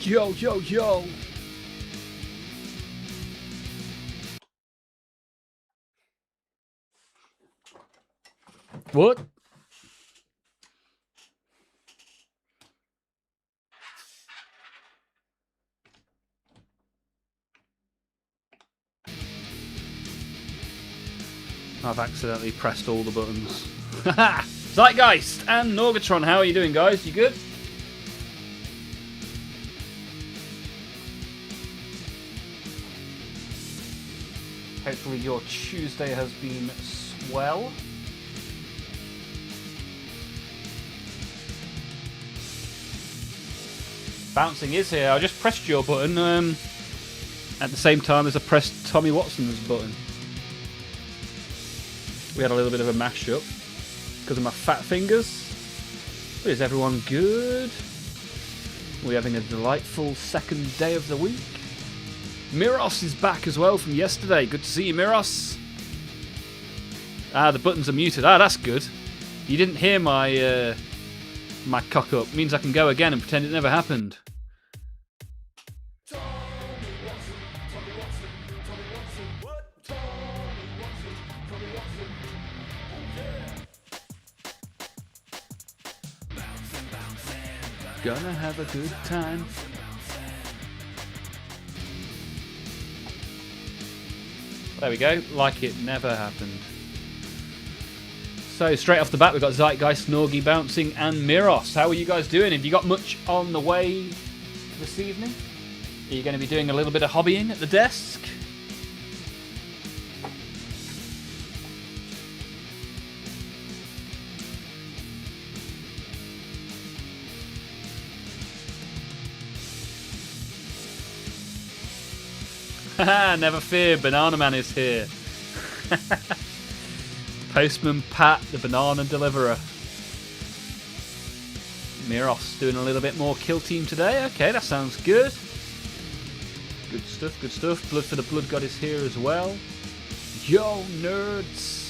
Yo, yo, yo. What? I've accidentally pressed all the buttons. Zeitgeist and Norgatron, how are you doing, guys? You good? Hopefully your Tuesday has been swell. Bouncing is here. I just pressed your button at the same time as I pressed Tommy Watson's button. We had a little bit of a mash-up because of my fat fingers. But is everyone good? We're having a delightful second day of the week. Miros is back as well from yesterday. Good to see you, Miros. Ah, the buttons are muted. Ah, that's good. You didn't hear my my cock up. Means I can go again and pretend it never happened. Gonna have a good time. There we go. Like it never happened. So straight off the bat, we've got Zeitgeist, Norgie bouncing, and Miros. How are you guys doing? Have you got much on the way this evening? Are you going to be doing a little bit of hobbying at the desk? Haha, never fear, Banana Man is here. Postman Pat, the banana deliverer. Miros doing a little bit more kill team today. Okay, that sounds good. Good stuff, good stuff. Blood for the Blood God is here as well. Yo, nerds.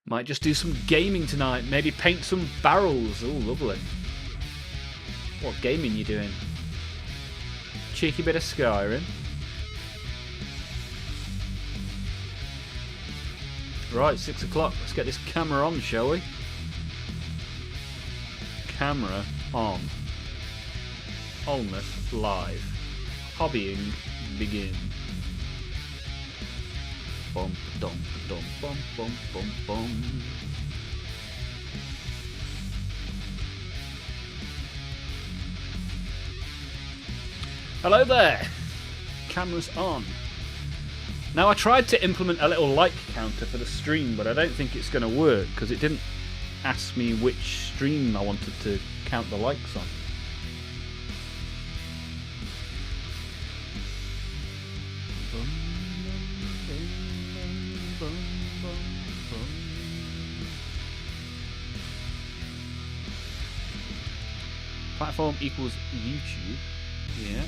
Might just do some gaming tonight. Maybe paint some barrels. Oh, lovely. What gaming you doing? Cheeky bit of Skyrim. Right, 6 o'clock. Let's get this camera on, shall we? Camera on. Olmaph live. Hobbying begin. Bum dum dum bum bum bum bum. Hello there. Camera's on. Now I tried to implement a little like counter for the stream, but I don't think it's going to work because it didn't ask me which stream I wanted to count the likes on. Platform equals YouTube. Yeah.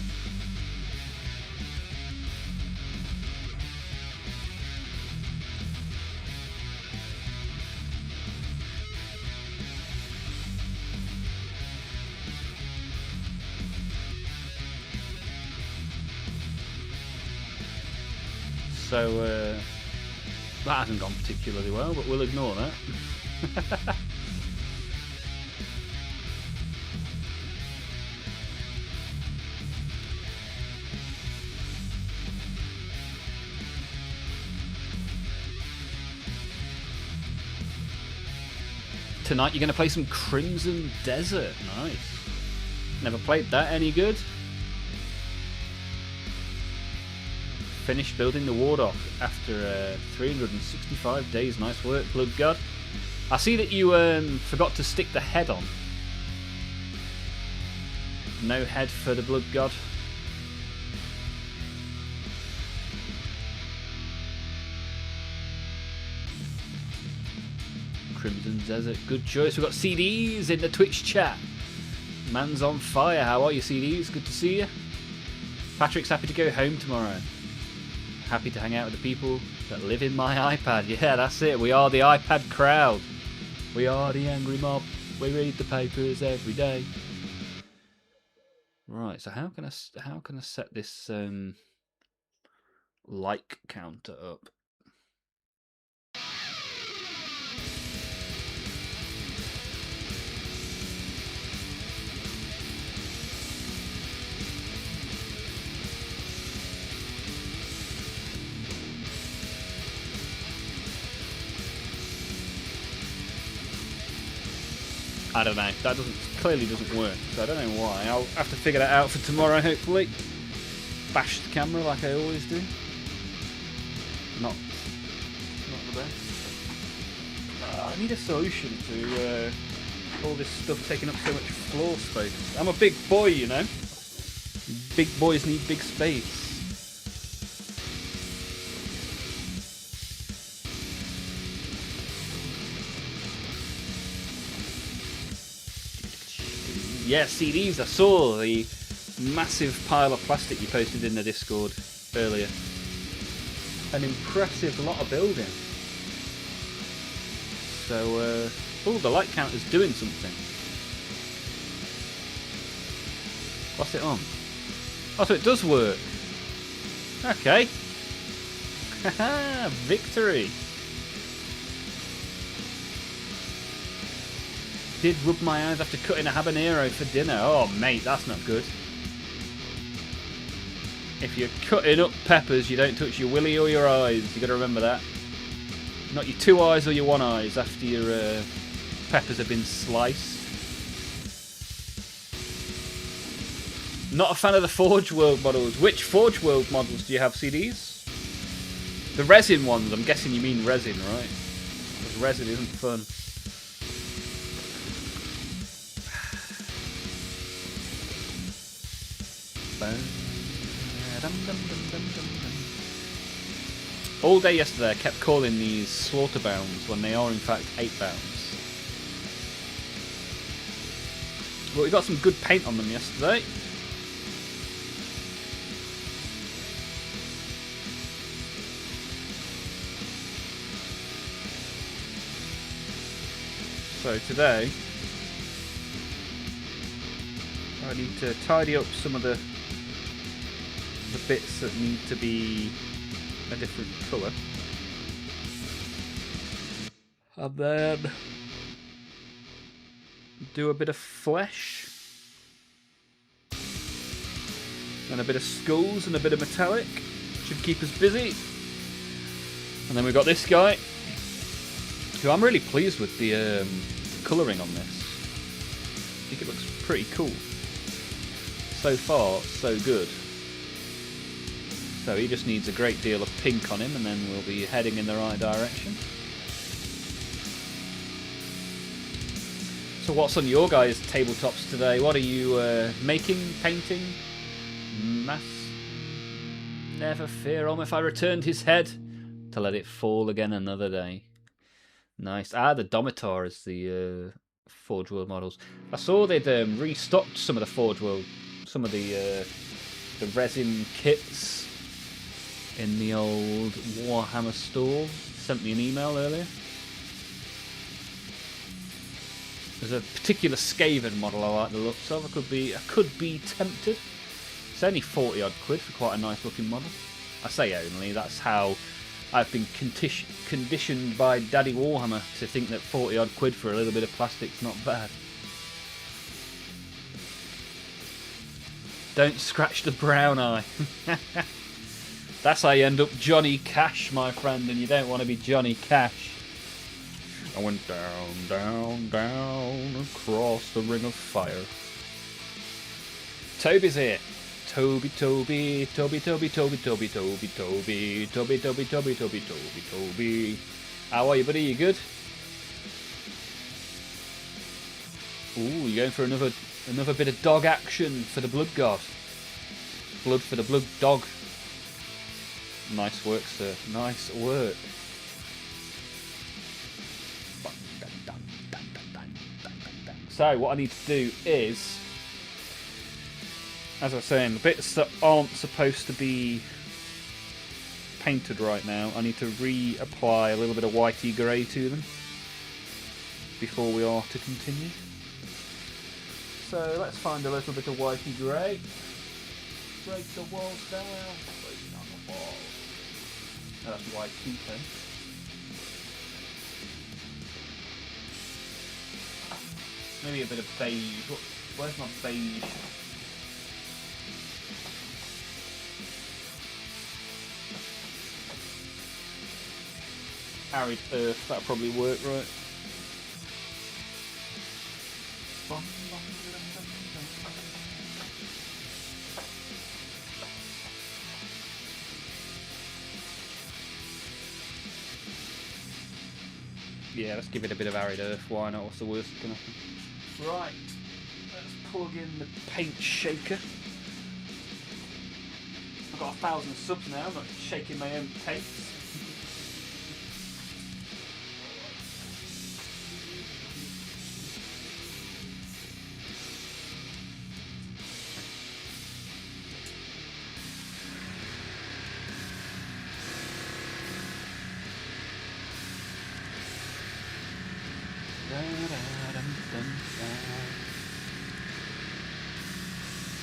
So that hasn't gone particularly well, but we'll ignore that. Tonight you're going to play some Crimson Desert. Nice. Never played that. Any good? Finished building the Wardock after 365 days. Nice work, Blood God. I see that you forgot to stick the head on. No head for the Blood God. Crimson Desert, good choice. We've got CDs in the Twitch chat. Man's on fire. How are you, CDs? Good to see you. Patrick's happy to go home tomorrow. Happy to hang out with the people that live in my iPad. Yeah, that's it. We are the iPad crowd. We are the angry mob. We read the papers every day. Right, so how can I set this like counter up? I don't know. That clearly doesn't work. So I don't know why. I'll have to figure that out for tomorrow, hopefully. Bash the camera like I always do. Not the best. I need a solution to all this stuff taking up so much floor space. I'm a big boy, you know. Big boys need big space. Yeah, CDs. I saw the massive pile of plastic you posted in the Discord earlier. An impressive lot of building. So, the light counter's doing something. What's it on? Oh, so it does work. Okay. Haha, victory. Did rub my eyes after cutting a habanero for dinner. Oh, mate, that's not good. If you're cutting up peppers, you don't touch your willy or your eyes. You got to remember that. Not your 2 eyes or your 1 eyes after your peppers have been sliced. Not a fan of the Forge World models. Which Forge World models do you have, CDs? The resin ones. I'm guessing you mean resin, right? Because resin isn't fun. All day yesterday I kept calling these slaughter bounds when they are in fact 8 bounds. But we got some good paint on them yesterday. So today I need to tidy up some of the bits that need to be a different colour. And then do a bit of flesh. And a bit of skulls and a bit of metallic. Should keep us busy. And then we've got this guy, who I'm really pleased with the colouring on this. I think it looks pretty cool. So far, so good. So he just needs a great deal of pink on him, and then we'll be heading in the right direction. So what's on your guys' tabletops today? What are you making, painting? Mass? Never fear, Olmaph. I returned his head to let it fall again another day. Nice. Ah, the Domitar is the Forge World models. I saw they'd restocked some of the Forge World, some of the resin kits in the old Warhammer store. Sent me an email earlier. There's a particular Skaven model I like the looks of. I could be tempted. It's only 40 odd quid for quite a nice looking model. I say only, that's how I've been conditioned by Daddy Warhammer to think that 40 odd quid for a little bit of plastic's not bad. Don't scratch the brown eye. That's how you end up Johnny Cash, my friend, and you don't want to be Johnny Cash. I went down, down, down across the ring of fire. Toby's here. Toby, Toby, Toby, Toby, Toby, Toby, Toby, Toby, Toby, Toby, Toby, Toby, Toby, Toby. How are you, buddy? You good? Ooh, you going for another bit of dog action for the blood god. Blood for the blood dog. Nice work, sir. Nice work. So what I need to do is, as I was saying, the bits that aren't supposed to be painted right now. I need to reapply a little bit of whitey grey to them before we are to continue. So let's find a little bit of whitey grey. Break the walls down. Breaking on the wall. No, that's white heat then. Maybe a bit of beige. Where's my beige? Arid earth, that'll probably work, right? Yeah, let's give it a bit of arid earth, why not? What's the worst that can happen? Right, let's plug in the paint shaker. I've got 1,000 subs now, I'm not shaking my own paints.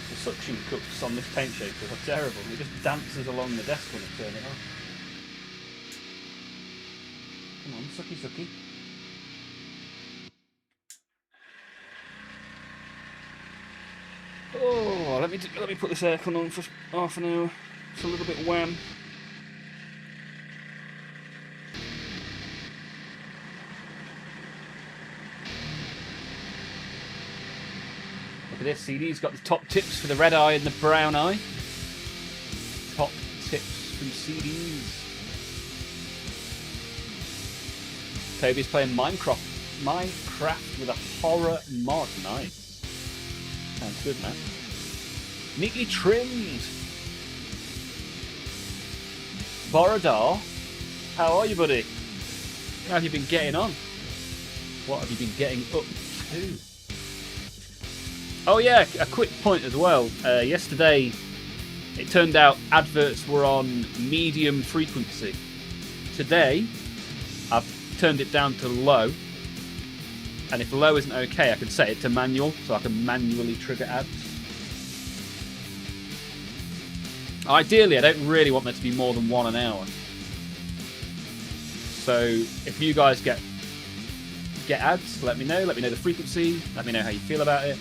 The suction cups on this paint shaker are terrible. It just dances along the desk when I turn it on. Come on, sucky sucky. Oh, let me put this aircon on for half an hour. It's a little bit wham. Look at this, CD's got the top tips for the red eye and the brown eye. Top tips from CDs. Toby's playing Minecraft with a horror mod. Nice. Sounds good, man. Neatly trimmed. Borodar, how are you, buddy? How have you been getting on? What have you been getting up to? Oh yeah, a quick point as well. Yesterday, it turned out adverts were on medium frequency. Today, I've turned it down to low. And if low isn't okay, I can set it to manual, so I can manually trigger ads. Ideally, I don't really want there to be more than one an hour. So if you guys get ads, let me know. Let me know the frequency. Let me know how you feel about it.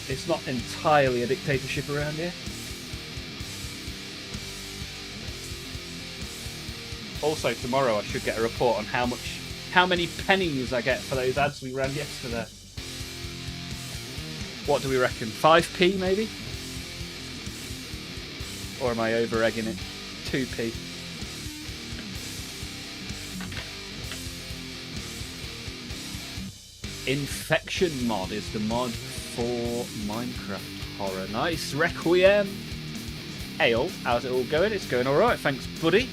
It's not entirely a dictatorship around here. Also, tomorrow I should get a report on how many pennies I get for those ads we ran yesterday. What do we reckon? 5p maybe? Or am I over egging it? 2p. Infection mod is the mod for Minecraft horror. Nice. Requiem. Ale, how's it all going? It's going alright, thanks buddy.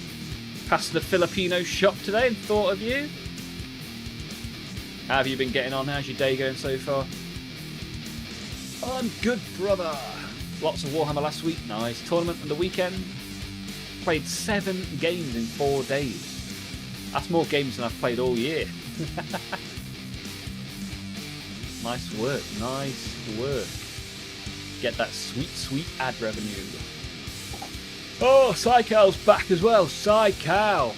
Passed the Filipino shop today and thought of you. How have you been getting on? How's your day going so far? I'm good, brother. Lots of Warhammer last week. Nice. Tournament on the weekend. Played 7 games in 4 days. That's more games than I've played all year. Nice work. Nice work. Get that sweet, sweet ad revenue. Oh, Psycal's back as well. Psycal.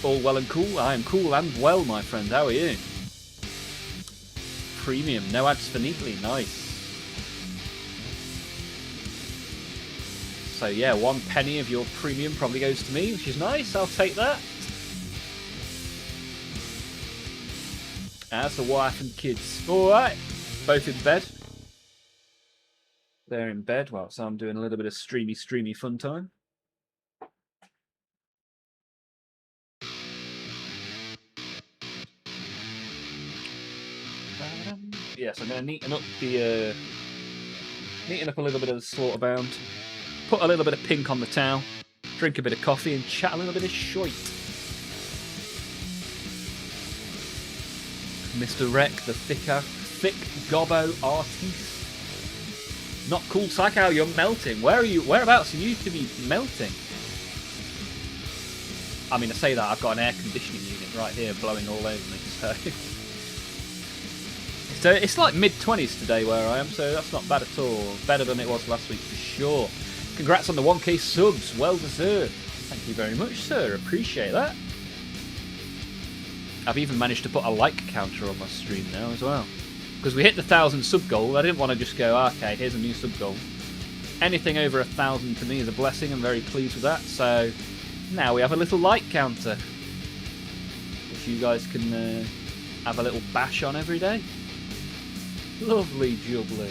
All well and cool. I am cool and well, my friend. How are you? Premium. No ads for Neatly. Nice. So yeah, 1 penny of your premium probably goes to me, which is nice. I'll take that. As the wife and kids. Alright. Both in bed. They're in bed whilst I'm doing a little bit of streamy fun time. Yes, I'm going to neaten up a little bit of the Slaughterbound. Put a little bit of pink on the towel. Drink a bit of coffee and chat a little bit of shite. Mr. Rec, the thick gobbo artiste. Not cool, Psycho, you're melting. Where are you? Whereabouts are you to be melting? I mean, I say that, I've got an air conditioning unit right here blowing all over me, so... So it's like mid-20s today where I am, so that's not bad at all. Better than it was last week for sure. Congrats on the 1k subs, well deserved. Thank you very much, sir, appreciate that. I've even managed to put a like counter on my stream now as well. Because we hit the 1,000 sub goal, I didn't want to just go, okay, here's a new sub goal. Anything over 1,000 to me is a blessing, I'm very pleased with that, so now we have a little like counter. Which you guys can have a little bash on every day. Lovely jubbly.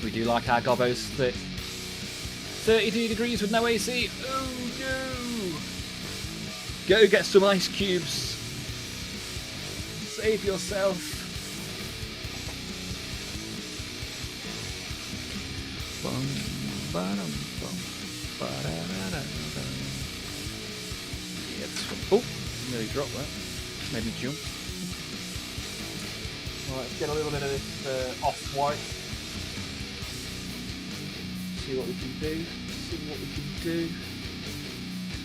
We do like our gobos thick. 32 degrees with no AC. Oh no! Go get some ice cubes. Save yourself. Yeah, this one. Oh, nearly dropped that. Made me jump. Alright, let's get a little bit of this off-white. See what we can do. See what we can do.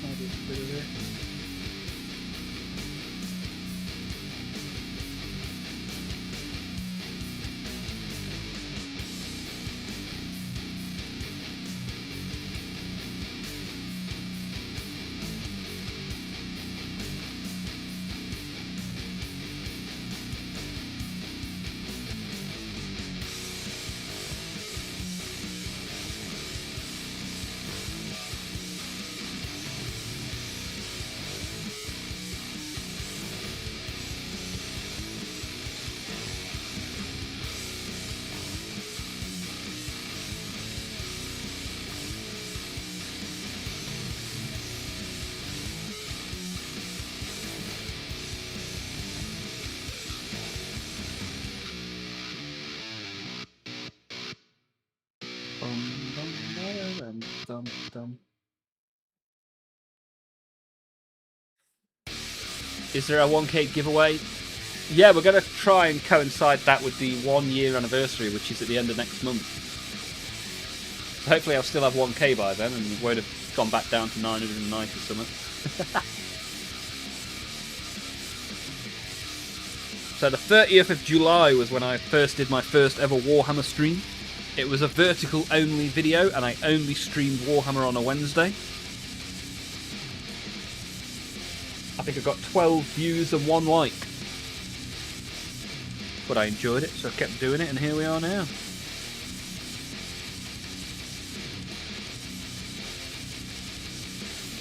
Try to do a bit of this. Is there a 1k giveaway? Yeah, we're going to try and coincide that with the 1 year anniversary, which is at the end of next month. So hopefully I'll still have 1k by then and it won't have gone back down to 990 or something. So the 30th of July was when I first did my first ever Warhammer stream. It was a vertical only video and I only streamed Warhammer on a Wednesday. I think I got 12 views and 1 like. But I enjoyed it, so I kept doing it and here we are now.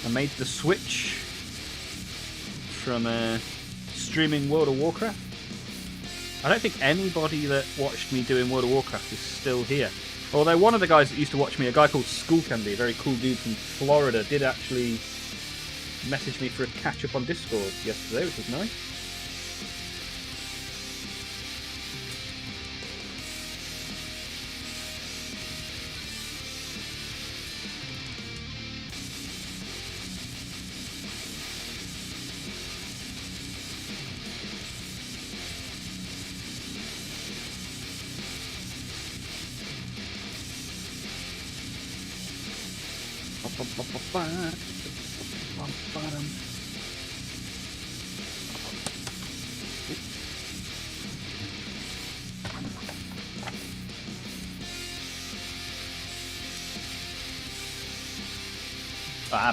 I made the switch from streaming World of Warcraft. I don't think anybody that watched me doing World of Warcraft is still here. Although one of the guys that used to watch me, a guy called Skull Candy, a very cool dude from Florida, did actually message me for a catch-up on Discord yesterday, which was nice.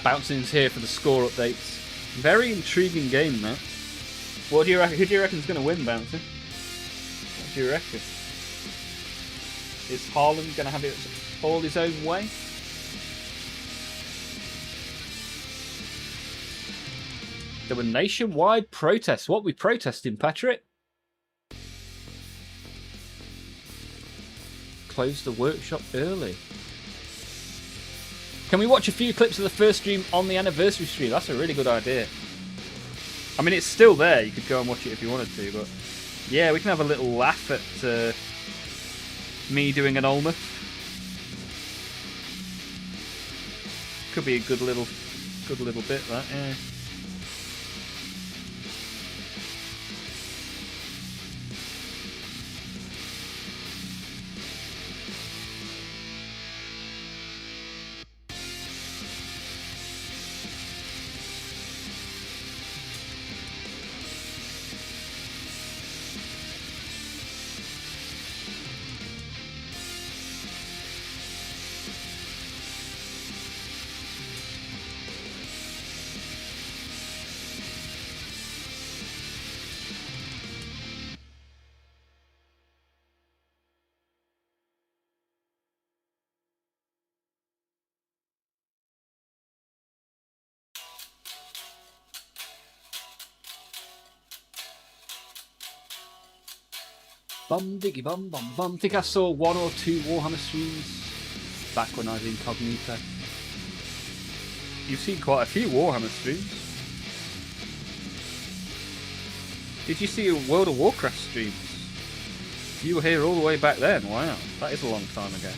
Bouncing's here for the score updates. Very intriguing game, that. What do you reckon? Who do you reckon's going to win, Bouncing? What do you reckon? Is Haaland going to have it all his own way? There were nationwide protests. What we protesting, Patrick? Closed the workshop early. Can we watch a few clips of the first stream on the anniversary stream? That's a really good idea. I mean, it's still there. You could go and watch it if you wanted to, but yeah, we can have a little laugh at me doing an Olmaph. Could be a good little bit, that, yeah. Bum diggy bum bum bum. I think I saw 1 or 2 Warhammer streams back when I was incognito. You've seen quite a few Warhammer streams. Did you see World of Warcraft streams? You were here all the way back then. Wow, that is a long time ago.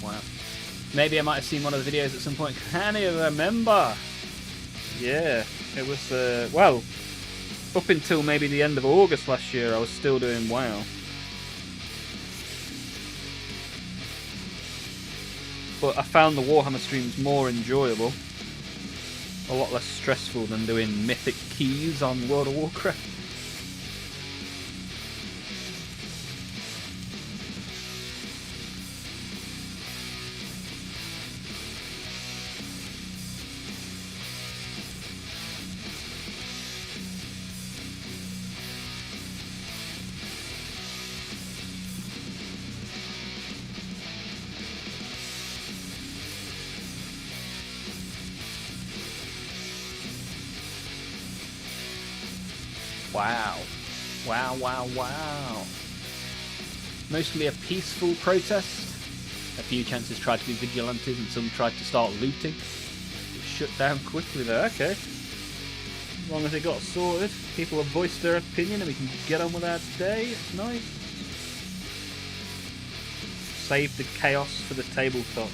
Wow. Maybe I might have seen one of the videos at some point. Can you remember? Yeah, it was, well, up until maybe the end of August last year, I was still doing WoW. But I found the Warhammer streams more enjoyable. A lot less stressful than doing mythic keys on World of Warcraft. Wow. Wow, wow, wow. Mostly a peaceful protest. A few chances tried to be vigilantes and some tried to start looting. It shut down quickly though, okay. As long as it got sorted, people have voiced their opinion and we can get on with our day, it's nice. Save the chaos for the tabletop.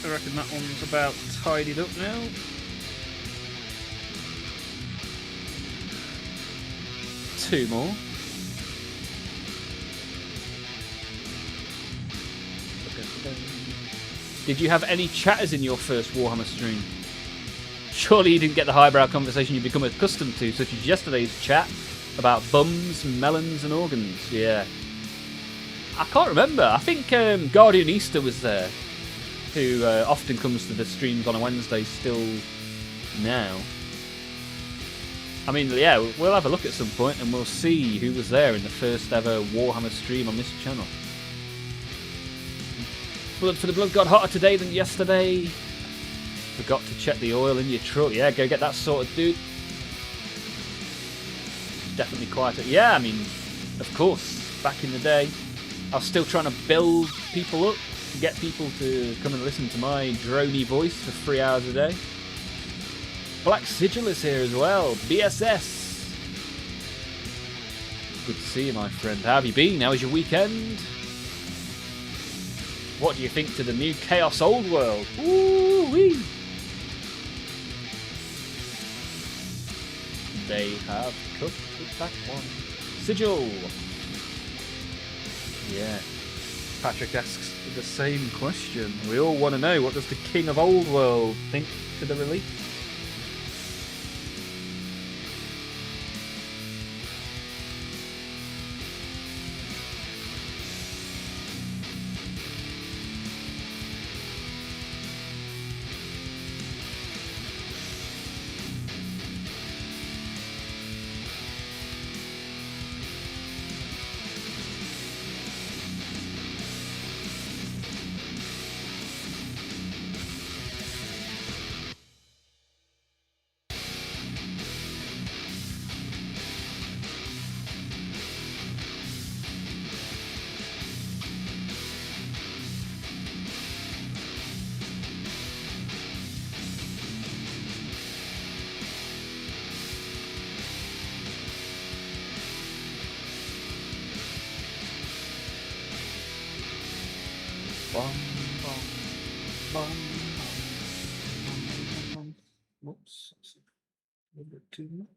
I reckon that one's about tidied up now. Two more. Did you have any chatters in your first Warhammer stream? Surely you didn't get the highbrow conversation you've become accustomed to, such as yesterday's chat about bums, melons and organs. Yeah. I can't remember. I think Guardian Easter was there, who often comes to the streams on a Wednesday still now. I mean, yeah, we'll have a look at some point and we'll see who was there in the first ever Warhammer stream on this channel. Blood for the Blood God hotter today than yesterday. Forgot to check the oil in your truck. Yeah, go get that sorted, dude. Definitely quieter. Yeah, I mean, of course, back in the day, I was still trying to build people up, get people to come and listen to my droney voice for 3 hours a day. Black Sigil is here as well. BSS. Good to see you, my friend. How have you been? How was your weekend? What do you think to the new Chaos Old World? Woo-wee! They have cooked with that one. Sigil! Yeah. Patrick asks the same question. We all want to know, what does the King of Old World think to the release? Whoops, that's a little bit too much.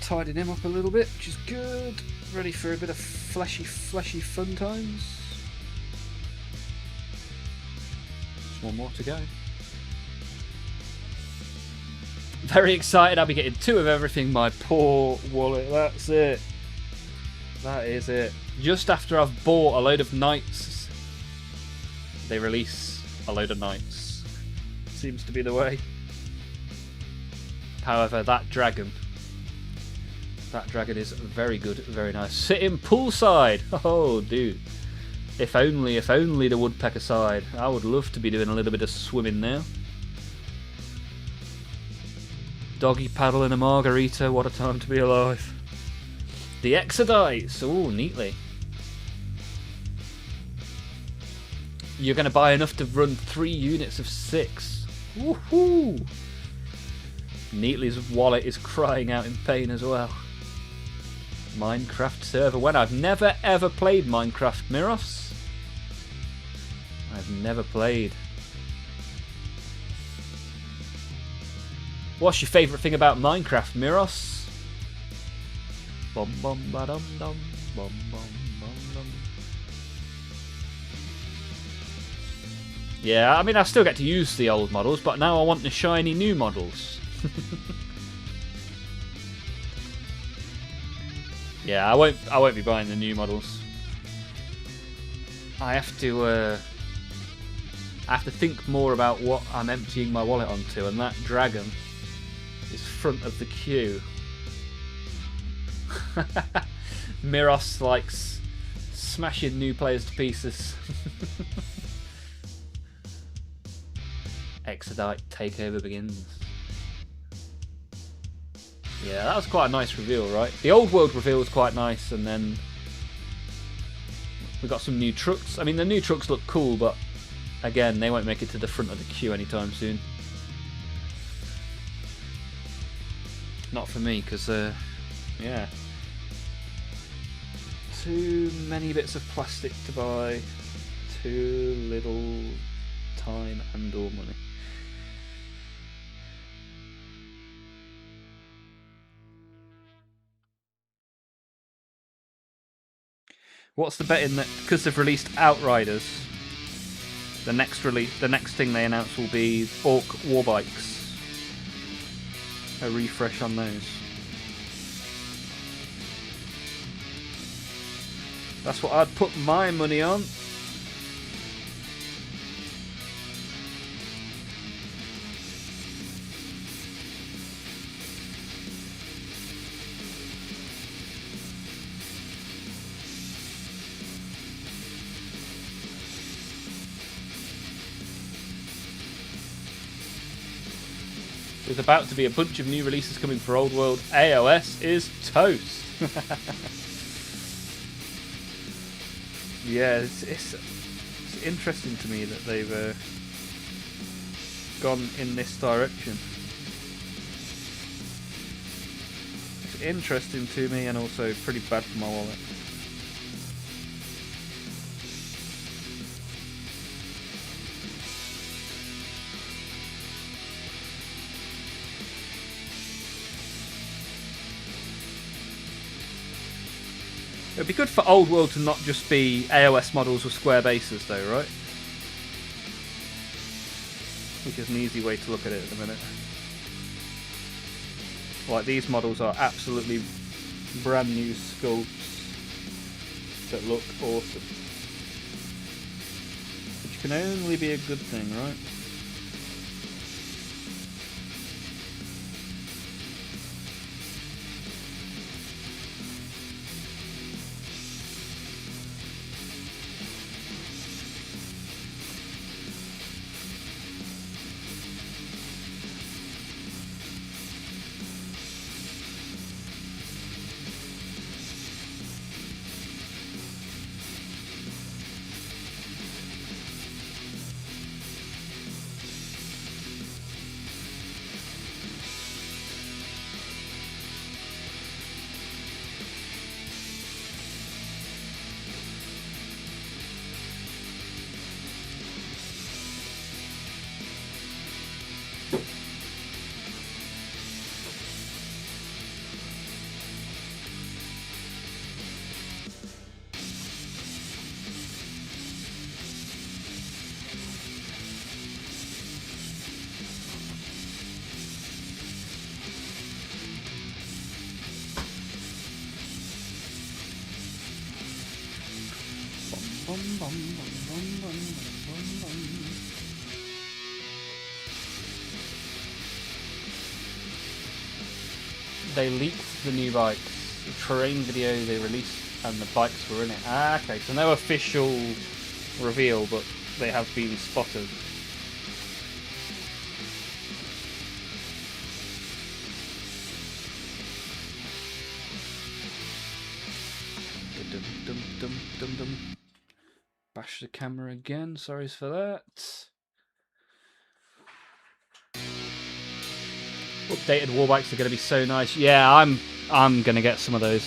Tidied him up a little bit, which is good. Ready for a bit of fleshy fun times. Just one more to go. Very excited. I'll be getting 2 of everything. My poor wallet. That's it. That is it. Just after I've bought a load of knights, they release a load of knights. Seems to be the way. However, that dragon is very good, very nice. Sitting poolside. Oh, dude. If only the woodpecker side. I would love to be doing a little bit of swimming now. Doggy paddle and a margarita. What a time to be alive. The Exodites. Oh, neatly. You're going to buy enough to run 3 units of 6. Woohoo! Neatly's wallet is crying out in pain as well. Minecraft server. When I've never ever played Minecraft, Miros. I've never played. What's your favourite thing about Minecraft, Miros? Bum bum ba dum dum bum bum bum dum. Yeah, I mean I still get to use the old models, but now I want the shiny new models. Yeah, I won't be buying the new models. I have to think more about what I'm emptying my wallet onto, and that dragon is front of the queue. Miros likes smashing new players to pieces. Exodite takeover begins. Yeah, that was quite a nice reveal, right? The old world reveal was quite nice, and then we got some new trucks. I mean, the new trucks look cool, but again, they won't make it to the front of the queue anytime soon. Not for me, because, yeah. Too many bits of plastic to buy. Too little time and or money. What's the betting that because they've released Outriders, the next thing they announce will be Orc Warbikes. A refresh on those. That's what I'd put my money on. There's about to be a bunch of new releases coming for Old World. AOS is toast. Yeah, it's interesting to me that they've gone in this direction. It's interesting to me and also pretty bad for my wallet. It'd be good for Old World to not just be AOS models with square bases though, right? which is an easy way to look at it at the minute. Like, these models are absolutely brand new sculpts that look awesome. Which can only be a good thing, right? They leaked the new bikes, the terrain video they released, and the bikes were in it. Ah, okay, so no official reveal, but they have been spotted. Bash the camera again, sorry for that. Updated war bikes are going to be so nice. Yeah, I'm going to get some of those.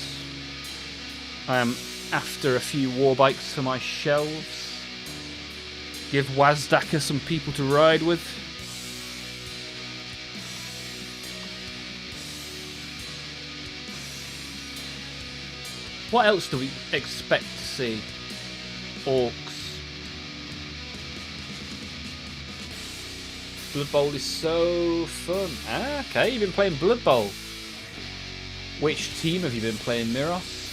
I am after a few war bikes for my shelves. Give Wazdaka some people to ride with. What else do we expect to see? Orcs. Blood Bowl is so fun. Ah, okay, you've been playing Blood Bowl. Which team have you been playing, Miros?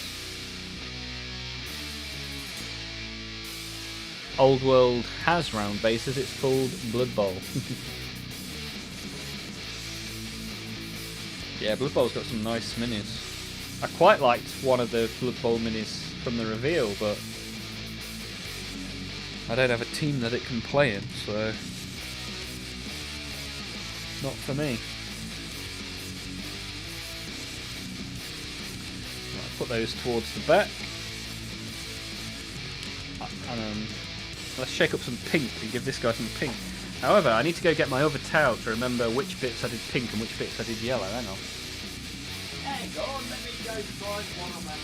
Old World has round bases, it's called Blood Bowl. Yeah, Blood Bowl's got some nice minis. I quite liked one of the Blood Bowl minis from the reveal, but I don't have a team that it can play in, so not for me. Right, put those towards the back. And let's shake up some pink and give this guy some pink. However, I need to go get my other towel to remember which bits I did pink and which bits I did yellow. Hang on. Hang on, let me go find one of them.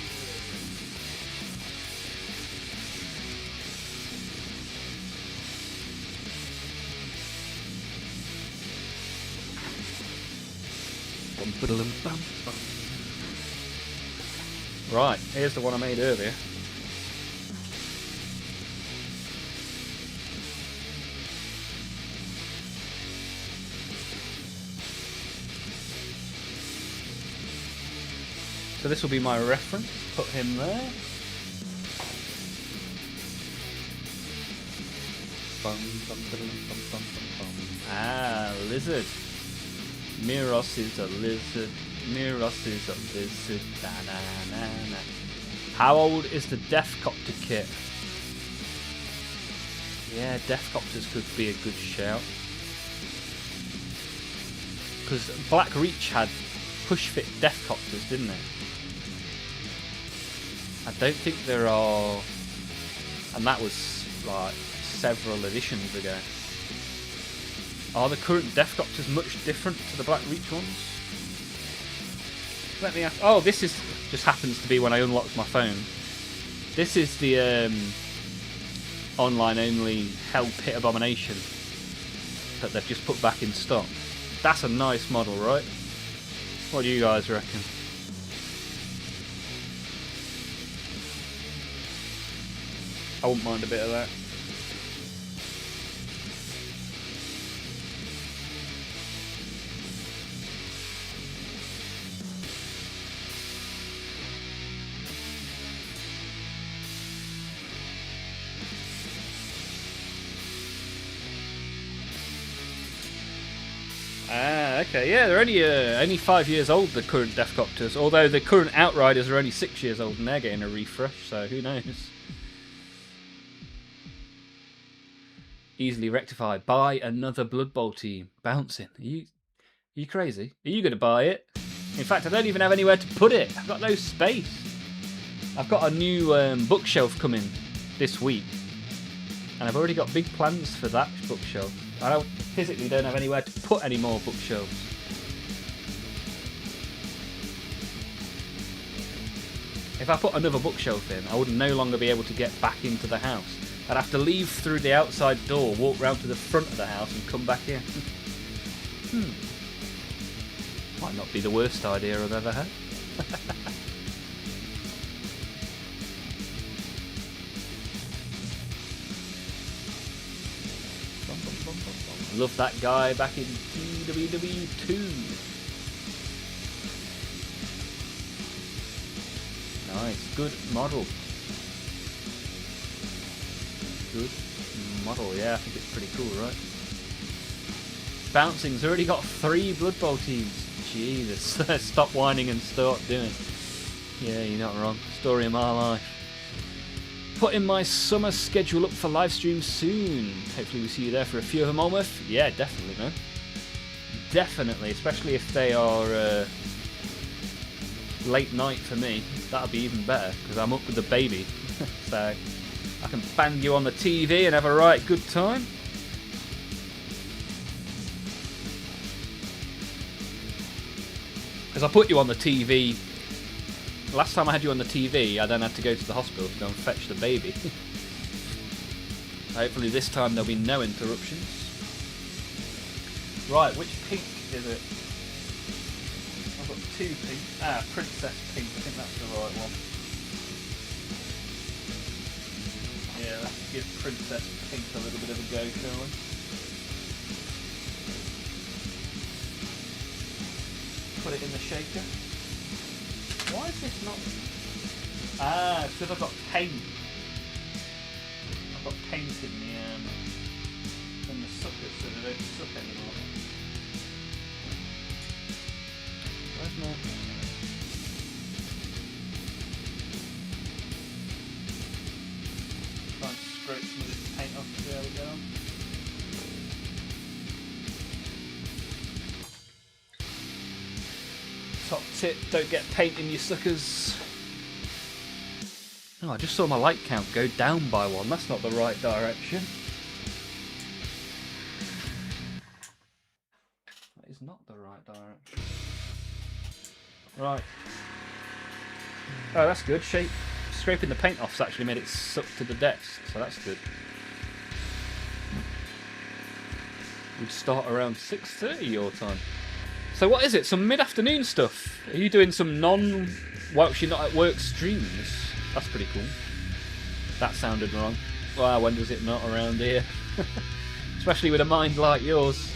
Right, here's the one I made earlier. So this will be my reference. Put him there. Ah, lizard. Miros is a lizard. Miros is a lizard. Na, na, na, na. How old is the Deathcopter kit? Yeah, Deathcopters could be a good shout. Because Black Reach had push-fit Deathcopters, didn't it? I don't think there are... And that was like several editions ago. Are the current Deathcopters much different to the Black Reach ones? Let me ask. Oh, this is just happens to be when I unlocked my phone. This is the online-only Hell Pit Abomination that they've just put back in stock. That's a nice model, right? What do you guys reckon? I wouldn't mind a bit of that. Ah, okay, yeah, they're only 5 years old, the current Deathcopters, although the current Outriders are only 6 years old and they're getting a refresh, so who knows. Easily rectified. Buy another Blood Bowl team. Bouncing. Are you crazy? Are you going to buy it? In fact, I don't even have anywhere to put it. I've got no space. I've got a new bookshelf coming this week, and I've already got big plans for that bookshelf. I physically don't have anywhere to put any more bookshelves. If I put another bookshelf in, I would no longer be able to get back into the house. I'd have to leave through the outside door, walk round to the front of the house and come back in. Might not be the worst idea I've ever had. Love that guy back in TWW2. Nice, good model. Good model, yeah, I think it's pretty cool, right? Bouncing's already got 3 Blood Bowl teams. Jesus, stop whining and start doing. Yeah, you're not wrong. Story of my life. Putting my summer schedule up for live streams soon. Hopefully we see you there for a few of them, Olmaph. Yeah, definitely, man. Definitely, especially if they are late night for me. That'll be even better, because I'm up with the baby. So I can bang you on the TV and have a right good time. Because I put you on the TV. Last time I had you on the TV, I then had to go to the hospital to go and fetch the baby. Hopefully this time there'll be no interruptions. Right, which pink is it? I've got 2 pink. Ah, Princess Pink. I think that's the right one. Yeah, let's give Princess Pink a little bit of a go, shall we? Put it in the shaker. Why is this not... Ah, it's because I've got paint. I've got paint in the suckers so they don't suck anymore. Where's my... Try and scrape some of this paint off to see how we go on. Top tip, don't get paint in your suckers. Oh, I just saw my light count go down by 1. That's not the right direction. That is not the right direction. Right. Oh, that's good. Scraping the paint off's actually made it suck to the depths, so that's good. We'd start around 6:30 your time. So what is it? Some mid-afternoon stuff? Are you doing some whilst you're not at work streams? That's pretty cool. That sounded wrong. Wow, when does it not around here? Especially with a mind like yours.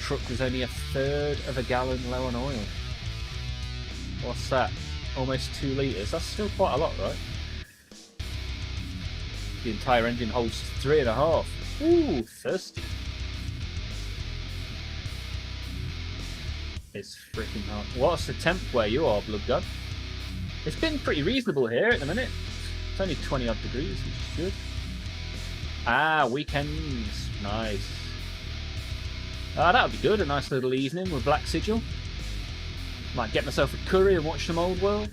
Truck was only 1/3 of a gallon low on oil. What's that? Almost 2 litres. That's still quite a lot, right? The entire engine holds 3.5. Ooh, thirsty. It's freaking hot. What's the temp where you are, Blood God? It's been pretty reasonable here at the minute. It's only 20 odd degrees, which is good. Ah, weekends. Nice. Ah, that would be good. A nice little evening with Black Sigil. Might get myself a curry and watch some Old World.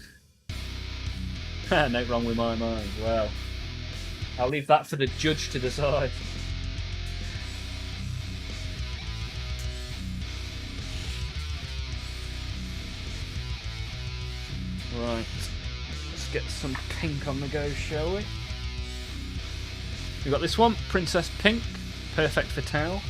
No wrong with my mind. Well, I'll leave that for the judge to decide. Right, let's get some pink on the go, shall we? We've got this one, Princess Pink, perfect for towel.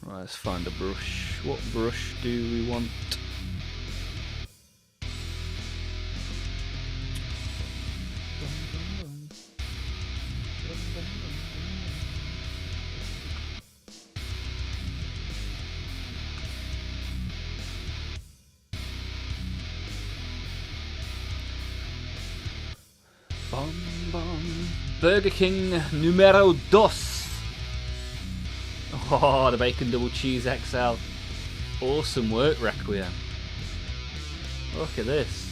Right, let's find a brush. What brush do we want? Bum, bum. Burger King numero dos. Oh, the bacon double cheese XL. Awesome work, Requiem. Look at this.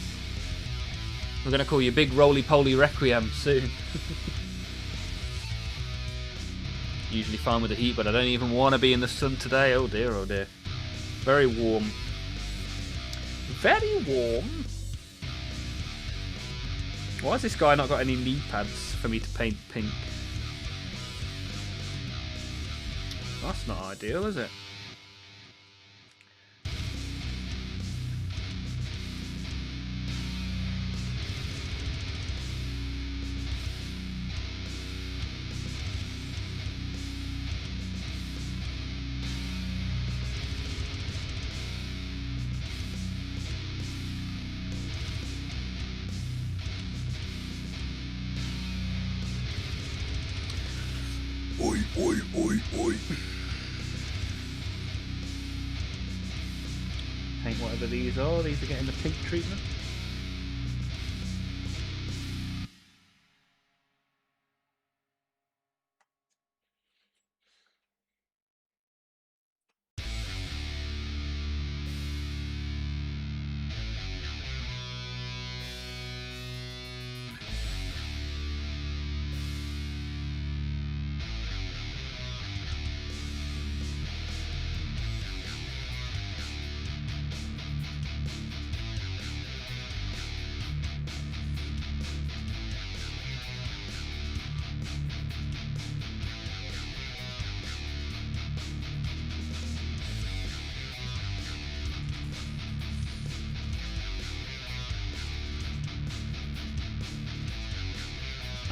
We're going to call you Big Roly-Poly Requiem soon. Usually fine with the heat, but I don't even want to be in the sun today. Oh dear, oh dear. Very warm. Very warm. Why has this guy not got any knee pads for me to paint pink? That's not ideal, is it? Oi, oi, oi, oi. Paint whatever these are. These are getting the pink treatment.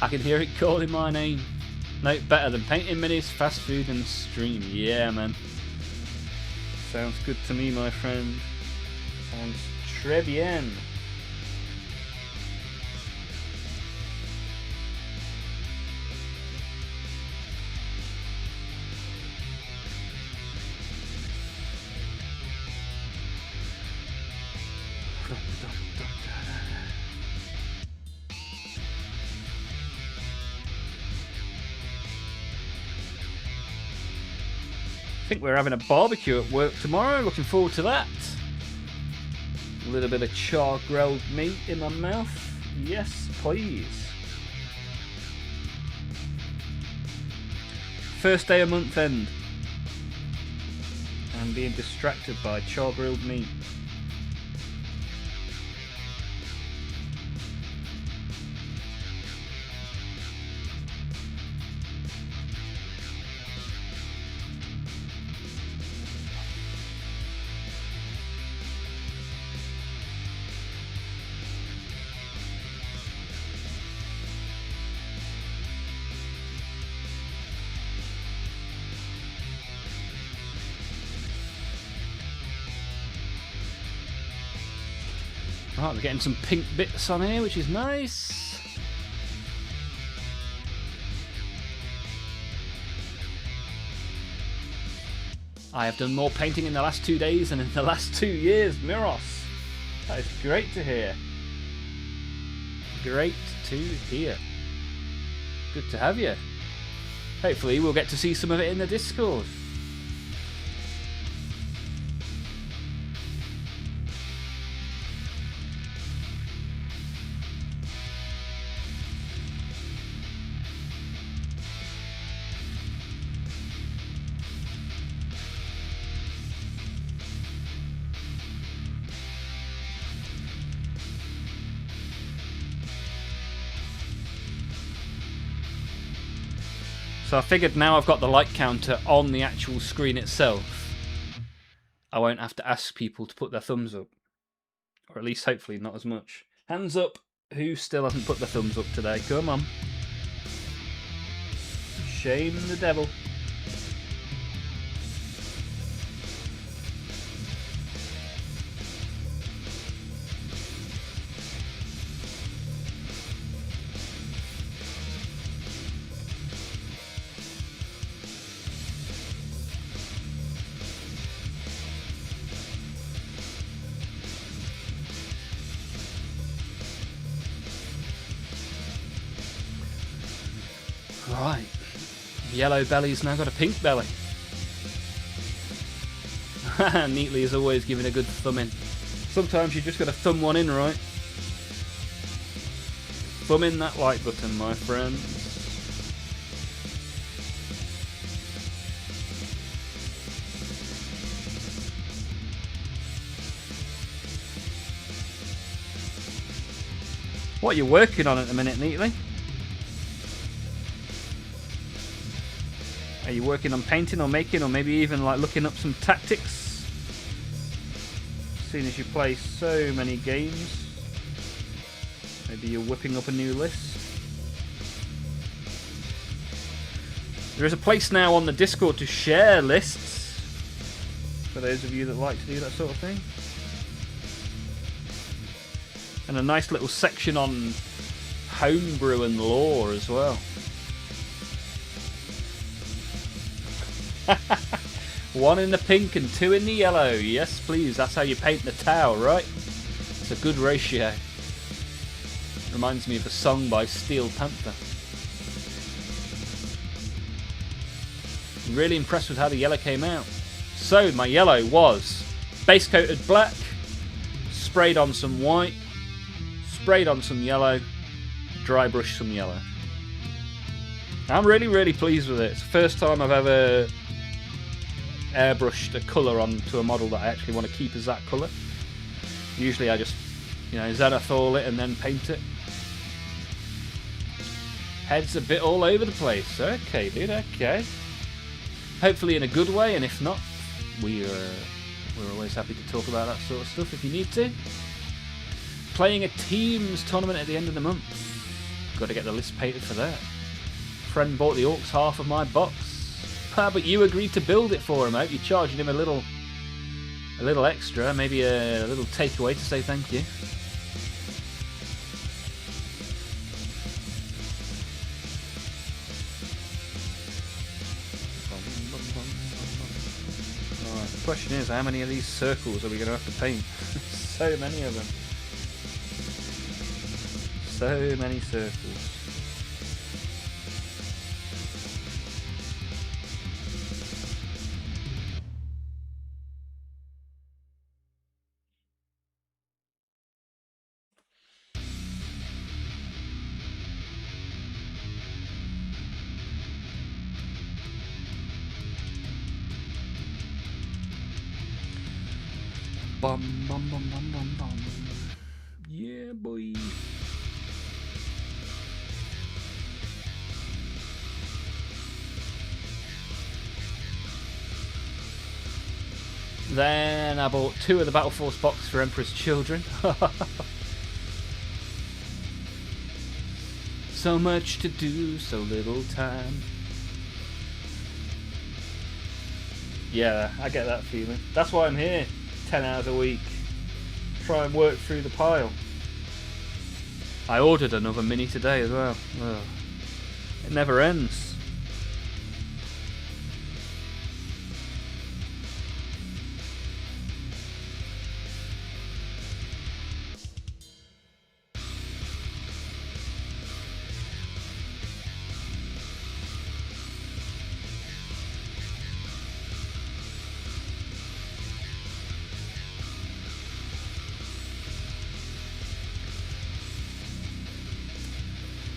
I can hear it calling my name. No, better than painting minis, fast food and stream. Yeah, man. Sounds good to me, my friend. Sounds très bien. I think we're having a barbecue at work tomorrow. Looking forward to that. A little bit of char-grilled meat in my mouth. Yes, please. First day of month end. I'm being distracted by char-grilled meat. Right, we're getting some pink bits on here, which is nice. I have done more painting in the last 2 days than in the last 2 years, Miros. That is great to hear. Great to hear. Good to have you. Hopefully we'll get to see some of it in the Discord. So I figured now I've got the light counter on the actual screen itself, I won't have to ask people to put their thumbs up. Or at least hopefully not as much. Hands up, who still hasn't put their thumbs up today? Come on. Shame the devil. Alright. Yellow belly's now got a pink belly. Neatly as always, giving a good thumb in. Sometimes you just got to thumb one in, right? Thumb in that like button, my friends. What are you working on at the minute, Neatly? Are you working on painting or making, or maybe even like looking up some tactics? Seeing as you play so many games, maybe you're whipping up a new list. There is a place now on the Discord to share lists, for those of you that like to do that sort of thing. And a nice little section on homebrew and lore as well. One in the pink and two in the yellow. Yes, please. That's how you paint the tower, right? It's a good ratio. Reminds me of a song by Steel Panther. I'm really impressed with how the yellow came out. So my yellow was base coated black, sprayed on some white, sprayed on some yellow, dry brushed some yellow. I'm really pleased with it. It's the first time I've ever airbrushed a colour onto a model that I actually want to keep as that colour. Usually I just, zenithal it and then paint it. Head's a bit all over the place. Okay, dude, okay. Hopefully in a good way, and if not, we're always happy to talk about that sort of stuff if you need to. Playing a teams tournament at the end of the month. Got to get the list painted for that. Friend bought the orcs half of my box. But you agreed to build it for him. I hope you're charging him a little extra, maybe a little takeaway to say thank you. Alright, the question is, how many of these circles are we going to have to paint? So many of them. So many circles. Bum bum bum bum bum bum. Yeah, boy. Then I bought 2 of the Battle Force box for Emperor's Children. So much to do, so little time. Yeah, I get that feeling. That's why I'm here. 10 hours a week. Try and work through the pile. I ordered another mini today as well. Ugh. It never ends.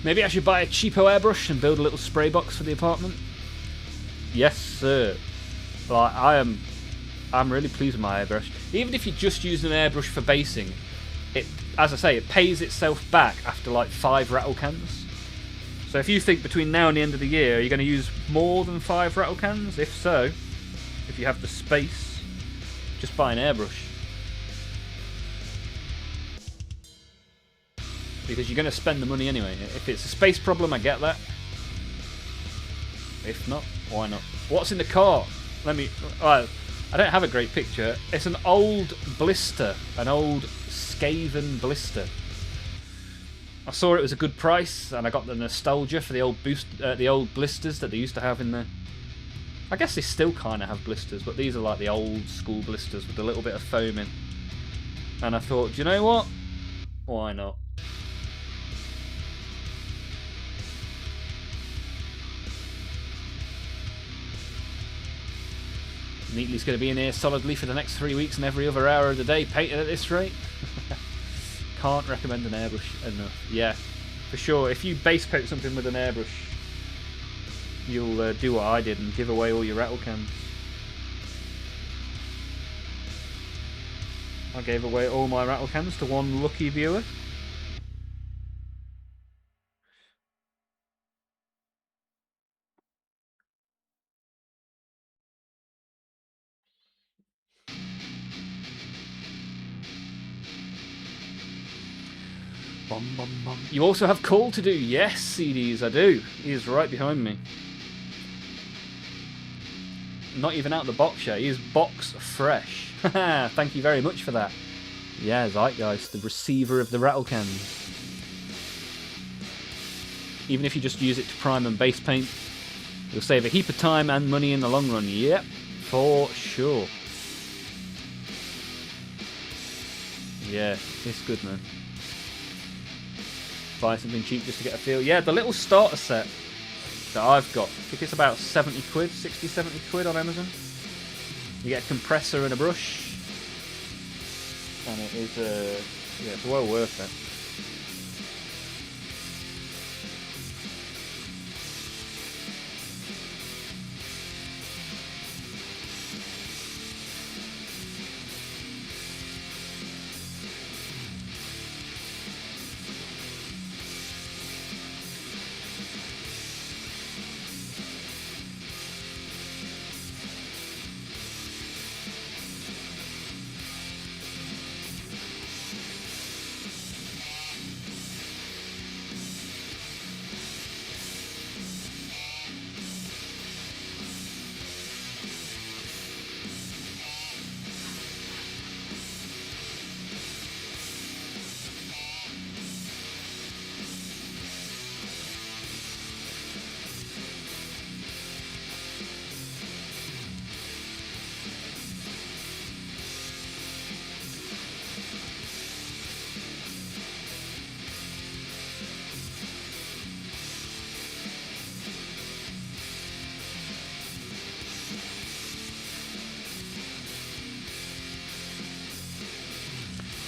Maybe I should buy a cheapo airbrush and build a little spray box for the apartment. Yes, sir. Like, I'm really pleased with my airbrush. Even if you just use an airbrush for basing, it, as I say, it pays itself back after like 5 rattle cans. So if you think between now and the end of the year, are you going to use more than 5 rattle cans? If so, if you have the space, just buy an airbrush. Because you're going to spend the money anyway. If it's a space problem, I get that. If not, why not? What's in the car? I don't have a great picture. It's an old blister. An old Skaven blister. I saw it was a good price, and I got the nostalgia for the old blisters that they used to have in there. I guess they still kind of have blisters, but these are like the old school blisters with a little bit of foam in. And I thought, do you know what? Why not? Neatly's going to be in here solidly for the next 3 weeks and every other hour of the day, painted at this rate. Can't recommend an airbrush enough. Yeah, for sure. If you base coat something with an airbrush, you'll do what I did and give away all your rattle cans. I gave away all my rattle cans to one lucky viewer. Bum, bum, bum. You also have call to do. Yes, CDs, I do. He is right behind me. Not even out of the box yet. He is box fresh. Thank you very much for that. Yeah, Zeitgeist, the receiver of the rattle cans. Even if you just use it to prime and base paint, you'll save a heap of time and money in the long run. Yep, for sure. Yeah, it's good, man. Buy something cheap just to get a feel. Yeah, the little starter set that I've got, I think it's about 70 quid, 60, 70 quid on Amazon. You get a compressor and a brush, and it is, yeah, it's well worth it.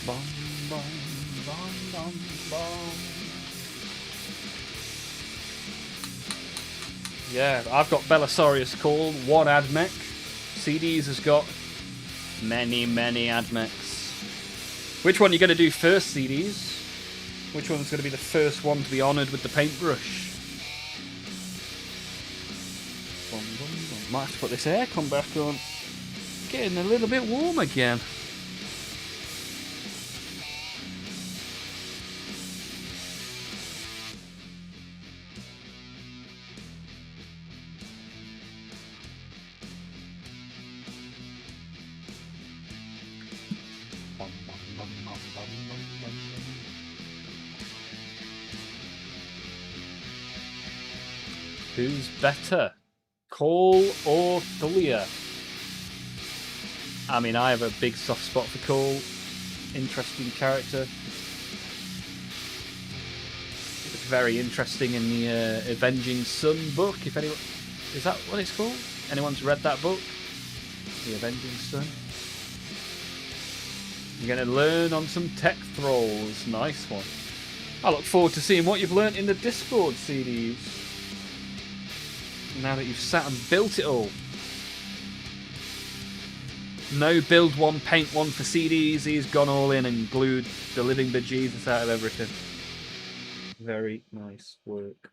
Bum, bum, bum, bum, bum. Yeah, I've got Belisarius Call, one AdMech. CDs has got many, many AdMechs. Which one are you going to do first, CDs? Which one's going to be the first one to be honoured with the paintbrush? Bum, bum, bum. Might have to put this aircon back on. Getting a little bit warm again. Who's better, Cole or Thulia? I mean, I have a big soft spot for Cole. Interesting character. It's very interesting in the Avenging Sun book. If anyone, is that what it's called? Anyone's read that book? The Avenging Sun. You're going to learn on some tech thralls. Nice one. I look forward to seeing what you've learnt in the Discord CDs. Now that you've sat and built it all. No build one, paint one for CDs. He's gone all in and glued the living bejesus out of everything. Very nice work.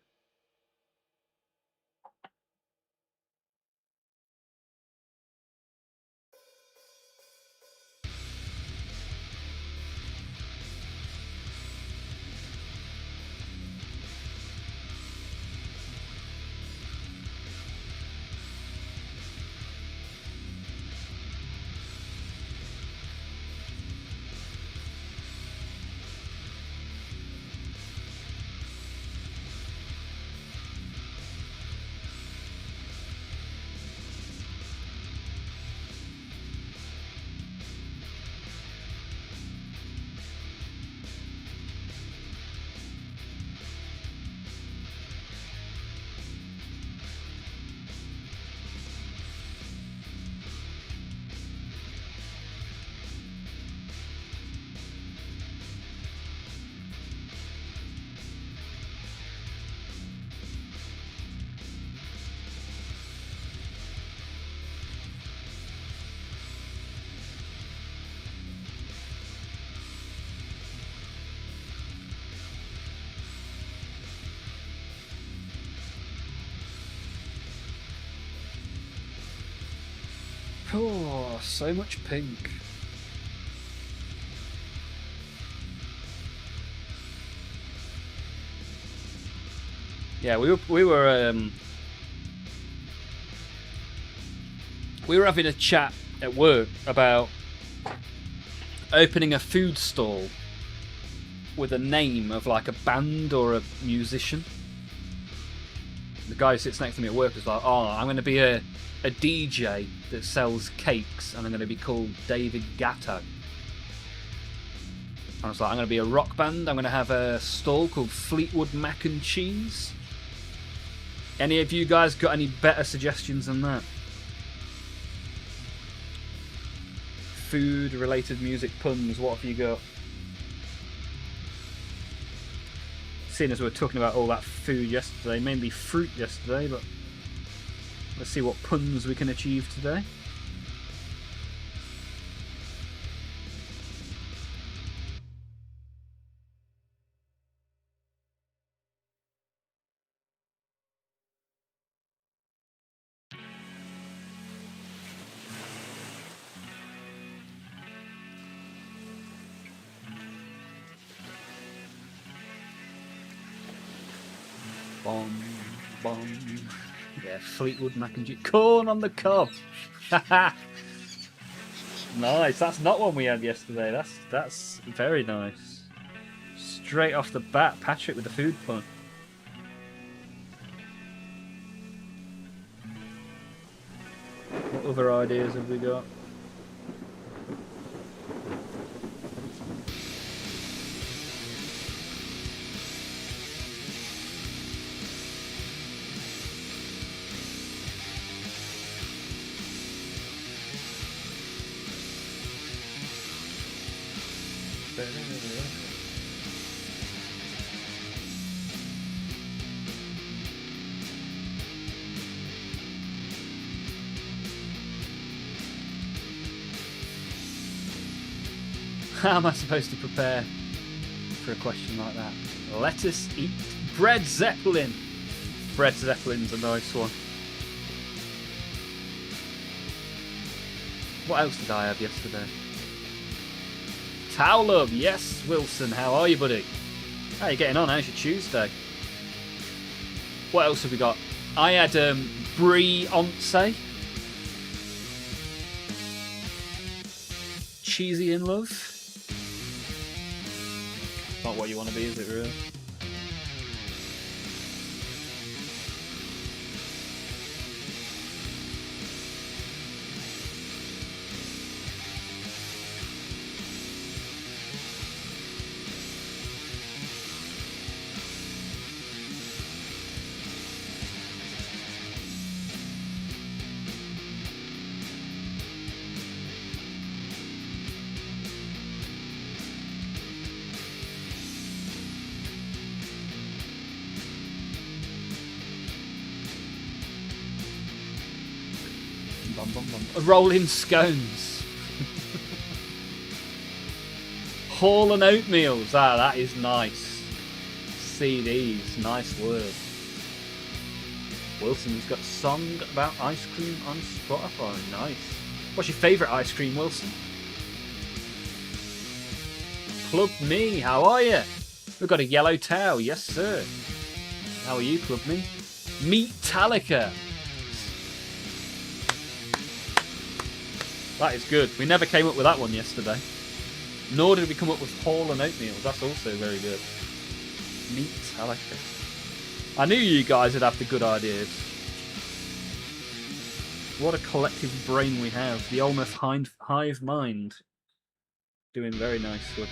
Oh, so much pink. Yeah, we were having a chat at work about opening a food stall with a name of like a band or a musician. The guy who sits next to me at work was like, "Oh, I'm going to be a DJ that sells cakes, and I'm going to be called David Gatto." I was like, "I'm going to be a rock band. I'm going to have a stall called Fleetwood Mac and Cheese." Any of you guys got any better suggestions than that? Food-related music puns, what have you got? Seeing as we were talking about all that food yesterday, mainly fruit yesterday, but let's see what puns we can achieve today. Bomb, bomb. Yeah, Fleetwood Mac and Cheese. Corn on the cob. Nice. That's not one we had yesterday. That's very nice. Straight off the bat, Patrick with the food pun. What other ideas have we got? How am I supposed to prepare for a question like that? Let us eat bread zeppelin. Bread zeppelin's a nice one. What else did I have yesterday? Towlub, yes, Wilson. How are you, buddy? How are you getting on? How's your Tuesday? What else have we got? I had Brie-once. Cheesy in love. Not what you want to be, is it really? Rolling scones. Hall and oatmeals. Ah, that is nice. CDs. Nice word. Wilson's got a song about ice cream on Spotify. Nice. What's your favourite ice cream, Wilson? Club Me. How are you? We've got a yellow towel. Yes, sir. How are you, Club Me? Meatalica. That is good. We never came up with that one yesterday. Nor did we come up with Hall and oatmeal. That's also very good. Meatalica. I knew you guys would have the good ideas. What a collective brain we have. The Olmaph hive mind. Doing very nicely.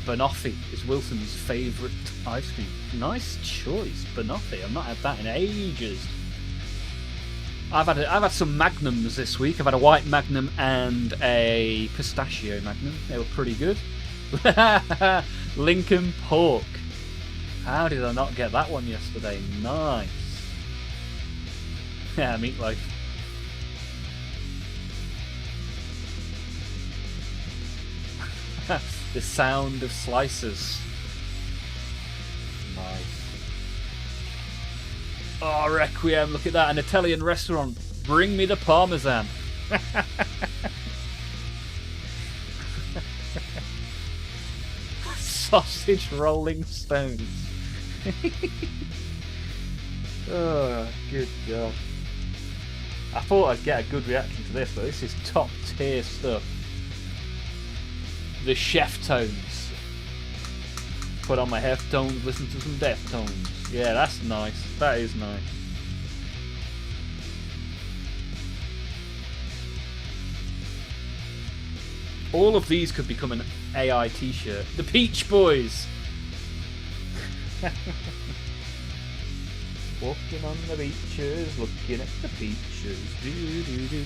Banoffee is Wilson's favourite ice cream. Nice choice, Banoffee. I've not had that in ages. I've had some magnums this week. I've had a white magnum and a pistachio magnum. They were pretty good. Lincoln pork. How did I not get that one yesterday? Nice. Yeah, meatloaf. The sound of slices. Nice. Oh, Requiem, look at that. An Italian restaurant. Bring me the Parmesan. Sausage rolling stones. Oh, good God. I thought I'd get a good reaction to this, but this is top tier stuff. The chef tones. Put on my headphones, listen to some Deftones. Yeah, that's nice. That is nice. All of these could become an AI t-shirt. The Peach Boys. Walking on the beaches, looking at the peaches. Do, do, do.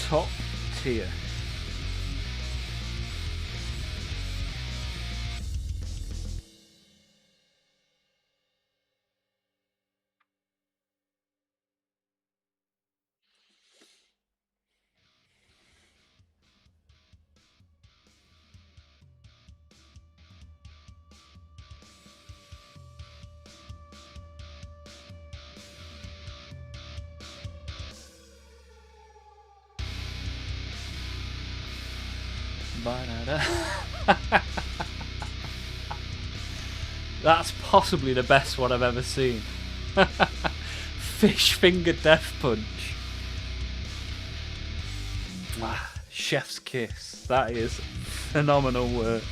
Top tier. That's possibly the best one I've ever seen. Fish finger death punch. Chef's kiss. That is phenomenal work.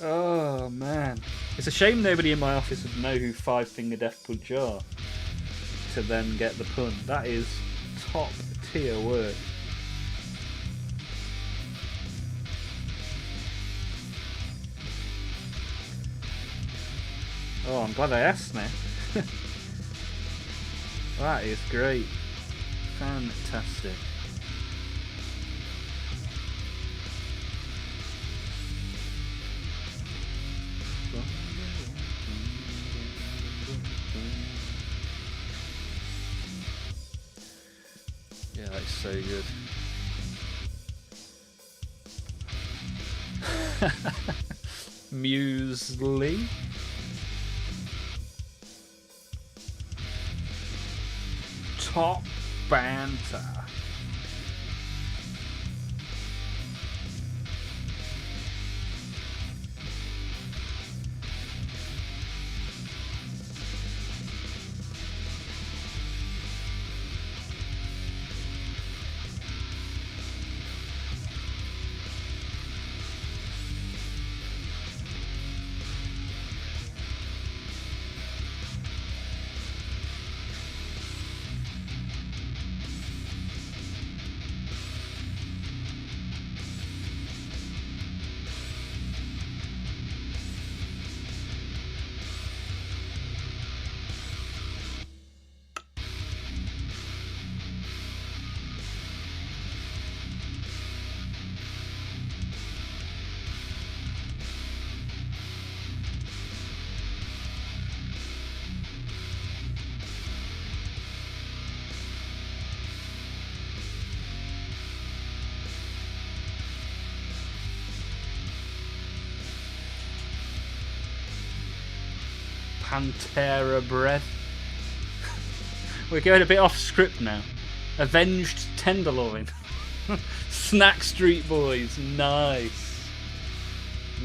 Oh man. It's a shame nobody in my office would know who Five Finger Death Punch are to then get the pun. That is top tier work. Oh, I'm glad I asked now. That is great. Fantastic. Yeah, that is so good. Muesli. Top banter. Pantera bread. We're going a bit off script now. Avenged tenderloin. Snack Street Boys. Nice.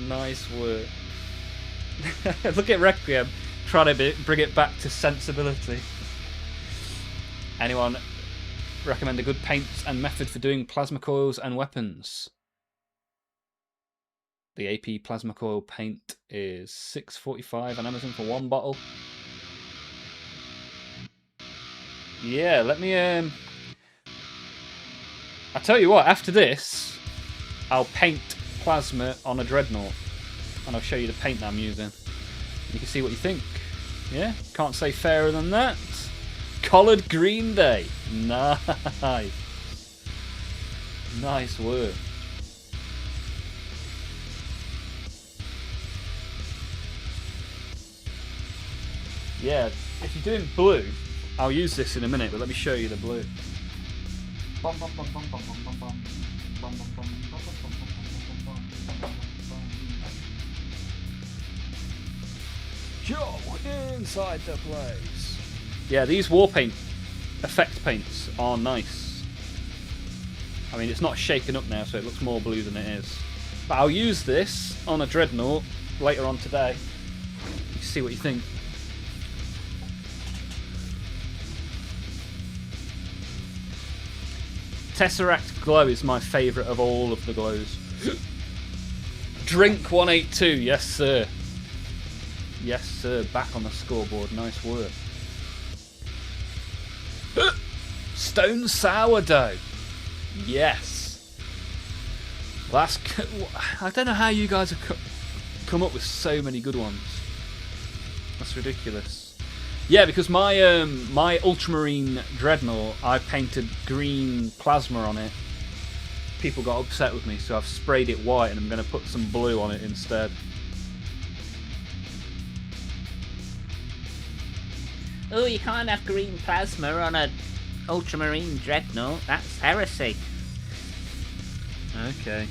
Nice work. Look at Requiem trying to bring it back to sensibility. Anyone recommend a good paint and method for doing plasma coils and weapons? The AP plasma coil paint is $6.45 on Amazon for one bottle. Yeah, let me I tell you what, after this, I'll paint plasma on a dreadnought. And I'll show you the paint that I'm using. You can see what you think. Yeah? Can't say fairer than that. Collared Green Day. Nice. Nice work. Yeah, if you're doing blue, I'll use this in a minute, but let me show you the blue. Joe inside the place. Yeah, these war paint effect paints are nice. I mean, it's not shaken up now, so it looks more blue than it is. But I'll use this on a dreadnought later on today. You see what you think. Tesseract Glow is my favourite of all of the glows. Drink 182, yes sir. Yes sir, back on the scoreboard, nice work. Stone Sourdough. Yes. That's. I don't know how you guys have come up with so many good ones. That's ridiculous. Yeah, because my my Ultramarine Dreadnought, I painted green plasma on it. People got upset with me, so I've sprayed it white and I'm going to put some blue on it instead. Oh, you can't have green plasma on a Ultramarine Dreadnought. That's heresy. Okay.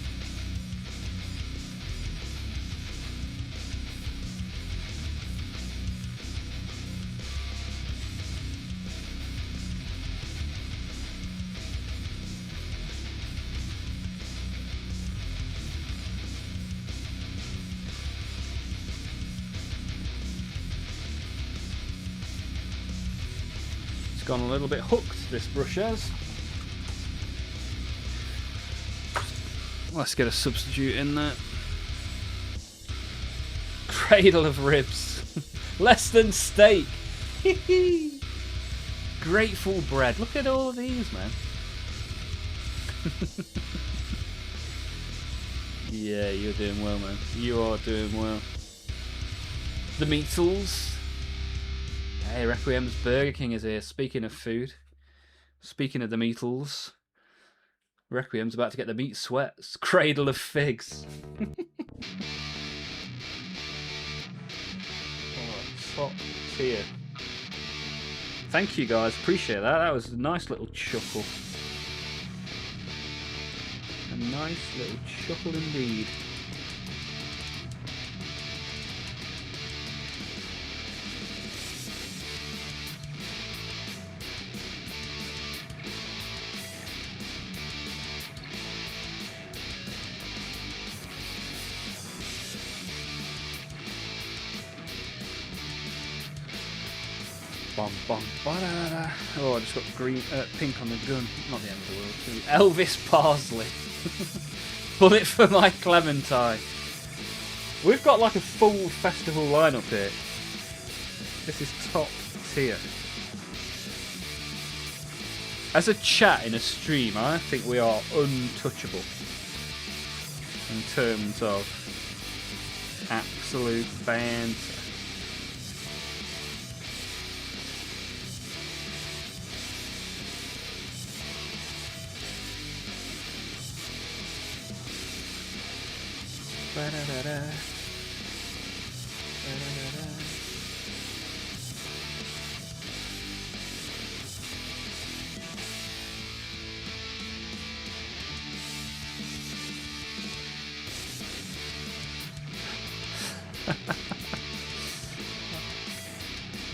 Gone a little bit hooked, this brush has. Let's get a substitute in there. Cradle of ribs. Less than steak. Grateful bread. Look at all of these, man. Yeah, you're doing well, man. You are doing well. The Meatles. Hey, Requiem's Burger King is here. Speaking of food, speaking of the Meatles, Requiem's about to get the meat sweats. Cradle of figs. Oh, top tier. Thank you guys, appreciate that. That was a nice little chuckle. A nice little chuckle indeed. Bum, bum, ba-da-da-da. Oh, I just got green, pink on the gun. Not the end of the world. Elvis Parsley. Bullet for my Clementine. We've got like a full festival lineup here. This is top tier. As a chat in a stream, I think we are untouchable in terms of absolute banter. Ba-da-da-da. Ba-da-da-da.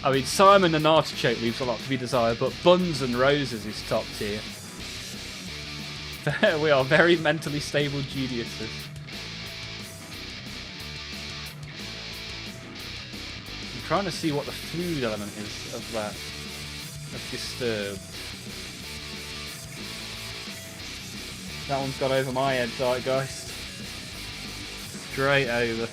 I mean, Simon and Artichoke leaves a lot to be desired, but Buns and Roses is top tier. We are very mentally stable geniuses. I'm trying to see what the food element is of that. Of Disturbed. That one's got over my head, Zeitgeist. Straight over.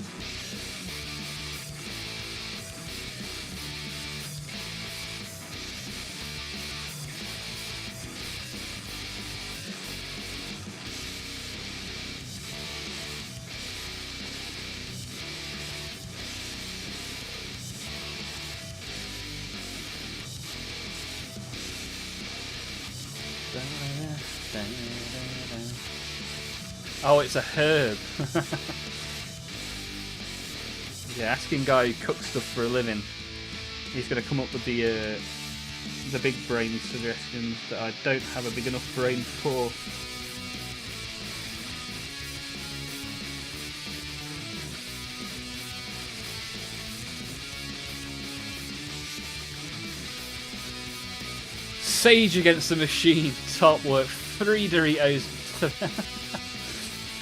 Oh, it's a herb. Yeah, asking guy who cooks stuff for a living. He's going to come up with the big brain suggestions that I don't have a big enough brain for. Sage against the machine. Top work. 3 Doritos.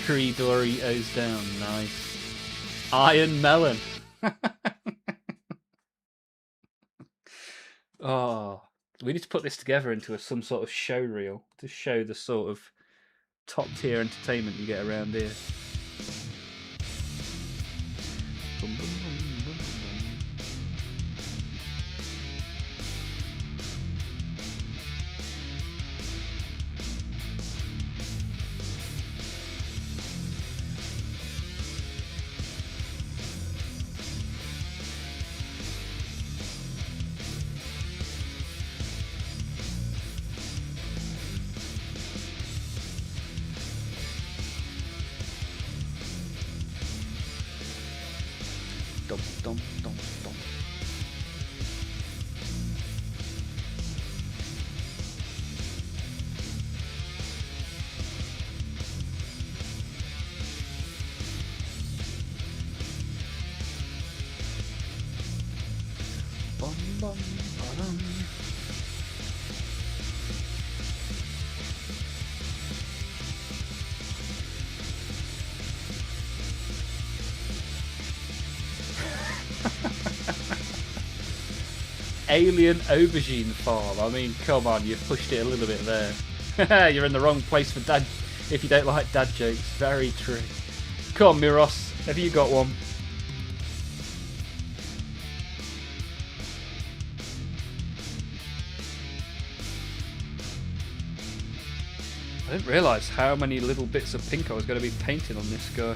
3 Doritos down. Nice. Iron melon. Oh, we need to put this together into some sort of show reel to show the sort of top tier entertainment you get around here. Boom, boom, boom, boom, boom, boom. Dum, dum, dum, dum. Bum, bum, ba-dum. Alien aubergine farm. I mean, come on, you've pushed it a little bit there. You're in the wrong place for dad if you don't like dad jokes. Very true. Come on, Miros, have you got one? I didn't realise how many little bits of pink I was going to be painting on this guy.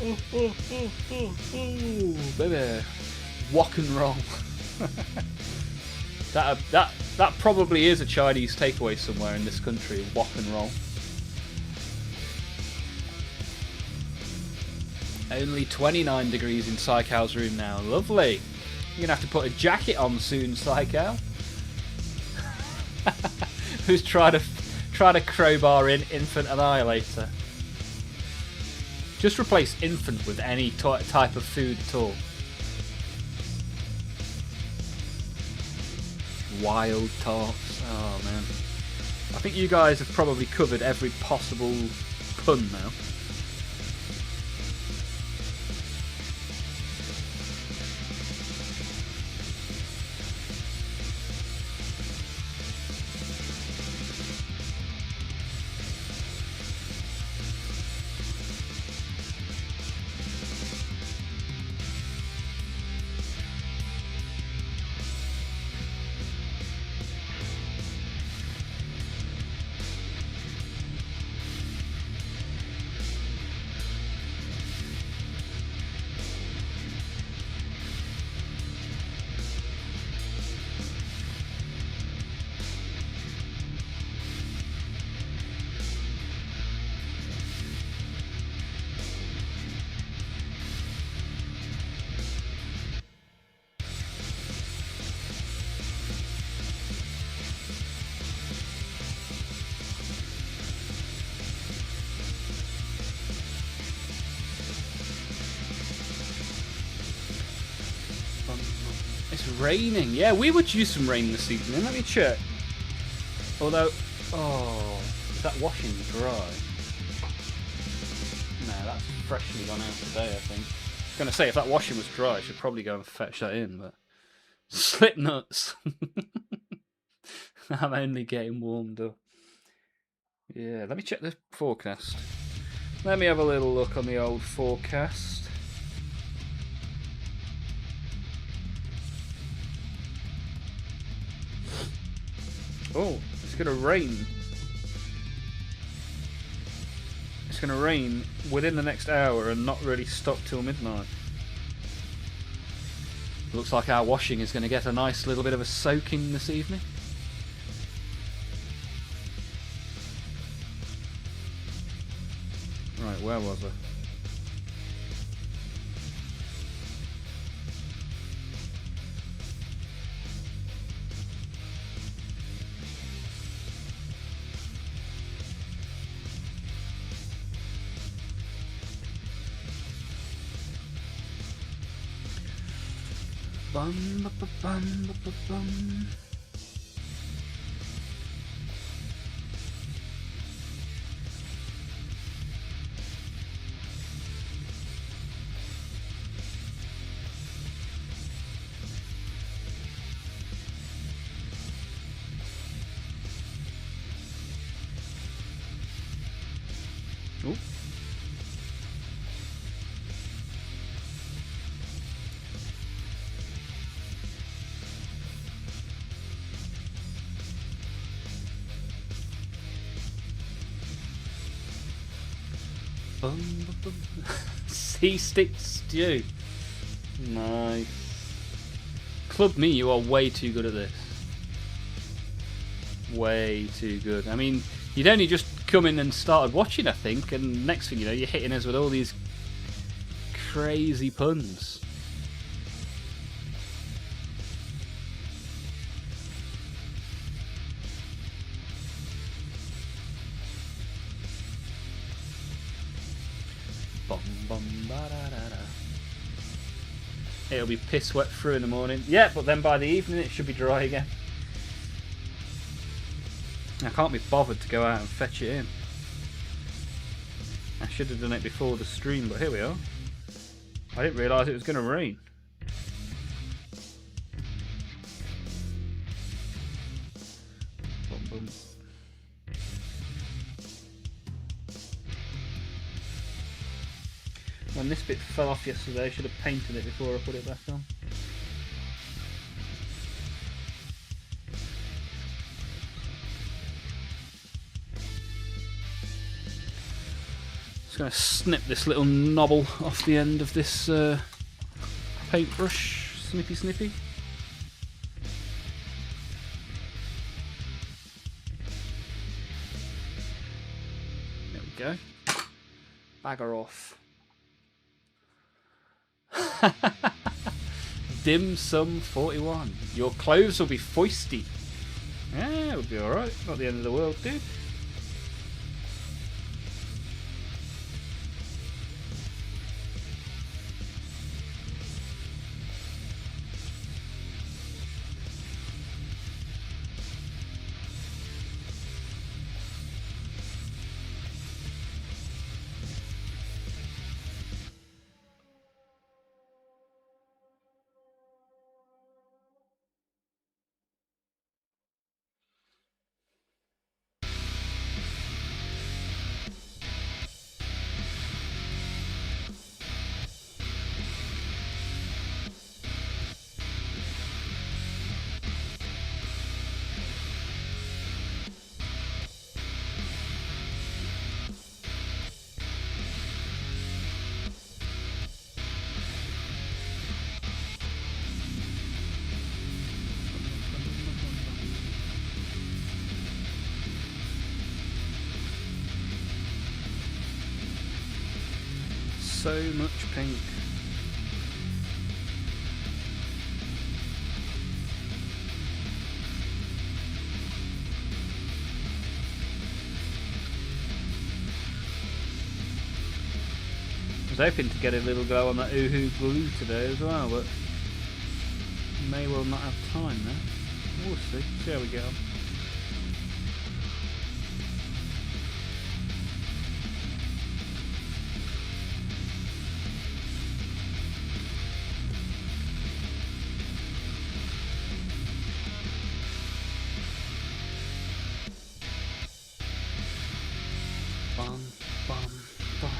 Oh, baby. Wok and roll. that probably is a Chinese takeaway somewhere in this country. Wok and roll. Only 29 degrees in Psycal's room now. Lovely. You're gonna have to put a jacket on soon, Psycal. Who's trying to crowbar in Infant Annihilator? Just replace infant with any type of food at all. Wild tarts. Oh man. I think you guys have probably covered every possible pun now. It's raining. Yeah, we would use some rain this evening. Let me check. Although, oh, is that washing dry? No, that's freshly gone out today, I think. I was going to say, if that washing was dry, I should probably go and fetch that in, but... Slip nuts. I'm only getting warmed up. Yeah, let me check the forecast. Let me have a little look on the old forecast. Oh, it's going to rain. It's going to rain within the next hour and not really stop till midnight. Looks like our washing is going to get a nice little bit of a soaking this evening. where was I? Bum, ba, ba, bum, ba, ba, bum. Ooh. Sea stick stew. Nice. Club me, you are way too good at this. Way too good. I mean, you'd only just come in and started watching, I think, and next thing you know, you're hitting us with all these crazy puns. Bum, bum, ba-da-da-da. It'll be piss wet through in the morning. Yeah, but then by the evening it should be dry again. I can't be bothered to go out and fetch it in. I should have done it before the stream, but here we are. I didn't realise it was going to rain. Boom, boom. When this bit fell off yesterday, I should have painted it before I put it back on. Just going to snip this little knobble off the end of this paintbrush. Snippy snippy. There we go. Bagger off. Dim Sum 41. Your clothes will be foisty. Yeah, it'll be alright. Not the end of the world, dude. So much pink. I was hoping to get a little go on that Uhu glue today as well, but may well not have time there. We'll see. See how we get on. Bum, bum, bum.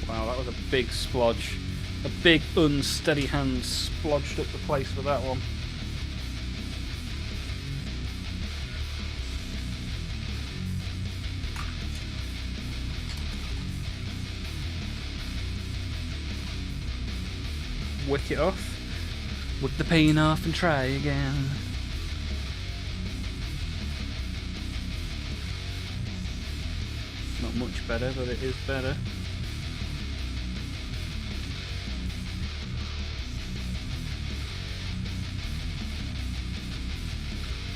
Wow, that was a big splodge. A big unsteady hand splodged up the place for that one. wick it off. Wick the paint off and try again. Not much better, but it is better.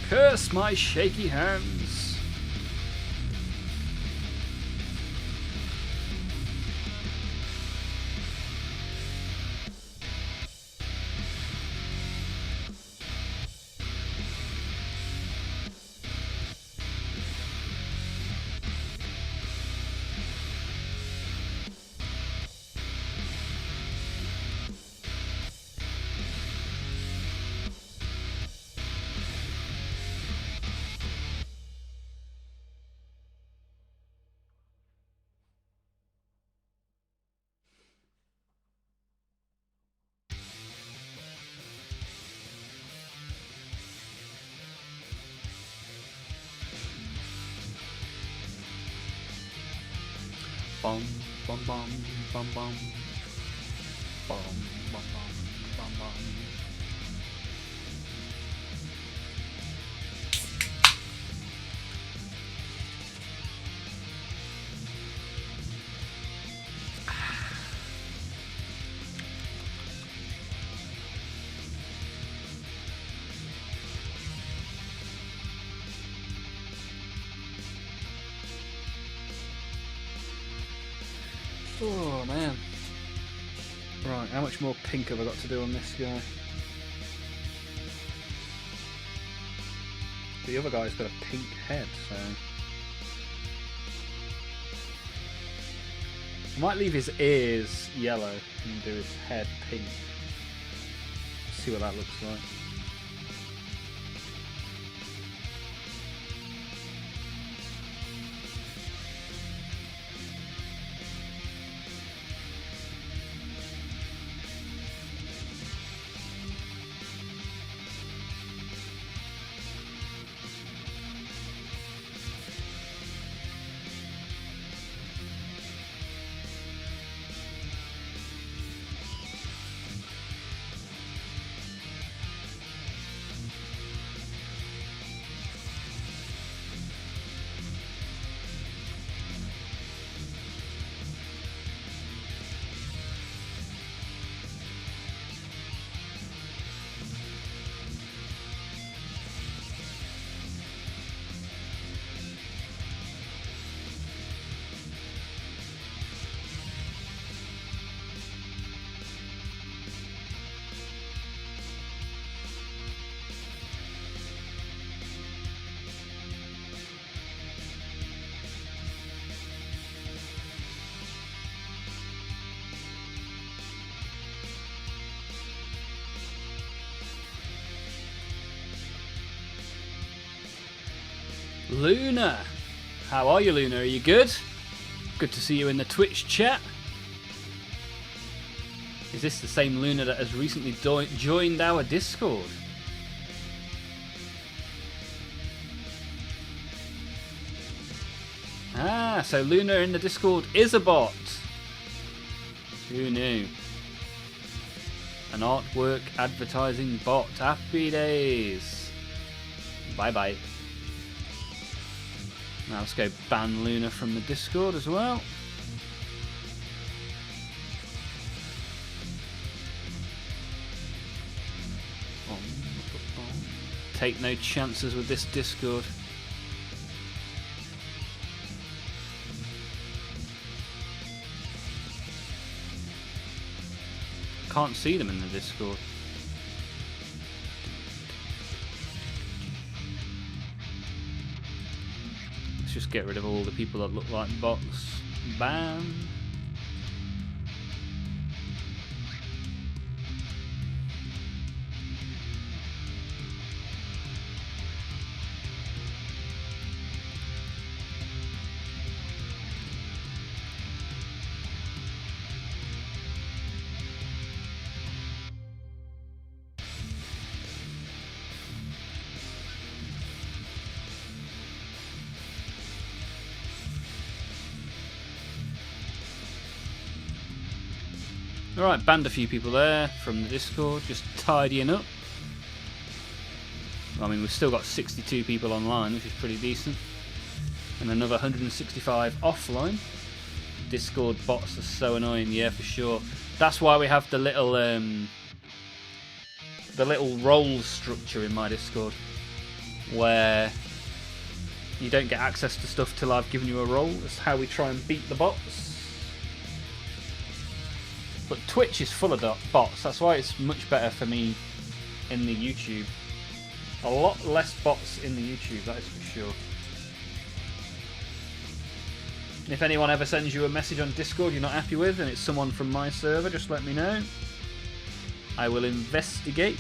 Curse my shaky hands. Bum bum bum bum bum bum bum bum bum bum. Oh man. Right, how much more pink have I got to do on this guy? The other guy's got a pink head, so I might leave his ears yellow and do his head pink. See what that looks like. Luna! How are you, Luna? Are you good? Good to see you in the Twitch chat. Is this the same Luna that has recently joined our Discord? Ah, so Luna in the Discord is a bot. Who knew? An artwork advertising bot. Happy days. Bye bye. Now let's go ban Luna from the Discord as well. Take no chances with this Discord. Can't see them in the Discord. Let's just get rid of all the people that look like bots. Ban. Alright, banned a few people there from the Discord, just tidying up. I mean, we've still got 62 people online, which is pretty decent. And another 165 offline. Discord bots are so annoying, yeah, for sure. That's why we have the little role structure in my Discord, where you don't get access to stuff till I've given you a role. That's how we try and beat the bots. But Twitch is full of bots. That's why it's much better for me in the YouTube. A lot less bots in the YouTube, that is for sure. If anyone ever sends you a message on Discord you're not happy with and it's someone from my server, just let me know. I will investigate.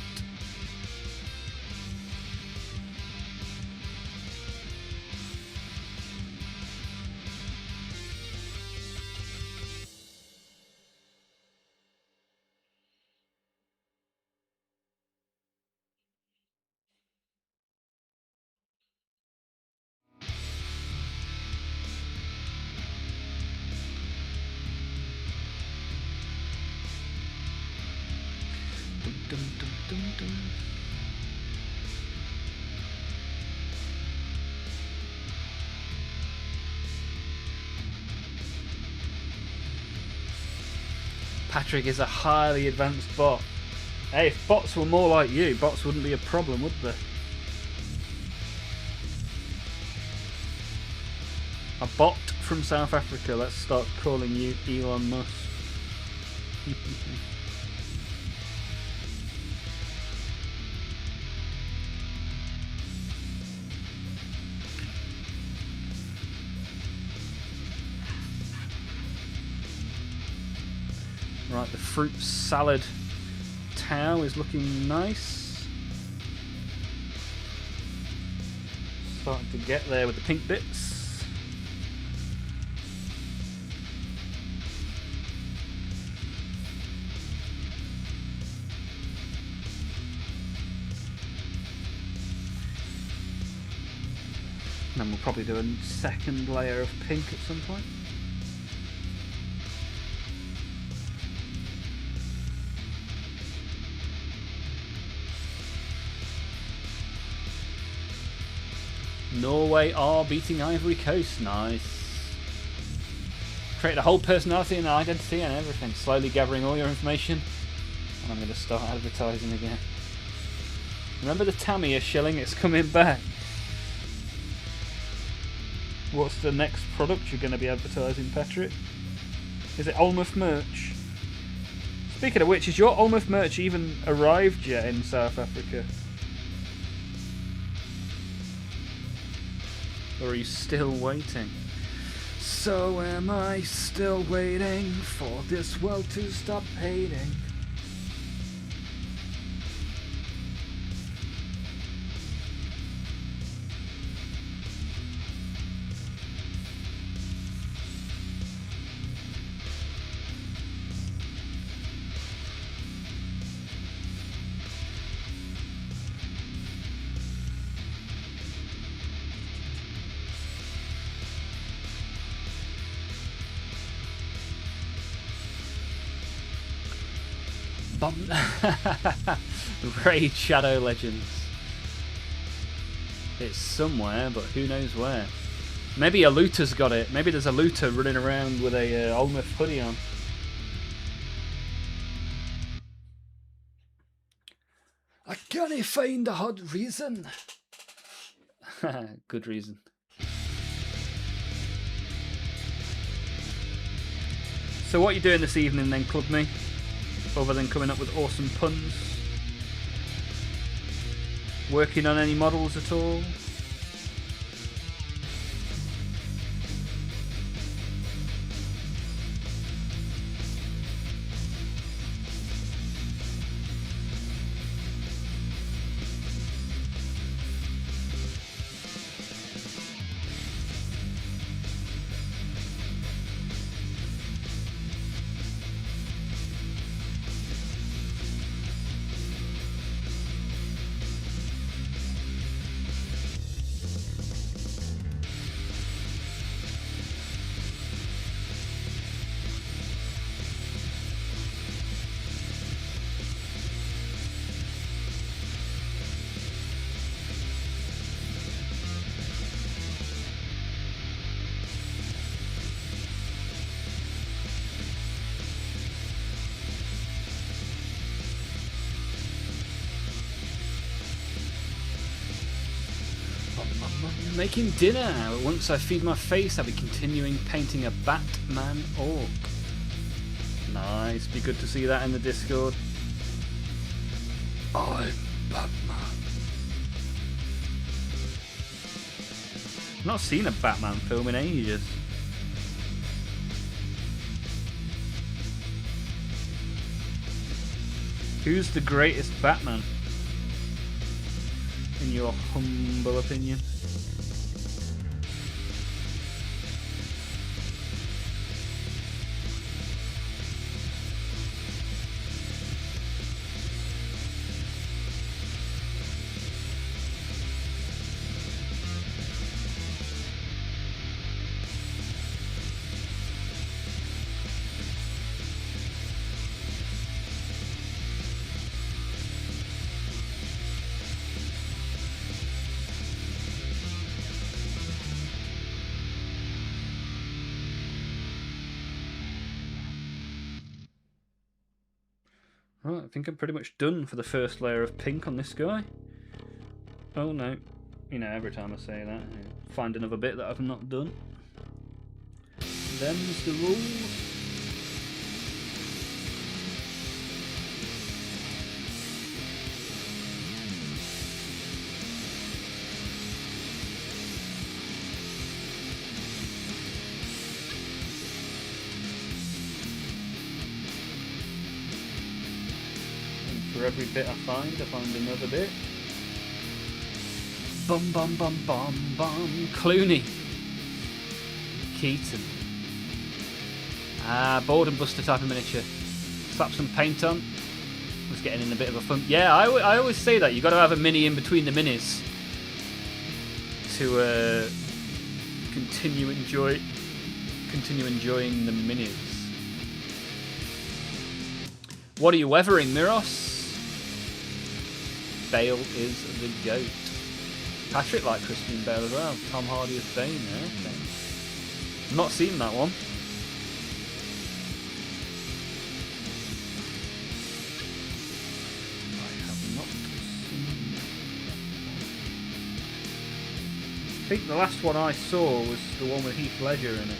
Patrick is a highly advanced bot. Hey, if bots were more like you, bots wouldn't be a problem, would they? A bot from South Africa. Let's start calling you Elon Musk. Right, the fruit salad towel is looking nice. Starting to get there with the pink bits. And then we'll probably do a second layer of pink at some point. Norway are beating Ivory Coast. Nice. Create a whole personality and identity and everything. Slowly gathering all your information. And I'm going to start advertising again. Remember the Tamiya shilling? It's coming back. What's the next product you're going to be advertising, Patrick? Is it Olmaph merch? Speaking of which, has your Olmaph merch even arrived yet in South Africa? Or are you still waiting? So am I still waiting for this world to stop hating? Raid Shadow Legends. It's somewhere, but who knows where. Maybe a looter's got it. Maybe there's a looter running around with a Olmaph hoodie on. I can't find a hard reason. Good reason. So what are you doing this evening then, Club Me? Other than coming up with awesome puns? Working on any models at all? I'm making dinner. Once I feed my face, I'll be continuing painting a Batman orc. Nice. Be good to see that in the Discord. I'm Batman. I've not seen a Batman film in ages. Who's the greatest Batman? In your humble opinion? Right, I think I'm pretty much done for the first layer of pink on this guy. Oh no. You know, every time I say that, I find another bit that I've not done. Them's the rules. For every bit I find another bit. Bum bum bum bum bum. Clooney. Keaton. Boredom buster type of miniature. Slap some paint on. Was getting in a bit of a fun. Yeah, I always say that. You got to have a mini in between the minis to continue enjoying the minis. What are you weathering, Miros? Bale is the GOAT. Patrick liked Christian Bale as well. Tom Hardy as Bane. Okay. I've not seen that one. I have not seen that one. I think the last one I saw was the one with Heath Ledger in it.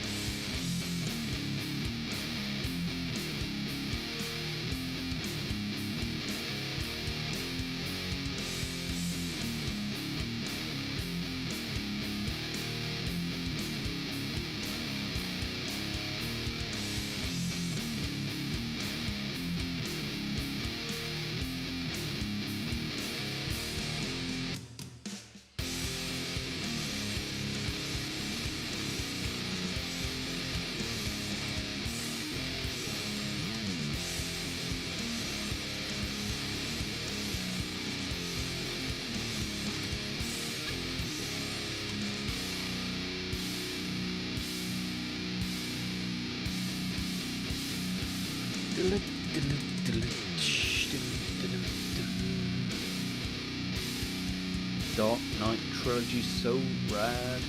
Dark Knight trilogy, so rad.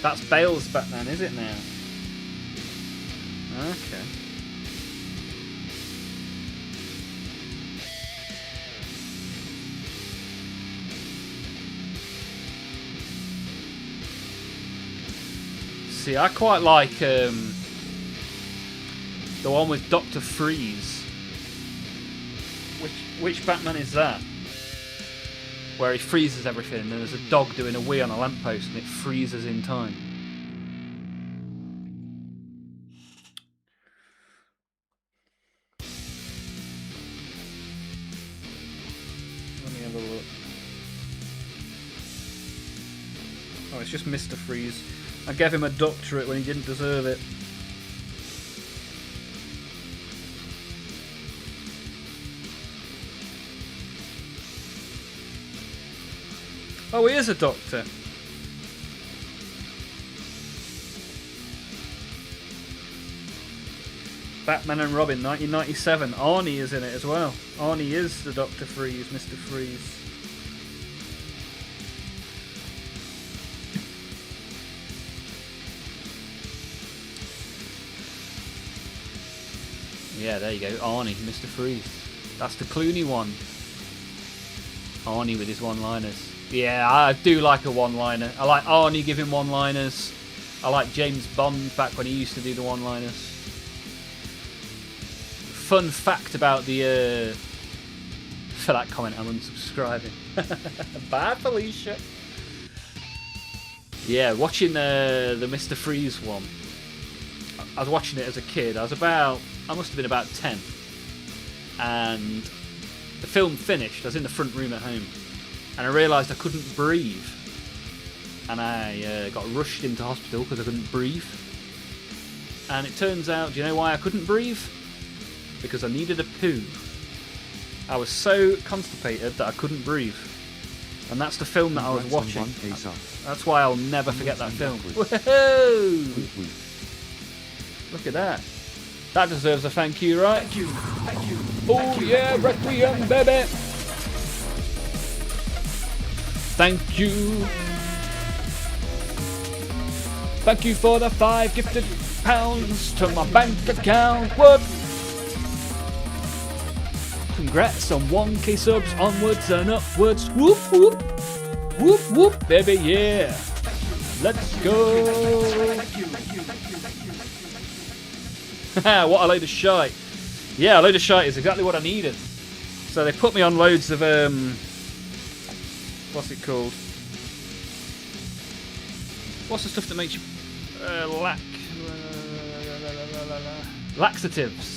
That's Bale's Batman, is it now? Okay. See, I quite like the one with Dr. Freeze. Which Batman is that? Where he freezes everything and there's a dog doing a wee on a lamppost and it freezes in time. Let me have a look. Oh, it's just Mr. Freeze. I gave him a doctorate when he didn't deserve it. Oh, he is a doctor. Batman and Robin, 1997. Arnie is in it as well. Arnie is the Dr. Freeze, Mr. Freeze. Yeah, there you go. Arnie, Mr. Freeze. That's the Clooney one. Arnie with his one-liners. Yeah, I do like a one-liner. I like Arnie giving one-liners. I like James Bond back when he used to do the one-liners. Fun fact about the... for that comment, I'm unsubscribing. Bye, Felicia. Yeah, watching the Mr. Freeze one. I was watching it as a kid. I must have been about 10. And the film finished. I was in the front room at home. And I realised I couldn't breathe. And I got rushed into hospital because I couldn't breathe. And it turns out, do you know why I couldn't breathe? Because I needed a poo. I was so constipated that I couldn't breathe. And that's the film that I was watching. That's why I'll never forget that film. Whoa! Look at that. That deserves a thank you, right? Thank you. Thank you. Oh yeah, Requiem, baby! Thank you. Thank you for the 5 gifted pounds to my bank account. What? Congrats on 1k subs, onwards and upwards. Whoop whoop. Whoop whoop, baby, yeah. Let's go. What a load of shite. Yeah, a load of shite is exactly what I needed. So they put me on loads of what's it called? What's the stuff that makes you laxatives?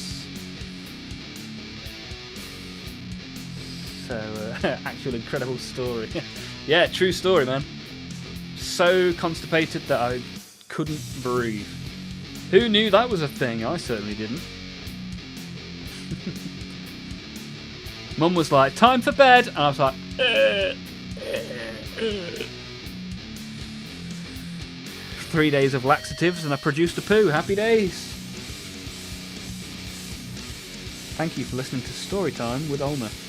So actual incredible story. Yeah, true story, man. So constipated that I couldn't breathe. Who knew that was a thing? I certainly didn't. Mum was like, time for bed, and I was like, 3 days of laxatives and I produced a poo. Happy days. Thank you for listening to Storytime with Olmaph.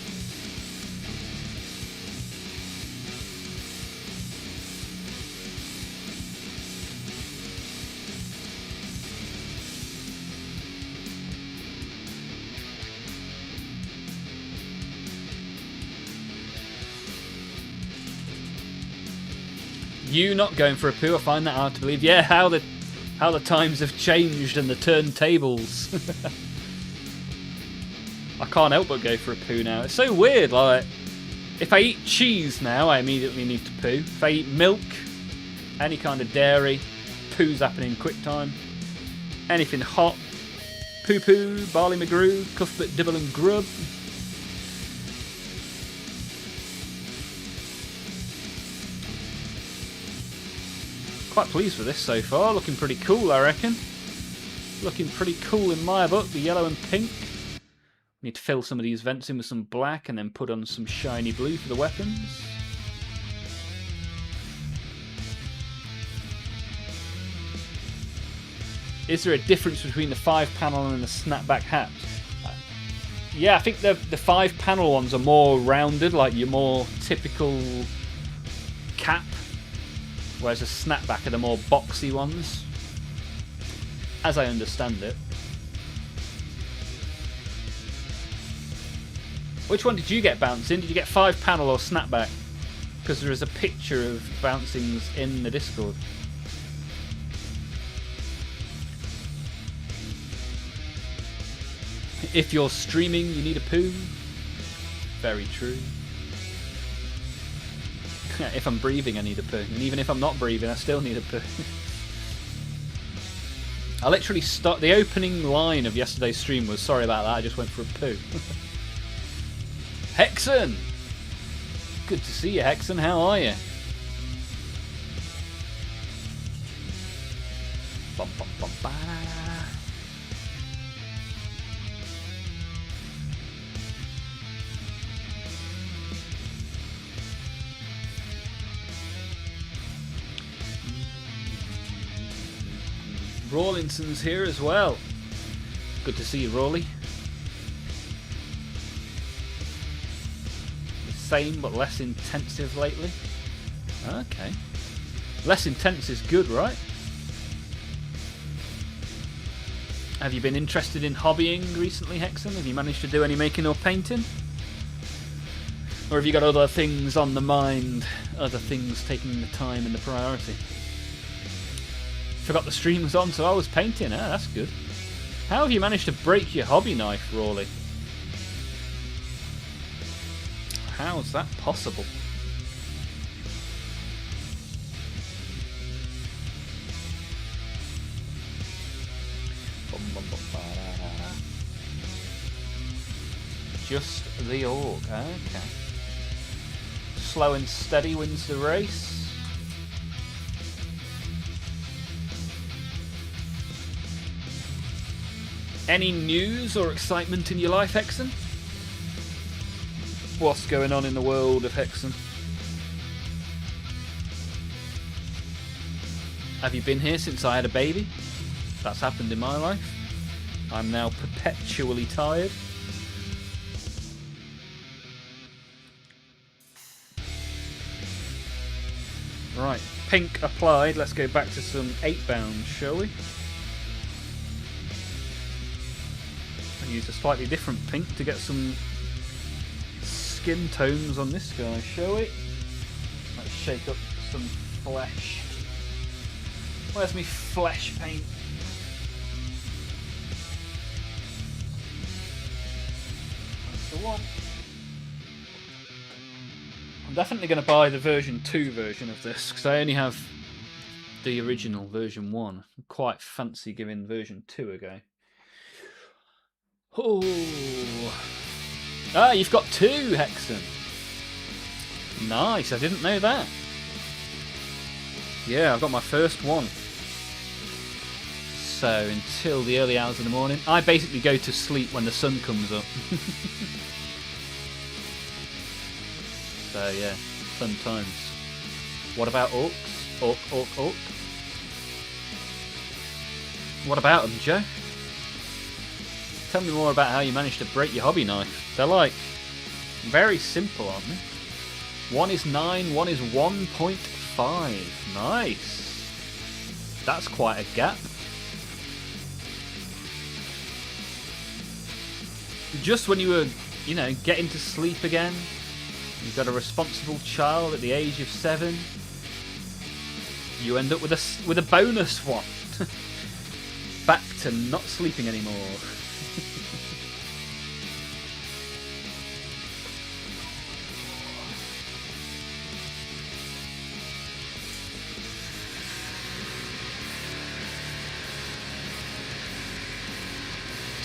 You not going for a poo, I find that hard to believe. Yeah, how the times have changed and the turntables. I can't help but go for a poo now. It's so weird, like, if I eat cheese now, I immediately need to poo. If I eat milk, any kind of dairy, poo's happening in quick time. Anything hot, poo-poo, barley McGrew, Cuthbert Dibble and Grub. Quite pleased with this so far. Looking pretty cool, I reckon. Looking pretty cool in my book. The yellow and pink. Need to fill some of these vents in with some black and then put on some shiny blue for the weapons. Is there a difference between the 5-panel and the snapback hat? Yeah, I think the 5-panel ones are more rounded, like your more typical cap. Whereas the snapback are the more boxy ones, as I understand it. Which one did you get bouncing? Did you get 5-panel or snapback? Because there is a picture of bouncings in the Discord. If you're streaming, you need a poo. Very true. If I'm breathing, I need a poo. And even if I'm not breathing, I still need a poo. I literally stopped. The opening line of yesterday's stream was, sorry about that, I just went for a poo. Hexen! Good to see you, Hexen. How are you? Bum, bum, bum, ba. Rawlinson's here as well. Good to see you, Rawley. The same but less intensive lately. Okay. Less intense is good, right? Have you been interested in hobbying recently, Hexen? Have you managed to do any making or painting? Or have you got other things on the mind? Other things taking the time and the priority? Forgot the stream was on, so I was painting. Ah, that's good. How have you managed to break your hobby knife, Rawley? How is that possible? Just the orc. Okay. Slow and steady wins the race. Any news or excitement in your life, Hexen? What's going on in the world of Hexen? Have you been here since I had a baby? That's happened in my life. I'm now perpetually tired. Right, pink applied. Let's go back to some 8-bound, shall we? I use a slightly different pink to get some skin tones on this guy, shall we? Let's shake up some flesh. Where's me flesh paint? That's the one. I'm definitely going to buy the version 2 version of this, because I only have the original version 1. I'm quite fancy giving version 2 a go. Oh. Ah, you've got 2, Hexen. Nice, I didn't know that. Yeah, I've got my first one. So, until the early hours of the morning, I basically go to sleep when the sun comes up. So, yeah, fun times. What about orcs? Orc. What about them, Joe? Tell me more about how you managed to break your hobby knife. They're like very simple, aren't they? One is 9, one is 1.5. Nice. That's quite a gap. Just when you were, you know, getting to sleep again, you've got a responsible child at the age of 7, you end up with a bonus one. Back to not sleeping anymore.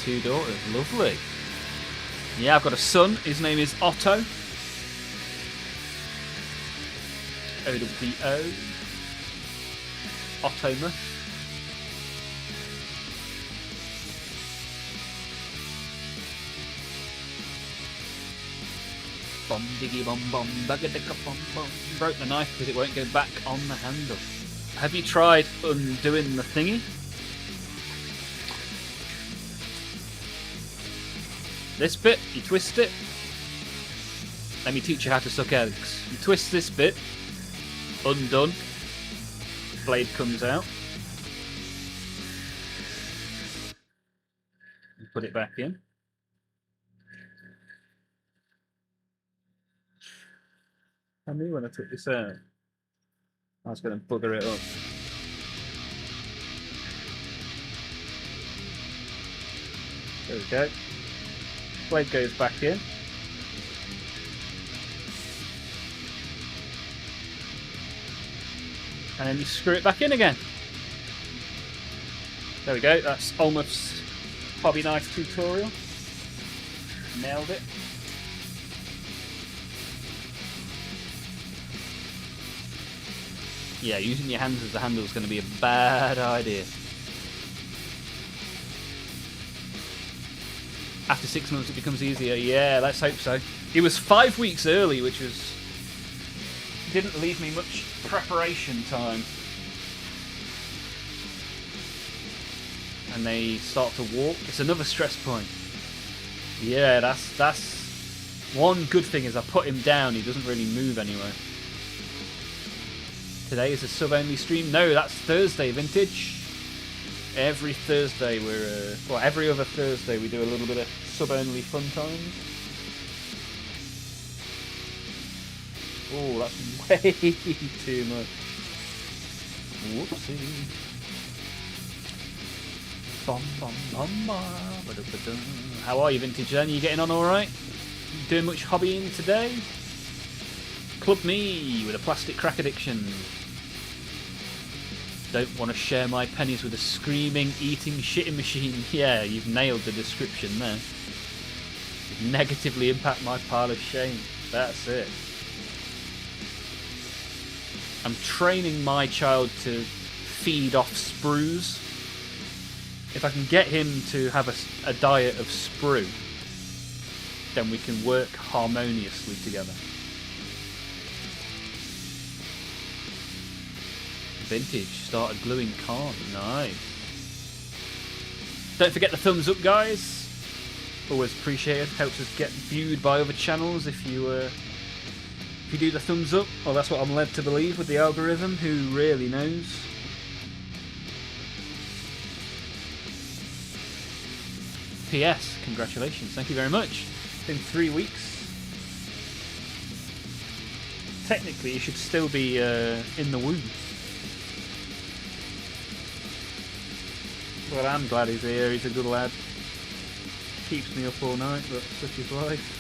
Two daughters, lovely. Yeah, I've got a son. His name is Otto. O-W-O. Ottomouth. Bom diggy bom bom bugga digga bom bom. Broke the knife because it won't go back on the handle. Have you tried undoing the thingy? This bit, you twist it. Let me teach you how to suck eggs. You twist this bit, undone, blade comes out. You put it back in. I knew when I took this out, I was going to bugger it up. There we go. Blade goes back in. And then you screw it back in again. There we go, that's Olmaph's hobby knife tutorial. Nailed it. Yeah, using your hands as the handle is going to be a bad idea. After 6 months it becomes easier. Yeah, let's hope so. It was 5 weeks early, which didn't leave me much preparation time. And they start to walk. It's another stress point. Yeah, that's one good thing is I put him down. He doesn't really move anywhere. Today is a sub-only stream. No, that's Thursday vintage. Every Thursday well, every other Thursday we do a little bit of sub-only fun times. Oh, that's way too much. Whoopsie. Bum, bum, bum, bum. How are you, Vintage, then? You getting on alright? Doing much hobbying today? Club me with a plastic crack addiction. Don't want to share my pennies with a screaming, eating, shitting machine. Yeah, you've nailed the description there. Negatively impact my pile of shame. That's it. I'm training my child to feed off sprues. If I can get him to have a diet of sprue, then we can work harmoniously together. Vintage started gluing Khan. Nice. Don't forget the thumbs up, guys. Always appreciated. Helps us get viewed by other channels if you do the thumbs up. Well, that's what I'm led to believe with the algorithm. Who really knows? P.S. Congratulations. Thank you very much. It's been 3 weeks. Technically, you should still be in the womb. Well, I'm glad he's here. He's a good lad. Keeps me up all night, but such is life.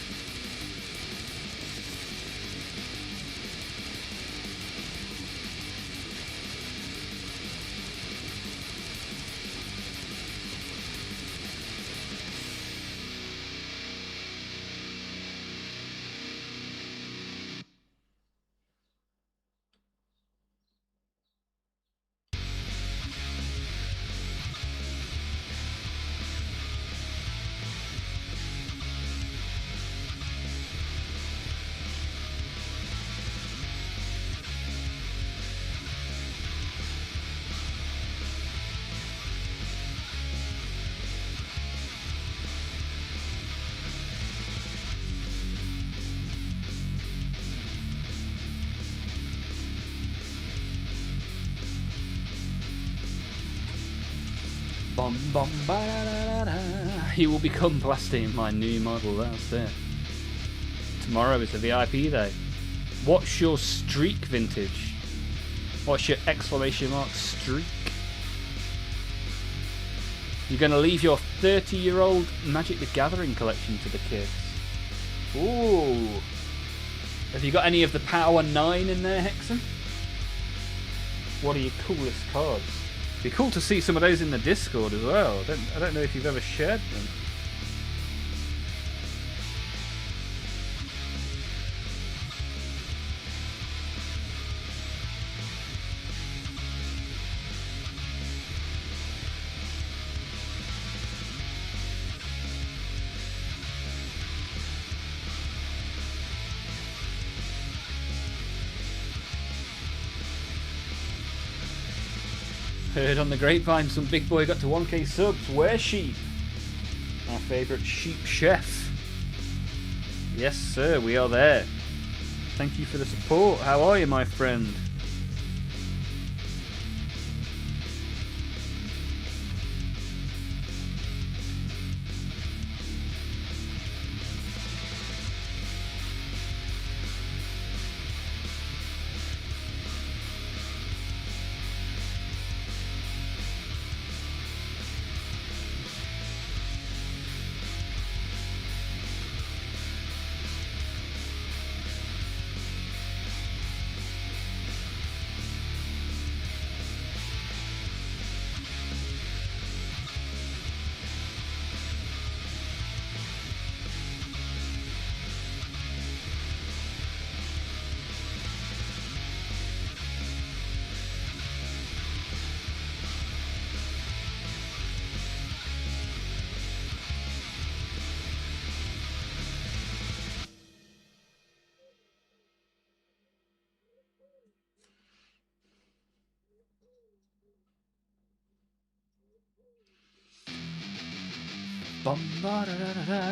Bum, bum, ba, da, da, da. He will become Plasti, my new model. That's it. Tomorrow is the VIP day. What's your streak, Vintage? What's your exclamation mark streak? You're going to leave your 30-year-old Magic the Gathering collection to the kids. Ooh. Have you got any of the Power 9 in there, Hexen? What are your coolest cards? It'd be cool to see some of those in the Discord as well. I don't know if you've ever shared them. Heard on the grapevine some big boy got to 1k subs. Where's Sheep? Our favourite sheep chef. Yes sir, we are there. Thank you for the support. How are you, my friend?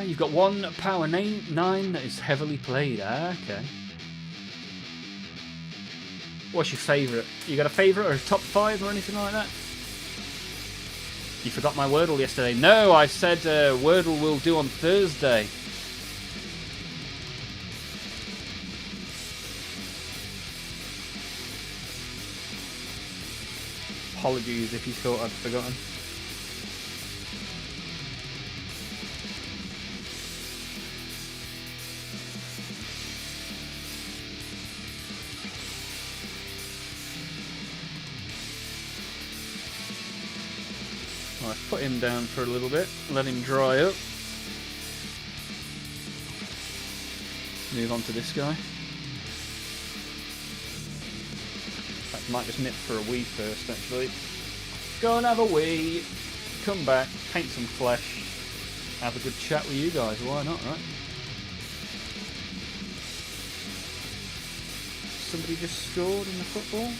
You've got one Power 9 that is heavily played. Okay. What's your favourite? You got a favourite or a top 5 or anything like that? You forgot my Wordle yesterday. No, I said Wordle will do on Thursday. apologies if you thought I'd forgotten. Well, I've put him down for a little bit, let him dry up. Move on to this guy. Might just nip for a wee first, actually. Go and have a wee. Come back, paint some flesh. Have a good chat with you guys. Why not, right? Somebody just scored in the football.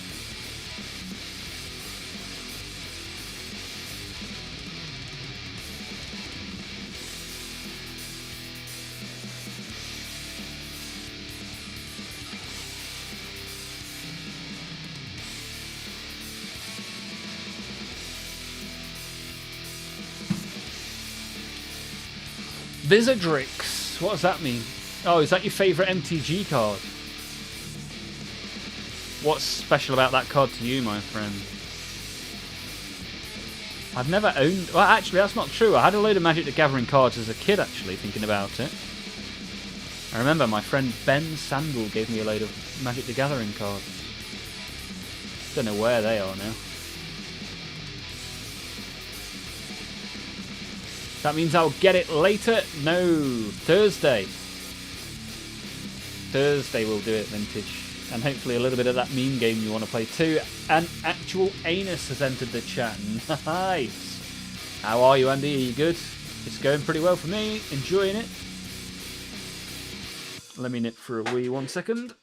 Visadrix. What does that mean? Oh, is that your favourite MTG card? What's special about that card to you, my friend? I've never owned... Well, actually, that's not true. I had a load of Magic the Gathering cards as a kid, actually, thinking about it. I remember my friend Ben Sandel gave me a load of Magic the Gathering cards. Don't know where they are now. That means I'll get it later? No, Thursday. Thursday we'll do it, Vintage. And hopefully a little bit of that meme game you want to play too. An actual anus has entered the chat. Nice. How are you, Andy? Are you good? It's going pretty well for me. Enjoying it. Let me nip for a wee 1 second.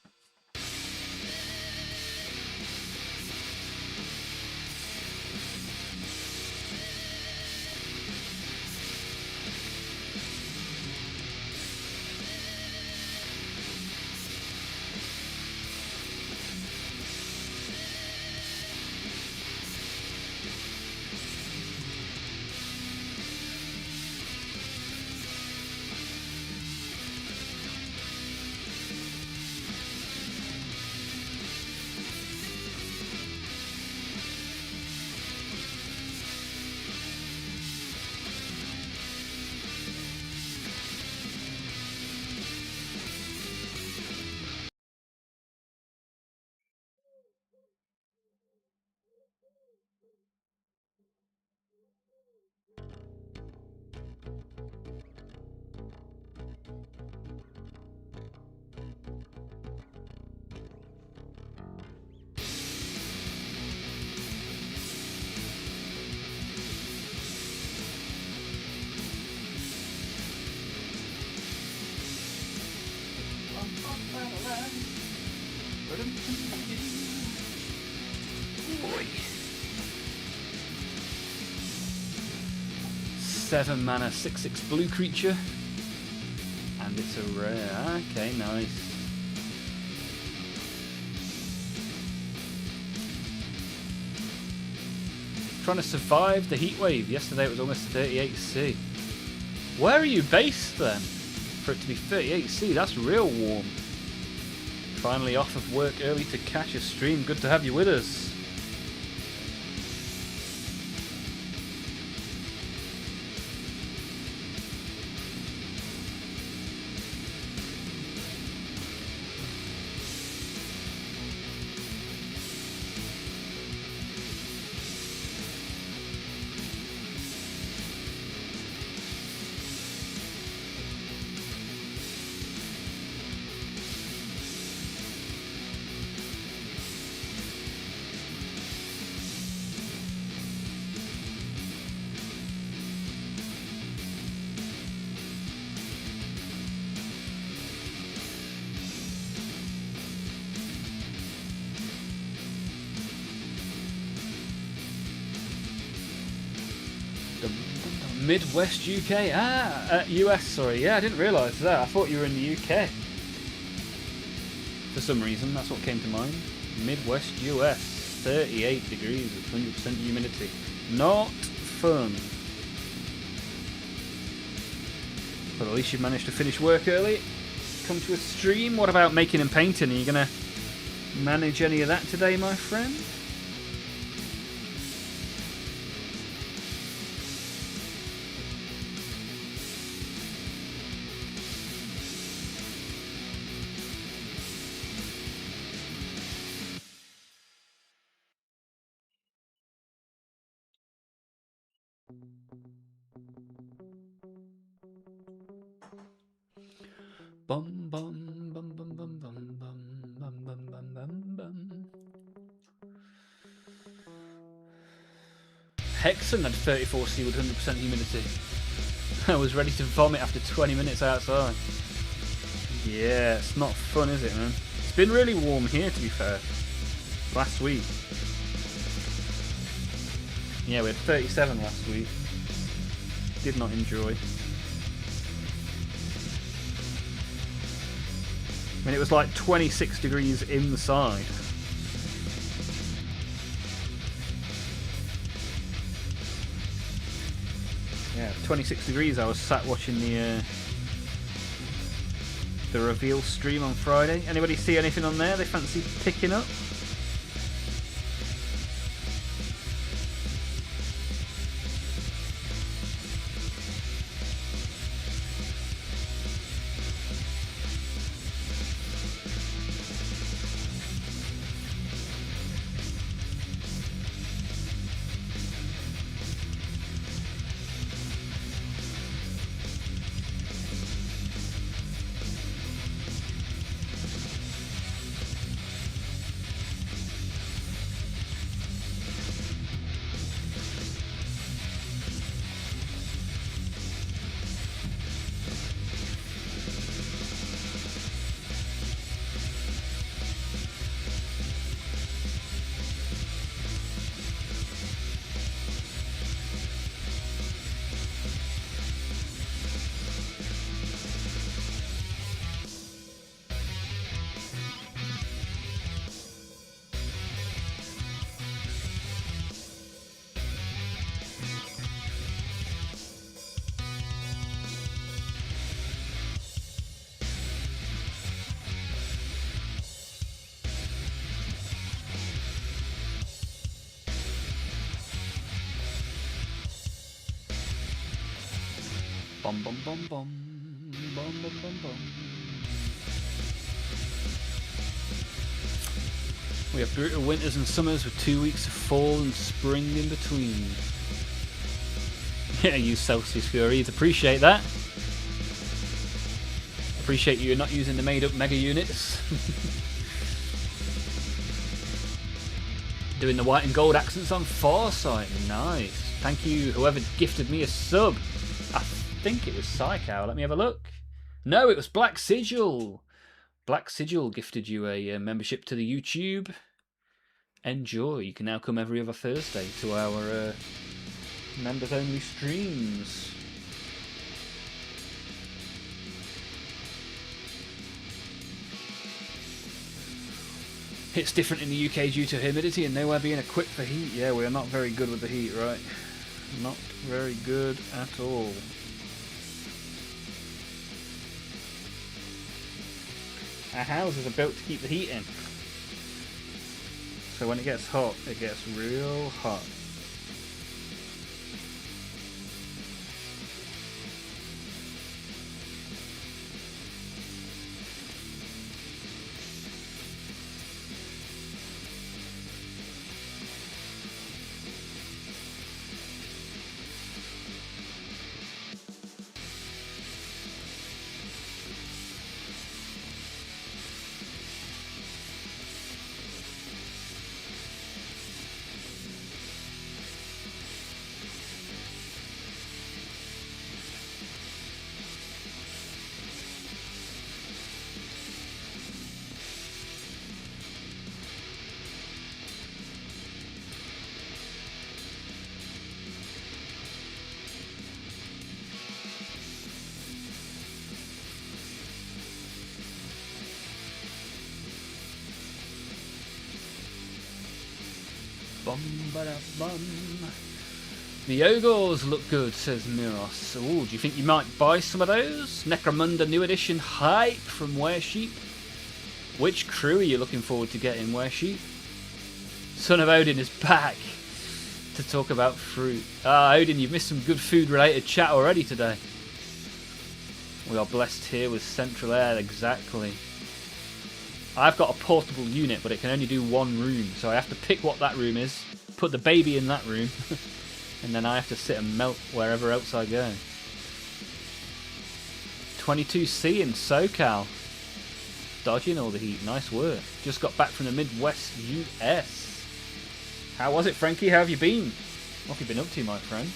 Boy. 7 mana, 6/6 blue creature. And it's a rare. Okay, nice. Trying to survive the heat wave. Yesterday it was almost 38°C. Where are you based then? For it to be 38°C, that's real warm. Finally off of work early to catch a stream. Good to have you with us. Midwest UK. US, sorry. Yeah, I didn't realise that. I thought you were in the UK. For some reason, that's what came to mind. Midwest US. 38 degrees with 100% humidity. Not fun. But at least you've managed to finish work early. Come to a stream. What about making and painting? Are you going to manage any of that today, my friend? Bum bum bum bum bum bum bum bum bum bum bum bum. Hexen had 34 C with 100% humidity. I was ready to vomit after 20 minutes outside. Yeah, it's not fun, is it, man? It's been really warm here, to be fair. Last week. Yeah, we had 37 last week. Did not enjoy. I mean, it was like 26 degrees inside. Yeah, 26 degrees. I was sat watching the reveal stream on Friday. Anybody see anything on there they fancy picking up? Bum bum bum bum bum bum bum bum. We have brutal winters and summers with 2 weeks of fall and spring in between. Yeah, you Celsius Furies, appreciate that. Appreciate you not using the made-up mega units. Doing the white and gold accents on Foresight, nice. Thank you, whoever gifted me a sub. I think it was Psycow. Let me have a look. No, it was Black Sigil. Black Sigil gifted you a membership to the YouTube. Enjoy. You can now come every other Thursday to our members-only streams. It's different in the UK due to humidity and nowhere being equipped for heat. Yeah, we are not very good with the heat, right? Not very good at all. Our houses are built to keep the heat in. So when it gets hot, it gets real hot. Bum ba da bum. The ogres look good, says Miros. Ooh, do you think you might buy some of those? Necromunda New Edition hype from Weresheep. Which crew are you looking forward to getting, Weresheep? Son of Odin is back to talk about fruit. Ah, Odin, you've missed some good food-related chat already today. We are blessed here with central air, exactly. I've got a portable unit, but it can only do one room, so I have to pick what that room is, put the baby in that room, and then I have to sit and melt wherever else I go. 22C in SoCal. Dodging all the heat. Nice work. Just got back from the Midwest US. How was it, Frankie? How have you been? What have you been up to, my friend?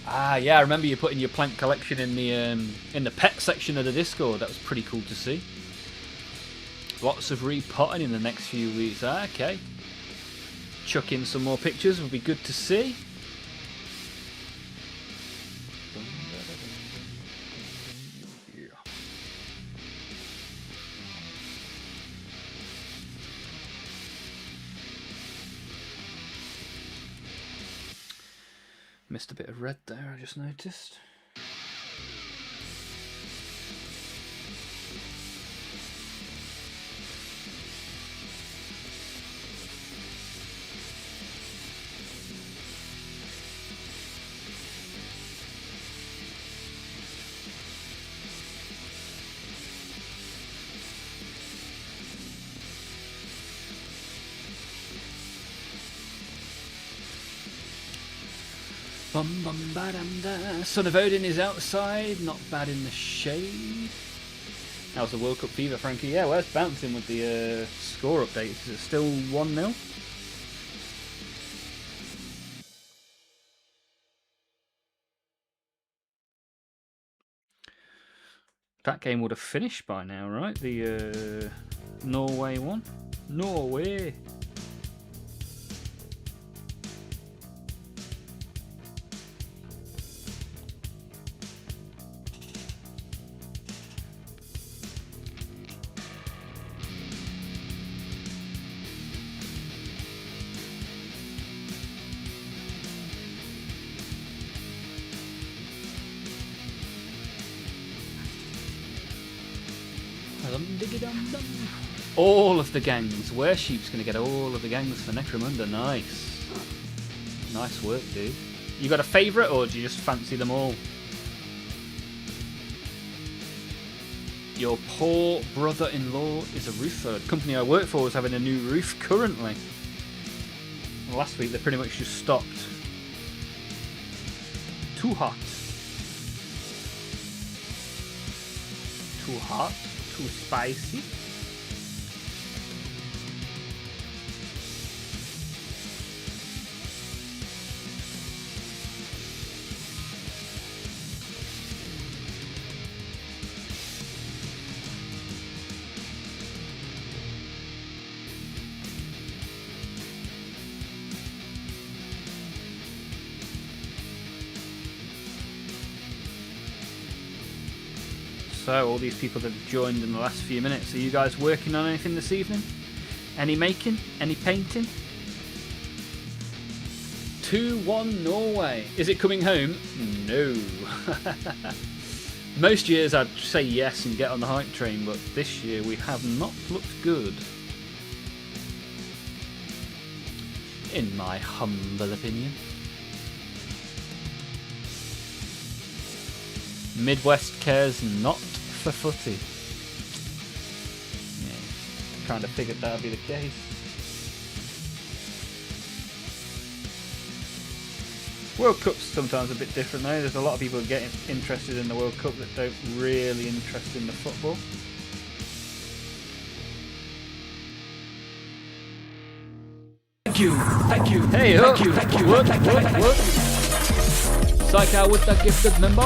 Ah, yeah, I remember you putting your plant collection in the pet section of the Discord. That was pretty cool to see. Lots of repotting in the next few weeks. Ah, okay. Chuck in some more pictures would be good to see. Missed a bit of red there, I just noticed. Bum bum ba dum da. Son of Odin is outside, not bad in the shade. How's the World Cup fever, Frankie? Yeah, where's bouncing with the score updates? Is it still 1-0? That game would have finished by now, right? The Norway one? Norway! All of the gangs. Weresheep's going to get all of the gangs for Necromunda. Nice. Nice work, dude. You got a favourite, or do you just fancy them all? Your poor brother-in-law is a roofer. The company I work for is having a new roof currently. Last week they pretty much just stopped. Too hot. Too hot. Too spicy. So, all these people that have joined in the last few minutes, are you guys working on anything this evening? Any making? Any painting? 2-1 Norway. Is it coming home? No. Most years I'd say yes and get on the hype train, but this year we have not looked good. In my humble opinion. Midwest cares not for footy. Yeah, kind of figured that would be the case. World Cup's sometimes a bit different though. There's a lot of people getting interested in the World Cup that don't really interest in the football. Thank you, thank you, hey, thank you, thank you, what? Psycho with the gifted member.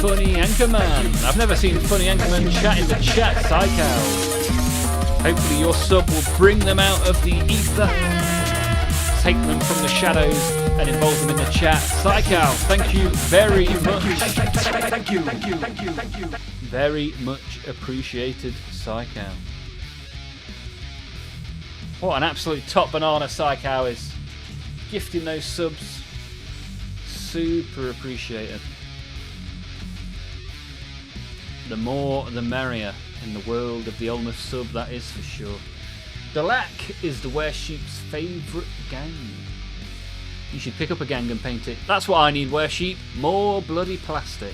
Funny Anchorman. I've never seen Funny Anchorman chat in the chat, Psycho. Hopefully your sub will bring them out of the ether, take them from the shadows and involve them in the chat. Psycho, thank you very much. thank you, thank you, thank you, thank you. Very much appreciated, Psycho. What an absolute top banana Psycho is. Gifting those subs. Super appreciated. The more the merrier in the world of the Olmaph sub, that is for sure. Dalak is the Weresheep's favourite gang. You should pick up a gang and paint it. That's what I need, Weresheep. More bloody plastic.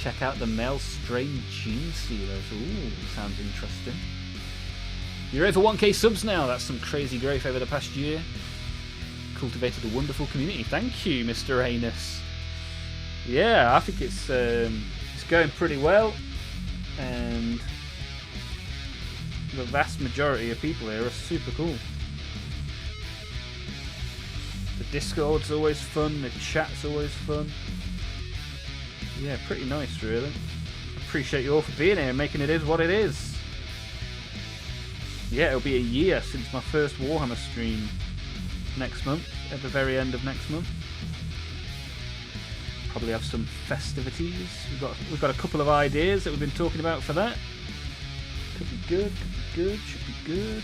Check out the Maelstrom Gene Stealers. Ooh, sounds interesting. You're over 1k subs now. That's some crazy growth over the past year. Cultivated a wonderful community. Thank you, Mr. Anus. Yeah, I think it's going pretty well, and the vast majority of people here are super cool. The Discord's always fun, the chat's always fun. Yeah, pretty nice, really. Appreciate you all for being here and making it is what it is. Yeah, it'll be a year since my first Warhammer stream next month, at the very end of next month. Probably have some festivities. We've got a couple of ideas that we've been talking about for that. Could be good, could be good, should be good.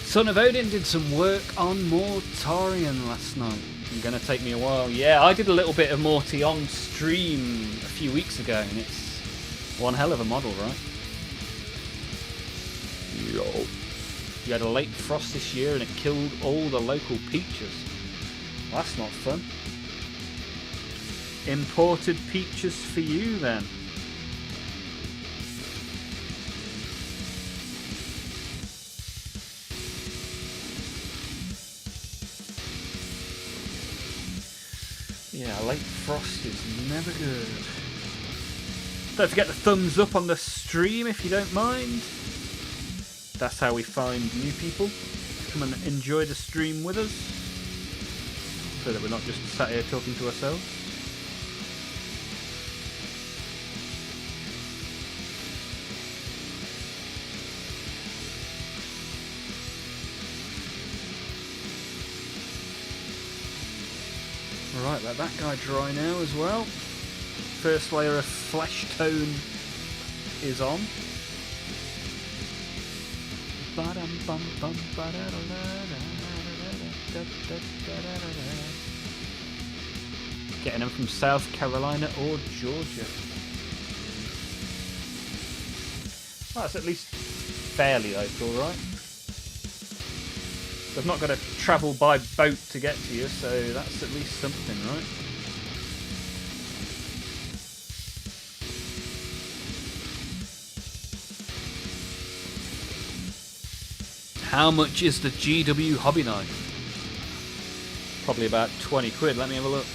Son of Odin did some work on Mortarion last night. It's going to take me a while. Yeah, I did a little bit of Morty on stream a few weeks ago, and it's one hell of a model, right? Yo. You had a late frost this year, and it killed all the local peaches. Well, that's not fun. Imported peaches for you, then. Yeah, late frost is never good. Don't forget the thumbs up on the stream if you don't mind. That's how we find new people to come and enjoy the stream with us, so that we're not just sat here talking to ourselves. Right, let that guy dry now as well. First layer of flesh tone is on. Getting them from South Carolina or Georgia. Well, that's at least fairly local, right? I've not got to travel by boat to get to you, so that's at least something, right? How much is the GW hobby knife? Probably about 20 quid. Let me have a look.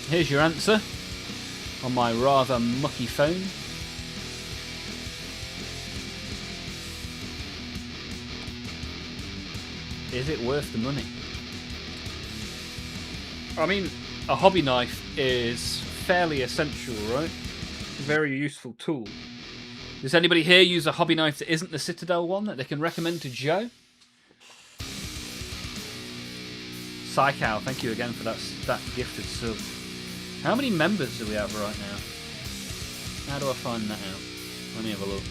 Here's your answer on my rather mucky phone. Is it worth the money? I mean, a hobby knife is fairly essential, right? Very useful tool. Does anybody here use a hobby knife that isn't the Citadel one that they can recommend to Joe? Psychow, thank you again for that gifted sub. How many members do we have right now? How do I find that out? Let me have a look.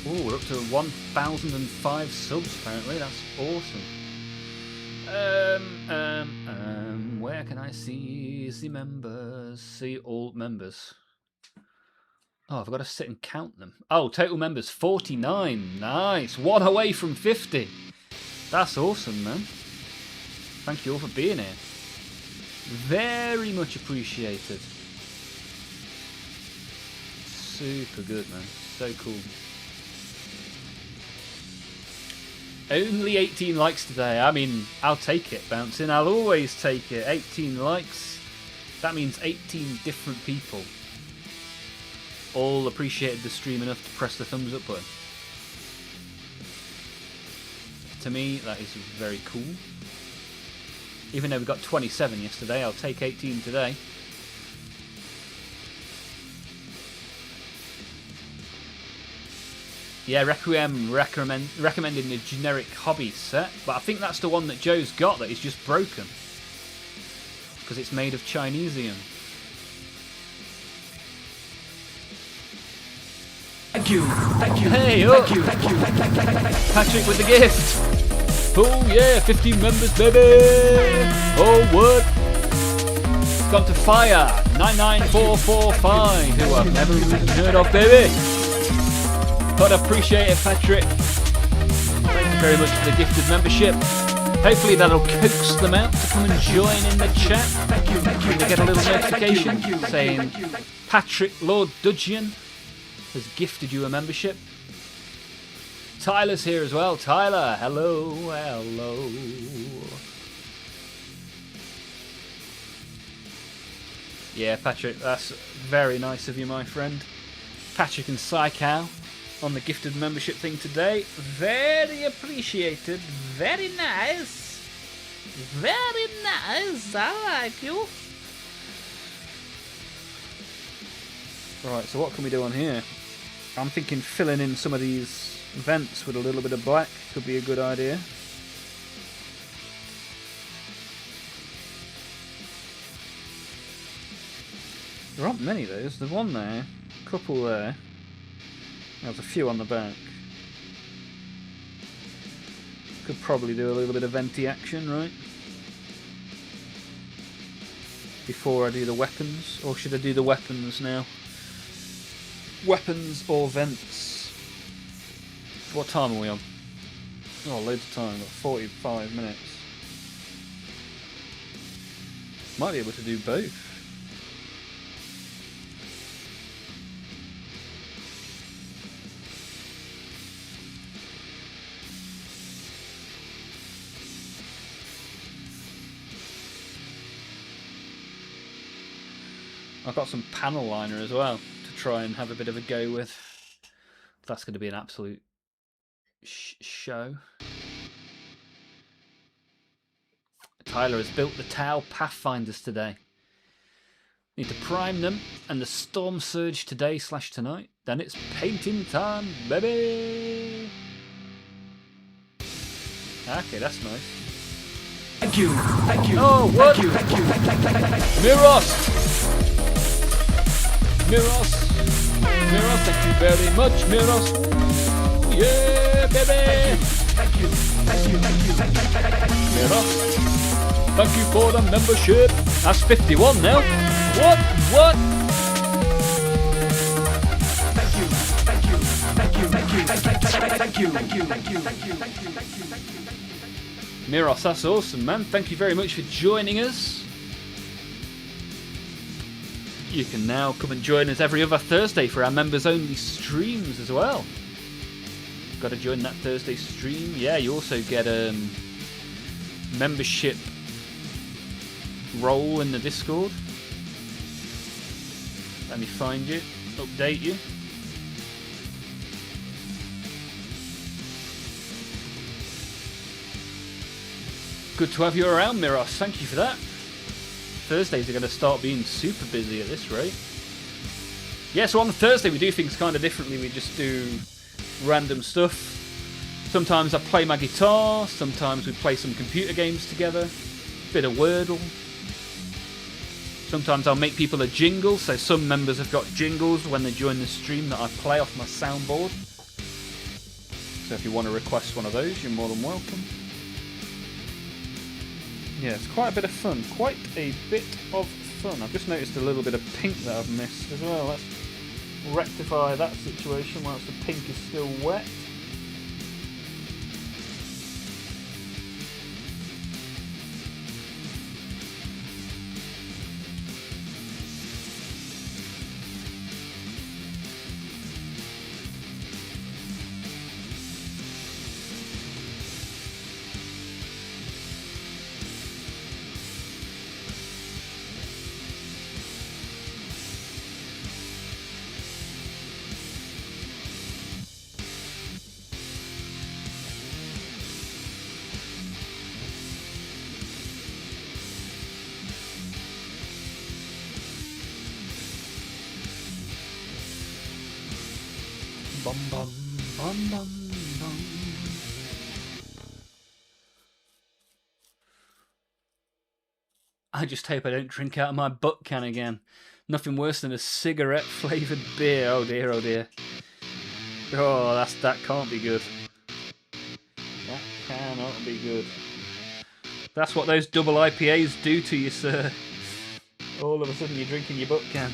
Oh, we're up to 1,005 subs apparently. That's awesome. Where can I see the members? See all members. Oh, I've got to sit and count them. Oh, total members 49. Nice. One away from 50. That's awesome, man. Thank you all for being here. Very much appreciated. Super good, man. So cool. Only 18 likes today. I mean, I'll take it, Bouncing. I'll always take it. 18 likes. That means 18 different people all appreciated the stream enough to press the thumbs up button. To me, that is very cool. Even though we got 27 yesterday, I'll take 18 today. Yeah, Requiem recommending the generic hobbies set, but I think that's the one that Joe's got that is just broken. Because it's made of Chinesium. Thank you. Thank you. Hey, Thank you. Thank you. Patrick with the gift. Oh yeah, 15 members, baby. Oh, what? It's gone to Fire 99445, who I've never even heard of, baby. But I appreciate it, Patrick. Thank you very much for the gifted membership. Hopefully that'll coax them out to come and join in the chat. Thank you. Thank you. They get a little notification Thank you. saying Patrick Lord Dudgeon has gifted you a membership. Tyler's here as well. Tyler, hello, hello. Yeah, Patrick, that's very nice of you, my friend. Patrick and Psychow on the gifted membership thing today. Very appreciated. Very nice. Very nice. I like you. Right, so what can we do on here? I'm thinking filling in some of these vents with a little bit of black could be a good idea. There aren't many of those. There's one there, a couple there. There's a few on the back. Could probably do a little bit of venti action, right? Before I do the weapons. Or should I do the weapons now? Weapons or vents? What time are we on? Oh, loads of time. Got 45 minutes. Might be able to do both. I've got some panel liner as well to try and have a bit of a go with. That's going to be an absolute show. Tyler has built the Tau Pathfinders today. Need to prime them and the Storm Surge today/tonight. Then it's painting time, baby! Okay, that's nice. Thank you. Thank you. Oh, what? Thank you. Thank you. Miros! Miros, thank you very much, Miros. Yeah, baby. Thank you. Thank you. Thank you. Thank you. Miros, thank you for the membership. That's 51 now. What? Thank you. Thank you. Thank you. Thank you. Thank you. Thank you. Thank you. Thank you. Thank you. Miros, that's awesome, man. Thank you very much for joining us. You can now come and join us every other Thursday for our members-only streams as well. Got to join that Thursday stream. Yeah, you also get a membership role in the Discord. Let me find you, update you. Good to have you around, Miros. Thank you for that. Thursdays are going to start being super busy at this rate. Yeah, so on the Thursday we do things kind of differently. We just do random stuff. Sometimes I play my guitar, sometimes we play some computer games together, bit of Wordle. Sometimes I'll make people a jingle, so some members have got jingles when they join the stream that I play off my soundboard. So if you want to request one of those, you're more than welcome. Yeah, it's quite a bit of fun. Quite a bit of fun. I've just noticed a little bit of pink that I've missed as well. Let's rectify that situation whilst the pink is still wet. Bum bum bum bum bum. I just hope I don't drink out of my butt can again. Nothing worse than a cigarette flavoured beer. Oh dear, oh dear. Oh, that can't be good. That cannot be good. That's what those double IPAs do to you, sir. All of a sudden you're drinking your butt can.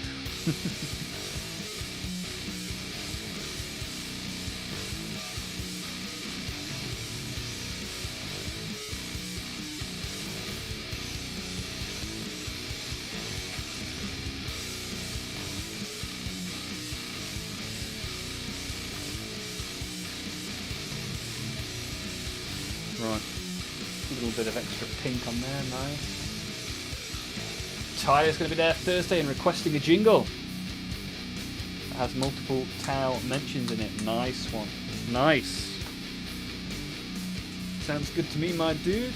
Right, a little bit of extra pink on there, nice. Tyler's going to be there Thursday and requesting a jingle. It has multiple Tau mentions in it. Nice one. Nice. Sounds good to me, my dude.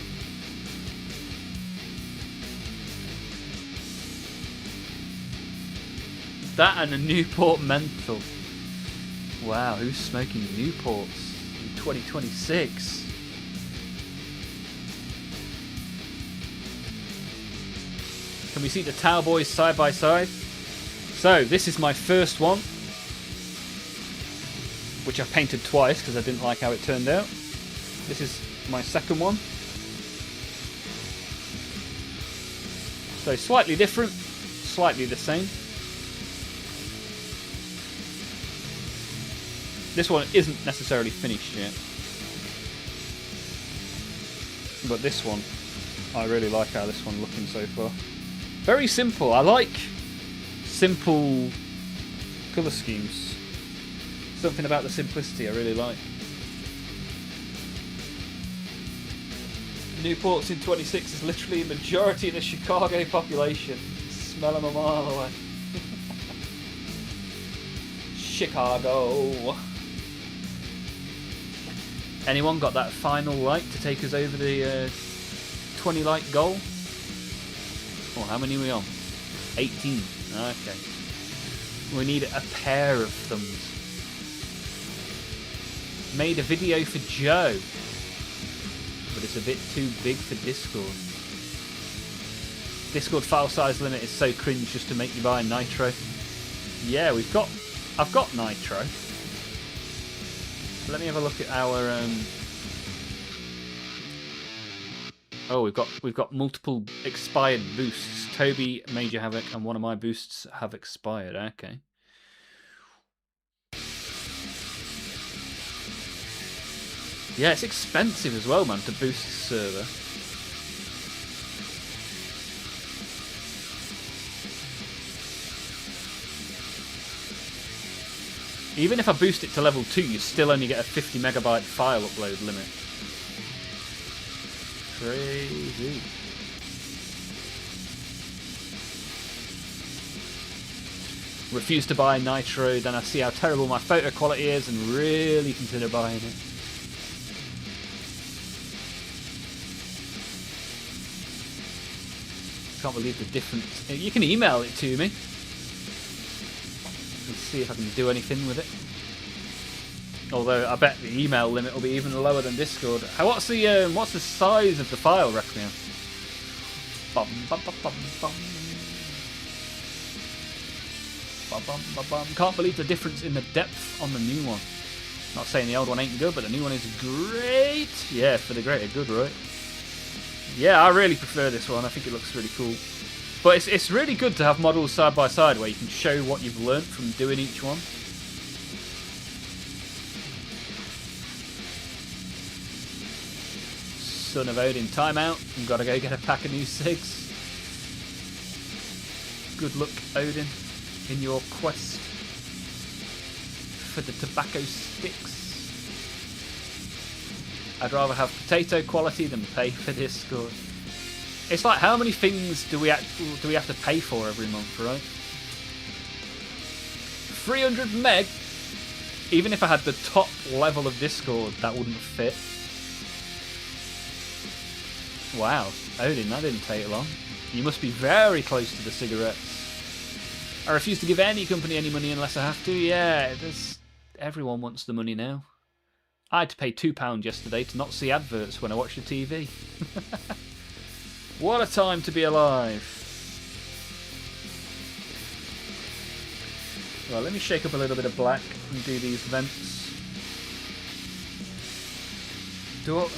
That and a Newport menthol. Wow, who's smoking Newports in 2026? Can we see the Tau boys side by side? So, this is my first one, which I've painted twice because I didn't like how it turned out. This is my second one. So, slightly different, slightly the same. This one isn't necessarily finished yet. But this one, I really like how this one's looking so far. Very simple. I like simple colour schemes. Something about the simplicity I really like. Newports in 26 is literally a majority of the Chicago population. Smell them a mile away. Chicago. Anyone got that final light to take us over the 20 light goal? Oh, how many are we on? 18. Okay. We need a pair of thumbs. Made a video for Joe, but it's a bit too big for Discord. Discord file size limit is so cringe just to make you buy Nitro. Yeah, I've got Nitro. Let me have a look at our oh, we've got multiple expired boosts. Toby, Major Havoc, and one of my boosts have expired. Okay. Yeah, it's expensive as well, man, to boost the server. Even if I boost it to level 2, you still only get a 50 megabyte file upload limit. Crazy. Refuse to buy Nitro, then I see how terrible my photo quality is and really consider buying it. Can't believe the difference. You can email it to me. Let's see if I can do anything with it. Although I bet the email limit will be even lower than Discord. What's the size of the file, Requiem? Bum, bum, bum, bum, bum. Bum, bum, bum, bum. Can't believe the difference in the depth on the new one. Not saying the old one ain't good, but the new one is great. Yeah, for the greater good, right? Yeah, I really prefer this one. I think it looks really cool. But it's really good to have models side by side where you can show what you've learnt from doing each one. Son of Odin, timeout. I've got to go get a pack of new cigs. Good luck, Odin, in your quest for the tobacco sticks. I'd rather have potato quality than pay for Discord. It's like, how many things do we have to pay for every month, right? 300 meg. Even if I had the top level of Discord, that wouldn't fit. Wow, Odin, that didn't take long. You must be very close to the cigarettes. I refuse to give any company any money unless I have to. Yeah, everyone wants the money now. I had to pay £2 yesterday to not see adverts when I watch the TV. What a time to be alive. Well, let me shake up a little bit of black and do these vents. What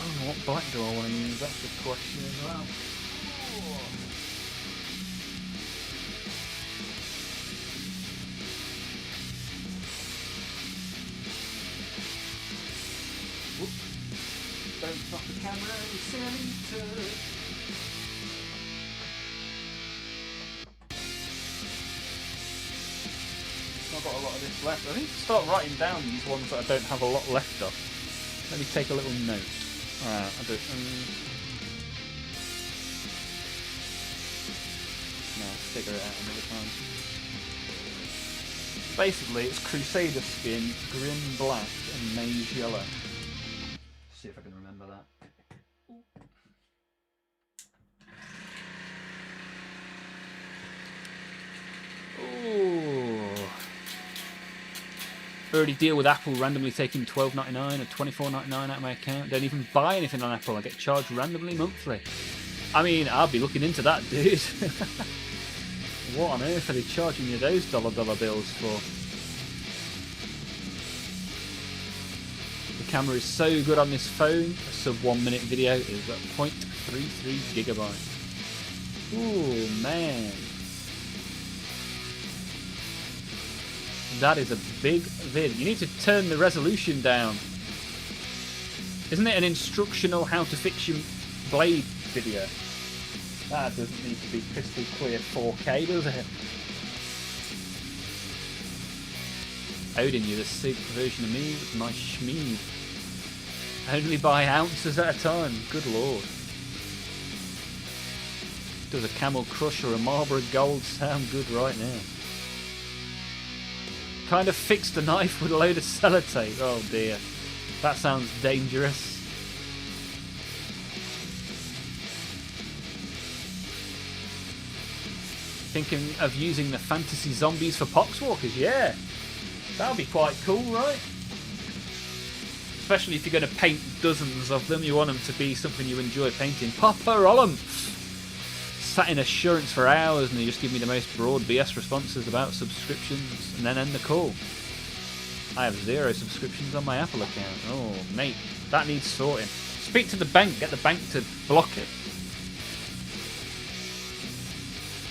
black do I want to use? That's the question as well. Don't stop the camera, you silly turd. I've got a lot of this left. I need to start writing down these ones that I don't have a lot left of. Let me take a little note. Alright, I'll do it. No, I'll figure it out another time. Basically, it's Crusader skin, Grim black, and Mage yellow. See if I can remember that. Ooh. Already deal with Apple randomly taking $12.99 or $24.99 out of my account. Don't even buy anything on Apple. I get charged randomly monthly. I mean, I'll be looking into that, dude. What on earth are they charging you those dollar bills for? The camera is so good on this phone. A sub 1 minute video is at 0.33 gigabytes. Ooh, man. That is a big vid. You need to turn the resolution down. Isn't it an instructional how to fix your blade video? That doesn't need to be crystal clear 4K, does it? Odin, you're the SIG version of me with my schmeed. I only buy ounces at a time. Good lord. Does a Camel Crush or a Marlboro Gold sound good right now? Kind of fixed the knife with a load of sellotape. Oh dear. That sounds dangerous. Thinking of using the fantasy zombies for poxwalkers? Yeah. That would be quite cool, right? Especially if you're going to paint dozens of them. You want them to be something you enjoy painting. Papa Olmaph! Sat in assurance for hours and they just give me the most broad BS responses about subscriptions and then end the call. I have 0 subscriptions on my Apple account. Oh, mate, that needs sorting. Speak to the bank, get the bank to block it.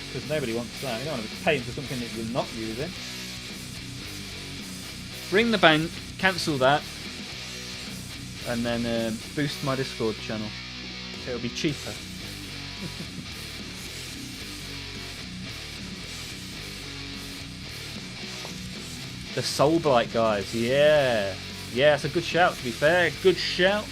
Because nobody wants that. You don't want to be paying for something that you're not using. Ring the bank, cancel that, and then boost my Discord channel. It'll be cheaper. The Soulblight guys, yeah. Yeah, it's a good shout, to be fair. Good shout.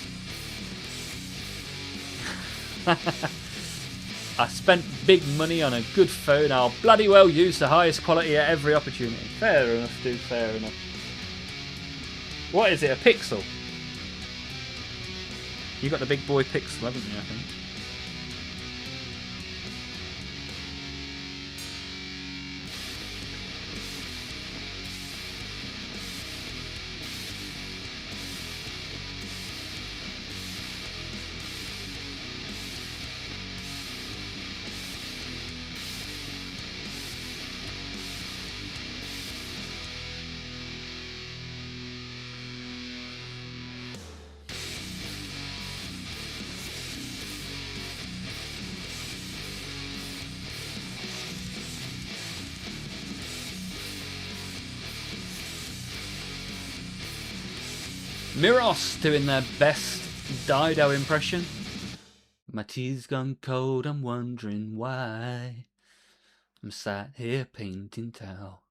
I spent big money on a good phone. I'll bloody well use the highest quality at every opportunity. Fair enough, dude, fair enough. What is it, a Pixel? You got the big boy Pixel, haven't you, I think? Miros doing their best Dido impression. My tea's gone cold, I'm wondering why. I'm sat here painting towel.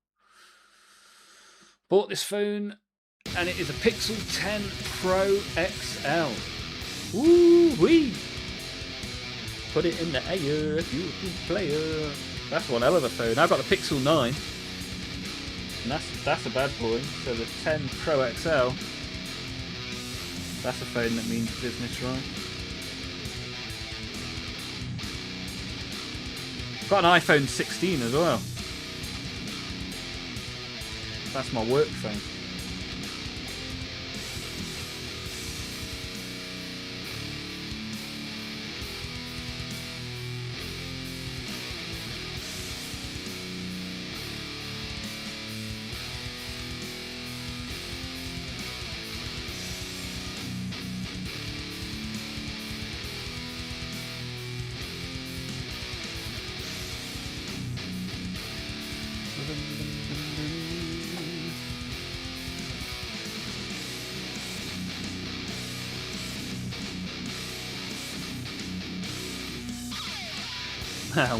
Bought this phone and it is a Pixel 10 Pro XL. Woo-wee! Put it in the air if you're a good player. That's one hell of a phone. I've got the Pixel 9. And that's a bad boy. So the 10 Pro XL. That's a phone that means business, right? Got an iPhone 16 as well. That's my work phone.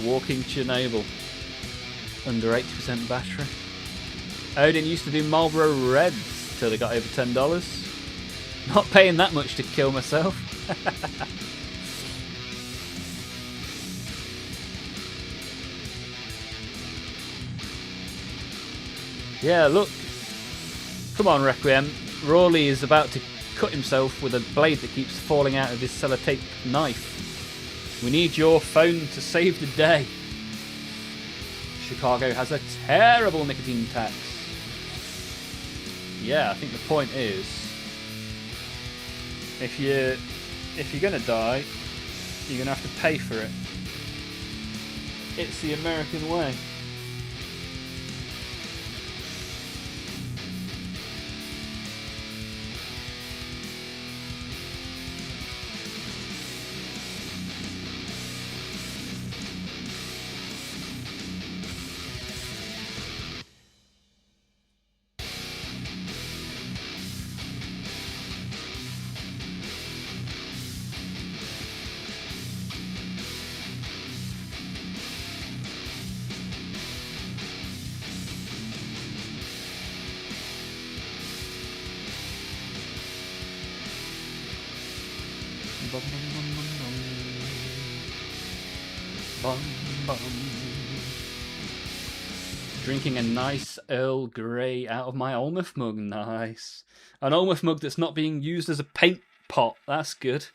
Walking Chernobyl. Under 80% battery. Odin used to do Marlboro Reds till they got over $10. Not paying that much to kill myself. Yeah, look. Come on, Requiem. Rawley is about to cut himself with a blade that keeps falling out of his sellotape knife. We need your phone to save the day. Chicago has a terrible nicotine tax. Yeah, I think the point is, if you're gonna die, you're gonna have to pay for it. It's the American way. Drinking a nice Earl Grey out of my Olmaph mug. Nice. An Olmaph mug that's not being used as a paint pot. That's good.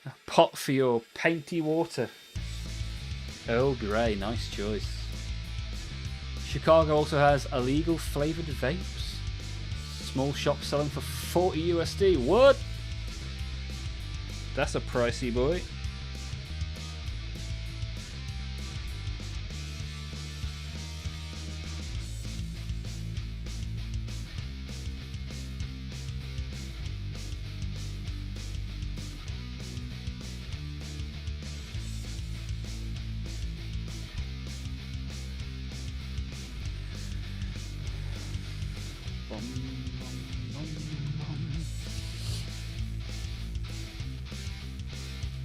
A pot for your painty water. Earl Grey. Nice choice. Chicago also has illegal flavoured vapes. Small shop selling for 40 USD. What? That's a pricey boy.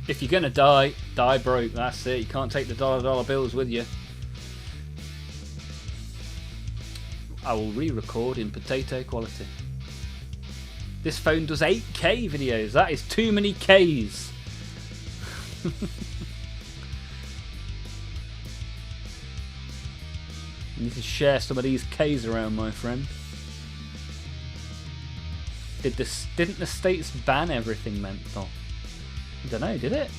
If you're gonna die, die broke. That's it. You can't take the dollar bills with you. I will re-record in potato quality. This phone does 8K videos. That is too many Ks. You need to share some of these Ks around, my friend. Didn't the states ban everything, menthol? I don't know, did it?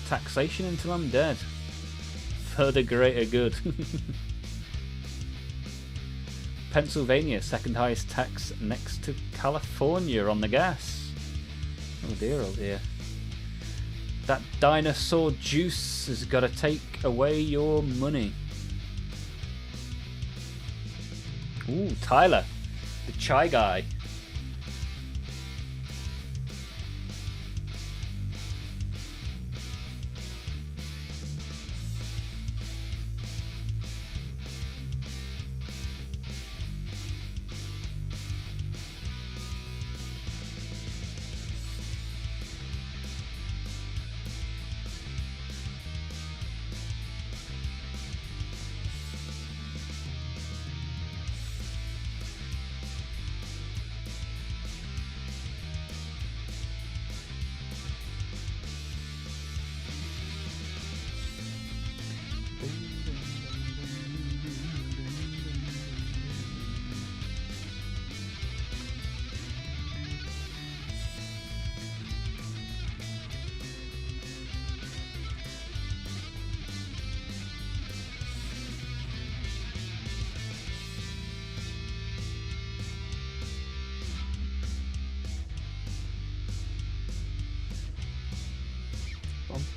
Taxation until I'm dead. For the greater good. Pennsylvania, second highest tax next to California on the gas. Oh dear, oh dear. That dinosaur juice has got to take away your money. Ooh, Tyler, the chai guy.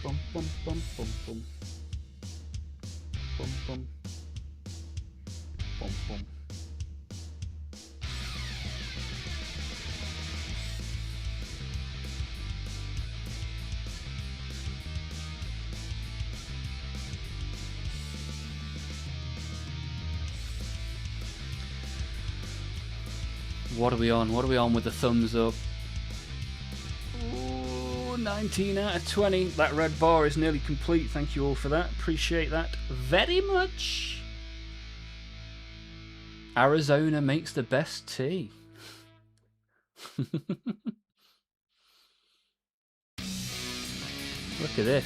Bum bum bum bum bum bum. Bum bum. Bum bum. What are we on? What are we on with the thumbs up? Ooh, 19 out of 20. That red bar is nearly complete. Thank you all for that. Appreciate that very much. Arizona makes the best tea. Look at this.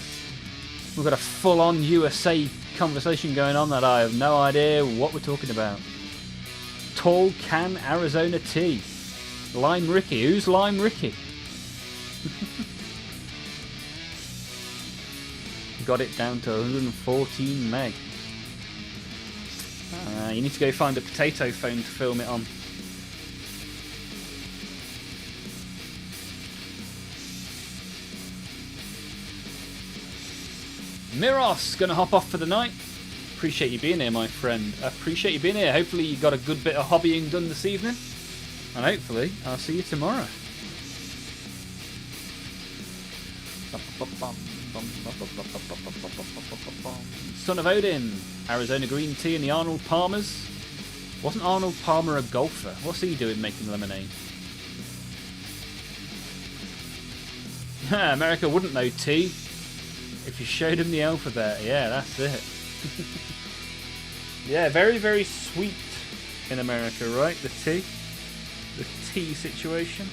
We've got a full-on USA conversation going on that I have no idea what we're talking about. Tall can Arizona tea. Lime Ricky. Who's Lime Ricky? Got it down to 114 meg. You need to go find a potato phone to film it on. Miros, gonna hop off for the night. Appreciate you being here, my friend. Appreciate you being here. Hopefully you got a good bit of hobbying done this evening. And hopefully I'll see you tomorrow. Son of Odin. Arizona green tea and the Arnold Palmers. Wasn't Arnold Palmer a golfer? What's he doing making lemonade? America wouldn't know tea if you showed him the alphabet. Yeah, that's it. Yeah, very, very sweet in America, right? The tea situation.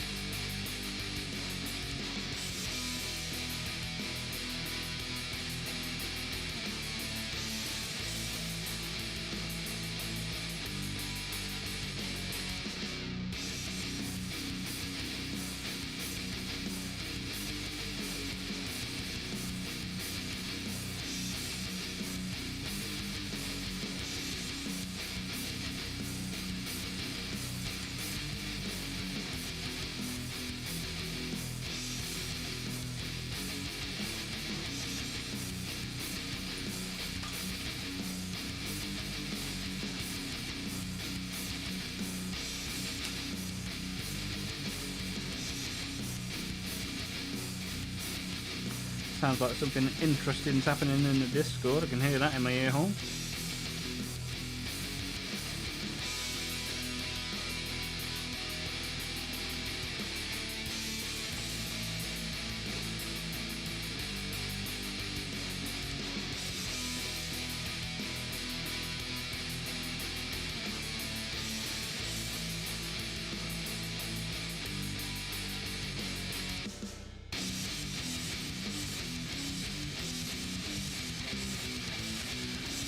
Sounds like something interesting's happening in the Discord. I can hear that in my ear hole.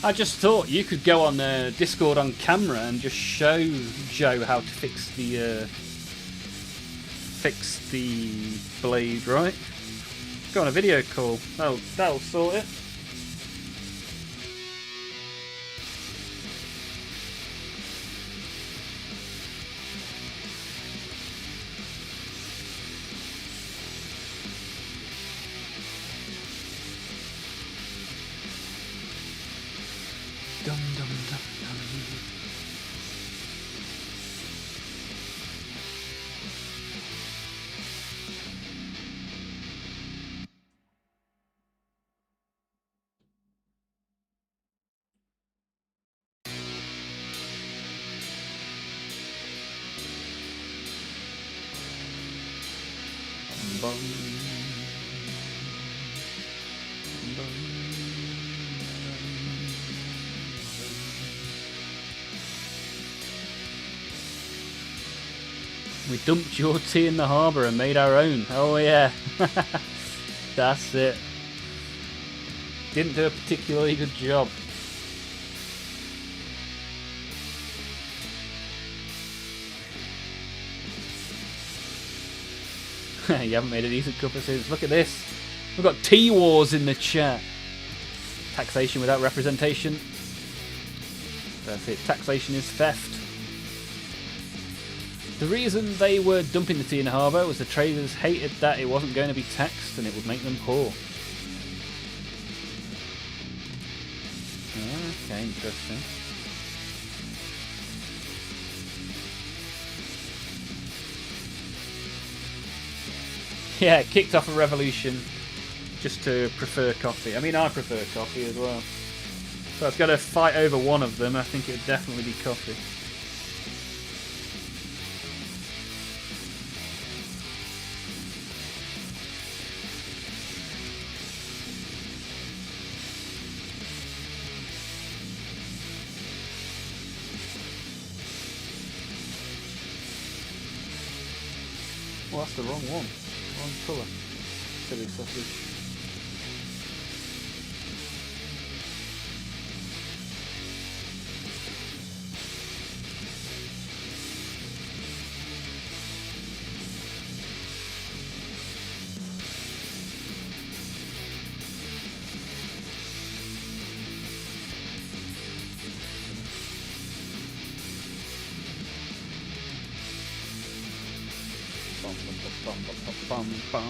I just thought you could go on Discord on camera and just show Joe how to fix the blade, right? Go on a video call. That'll sort it. Dum dum dum dum. Bum, bum. We dumped your tea in the harbour and made our own. Oh yeah. That's it. Didn't do a particularly good job. You haven't made a decent cup of soup. Look at this. We've got tea wars in the chat. Taxation without representation. That's it. Taxation is theft. The reason they were dumping the tea in the harbour was the traders hated that it wasn't going to be taxed and it would make them poor. Interesting. Yeah, kicked off a revolution just to prefer coffee. I mean, I prefer coffee as well. So I was going to fight over one of them. I think it would definitely be coffee. Well, that's the wrong one. Wrong colour. Silly sausage. Bum, bum.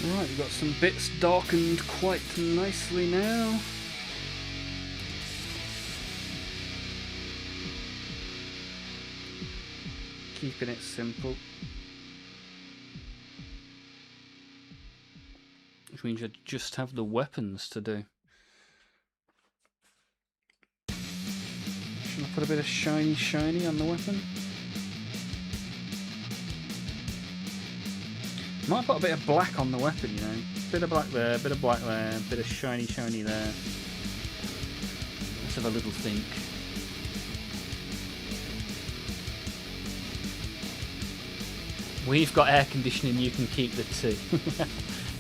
Right, we've got some bits darkened quite nicely now. Keeping it simple. Which means you just have the weapons to do. Should I put a bit of shiny on the weapon? Might put a bit of black on the weapon, you know. Bit of black there, bit of black there, bit of shiny there. Let's have a little think. We've got air conditioning, you can keep the tea.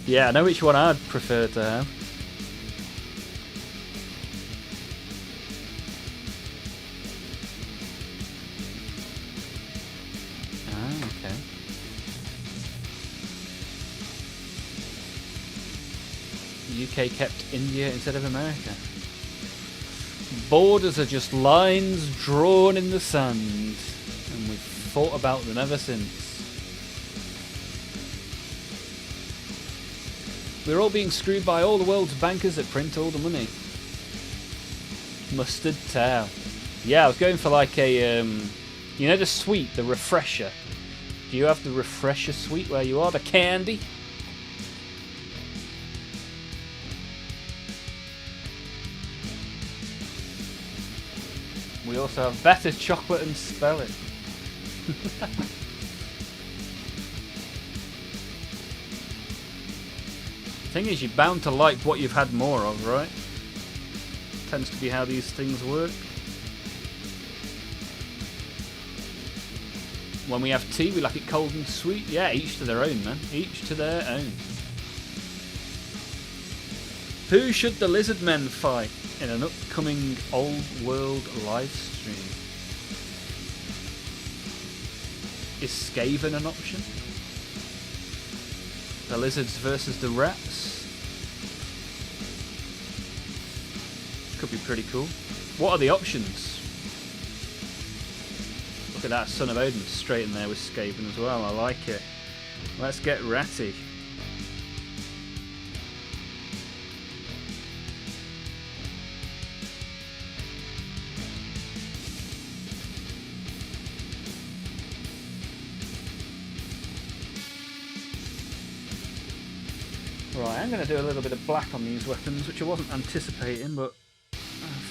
Yeah, I know which one I'd prefer to have. Ah, okay. UK kept India instead of America. Borders are just lines drawn in the sand, and we've thought about them ever since. We're all being screwed by all the world's bankers that print all the money. Mustard towel. Yeah, I was going for like a, you know the sweet, the refresher. Do you have the refresher sweet where you are? The candy? We also have better chocolate and spell it. Thing is, you're bound to like what you've had more of, right? Tends to be how these things work. When we have tea, we like it cold and sweet. Yeah, each to their own, man. Each to their own. Who should the lizard men fight in an upcoming Old World live stream? Is Skaven an option? The lizards versus the rats? Could be pretty cool. What are the options? Look at that, Son of Odin straight in there with Skaven as well. I like it. Let's get ratty. Right, I'm going to do a little bit of black on these weapons, which I wasn't anticipating, but I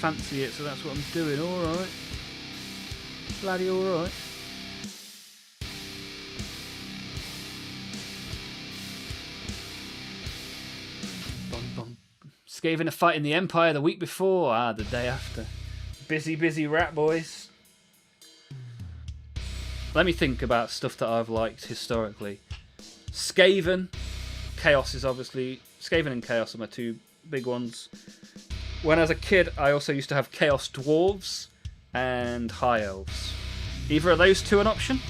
fancy it, so that's what I'm doing. Alright. Bloody alright. Skaven a fight in the Empire the week before. Ah, the day after. Busy, busy rat boys. Let me think about stuff that I've liked historically. Skaven. Chaos is obviously... Skaven and Chaos are my two big ones. When I was a kid, I also used to have Chaos Dwarves and High Elves. Either of those two an option?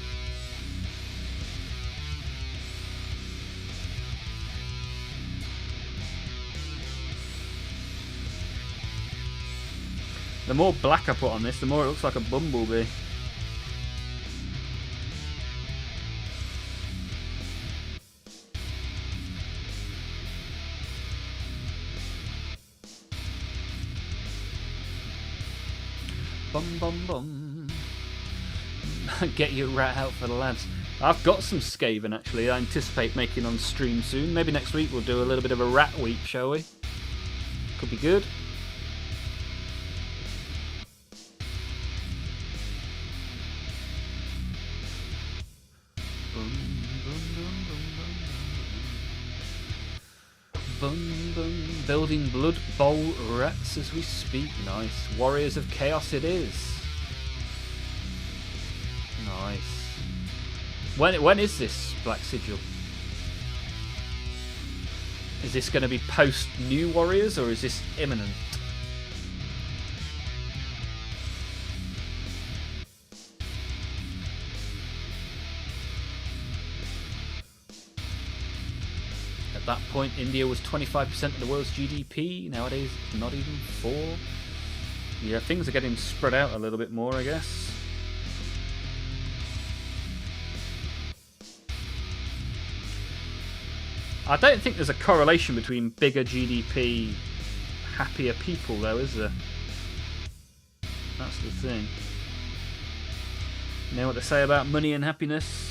The more black I put on this, the more it looks like a bumblebee. Bum bum bum. Get your rat out for the lads. I've got some Skaven actually. I anticipate making on stream soon. Maybe next week we'll do a little bit of a rat week, shall we? Could be good. Building Blood Bowl rats as we speak. Nice. Warriors of Chaos it is. Nice. When is this Black Sigil? Is this going to be post New Warriors or is this imminent? At that point, India was 25% of the world's GDP. Nowadays, it's not even 4%. Yeah, things are getting spread out a little bit more, I guess. I don't think there's a correlation between bigger GDP, happier people, though, is there? That's the thing. You know what they say about money and happiness?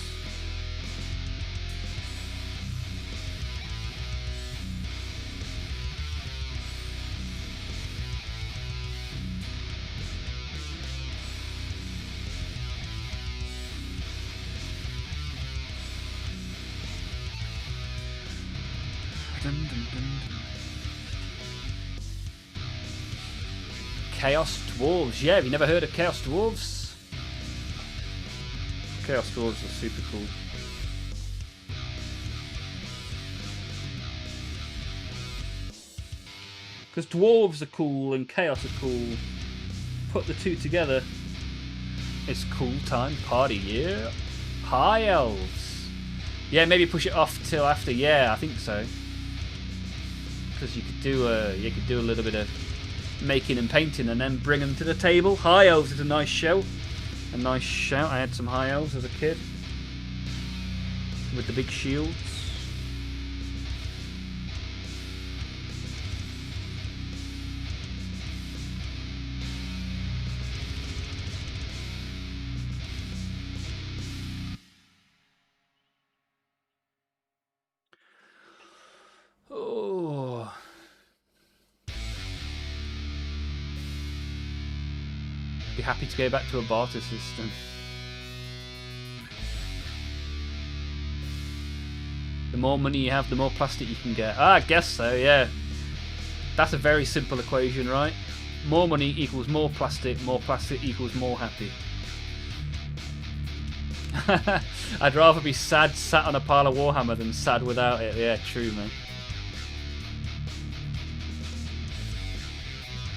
Chaos Dwarves. Yeah, have you never heard of Chaos Dwarves? Chaos Dwarves are super cool. Because Dwarves are cool and Chaos are cool. Put the two together. It's cool time party, yeah. High Elves. Yeah, maybe push it off till after. Yeah, I think so. Because you could do a little bit of making and painting and then bring them to the table. High Elves is a nice show. A nice shout. I had some High Elves as a kid with the big shields. Oh. Be happy to go back to a barter system. The more money you have, the more plastic you can get. Ah, I guess so, yeah. That's a very simple equation, right? More money equals more plastic equals more happy. I'd rather be sad sat on a pile of Warhammer than sad without it. Yeah, true, man.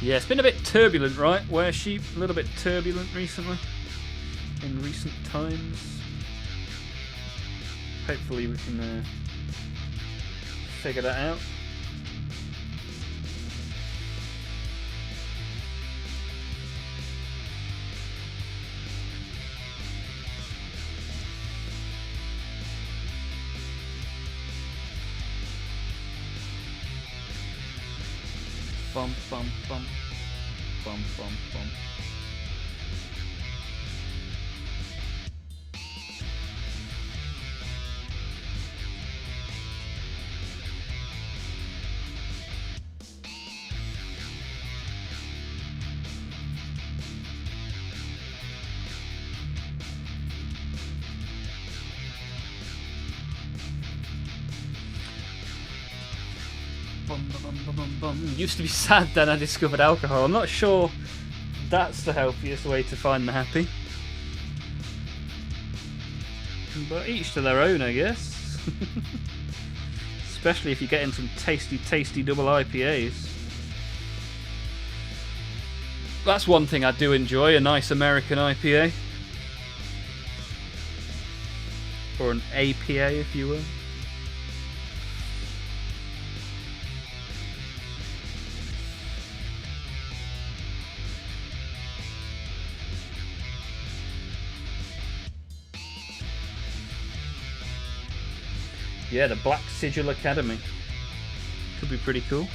Yeah, it's been a bit turbulent, right? Were sheep a little bit turbulent recently? In recent times? Hopefully we can figure that out. Bum bum bum bum bum bum. Bum, bum, bum, bum, bum. Used to be sad, then I discovered alcohol. I'm not sure that's the healthiest way to find the happy. But each to their own, I guess. Especially if you're getting some tasty, tasty double IPAs. That's one thing I do enjoy, a nice American IPA. Or an APA, if you will. Yeah, the Black Sigil Academy. Could be pretty cool.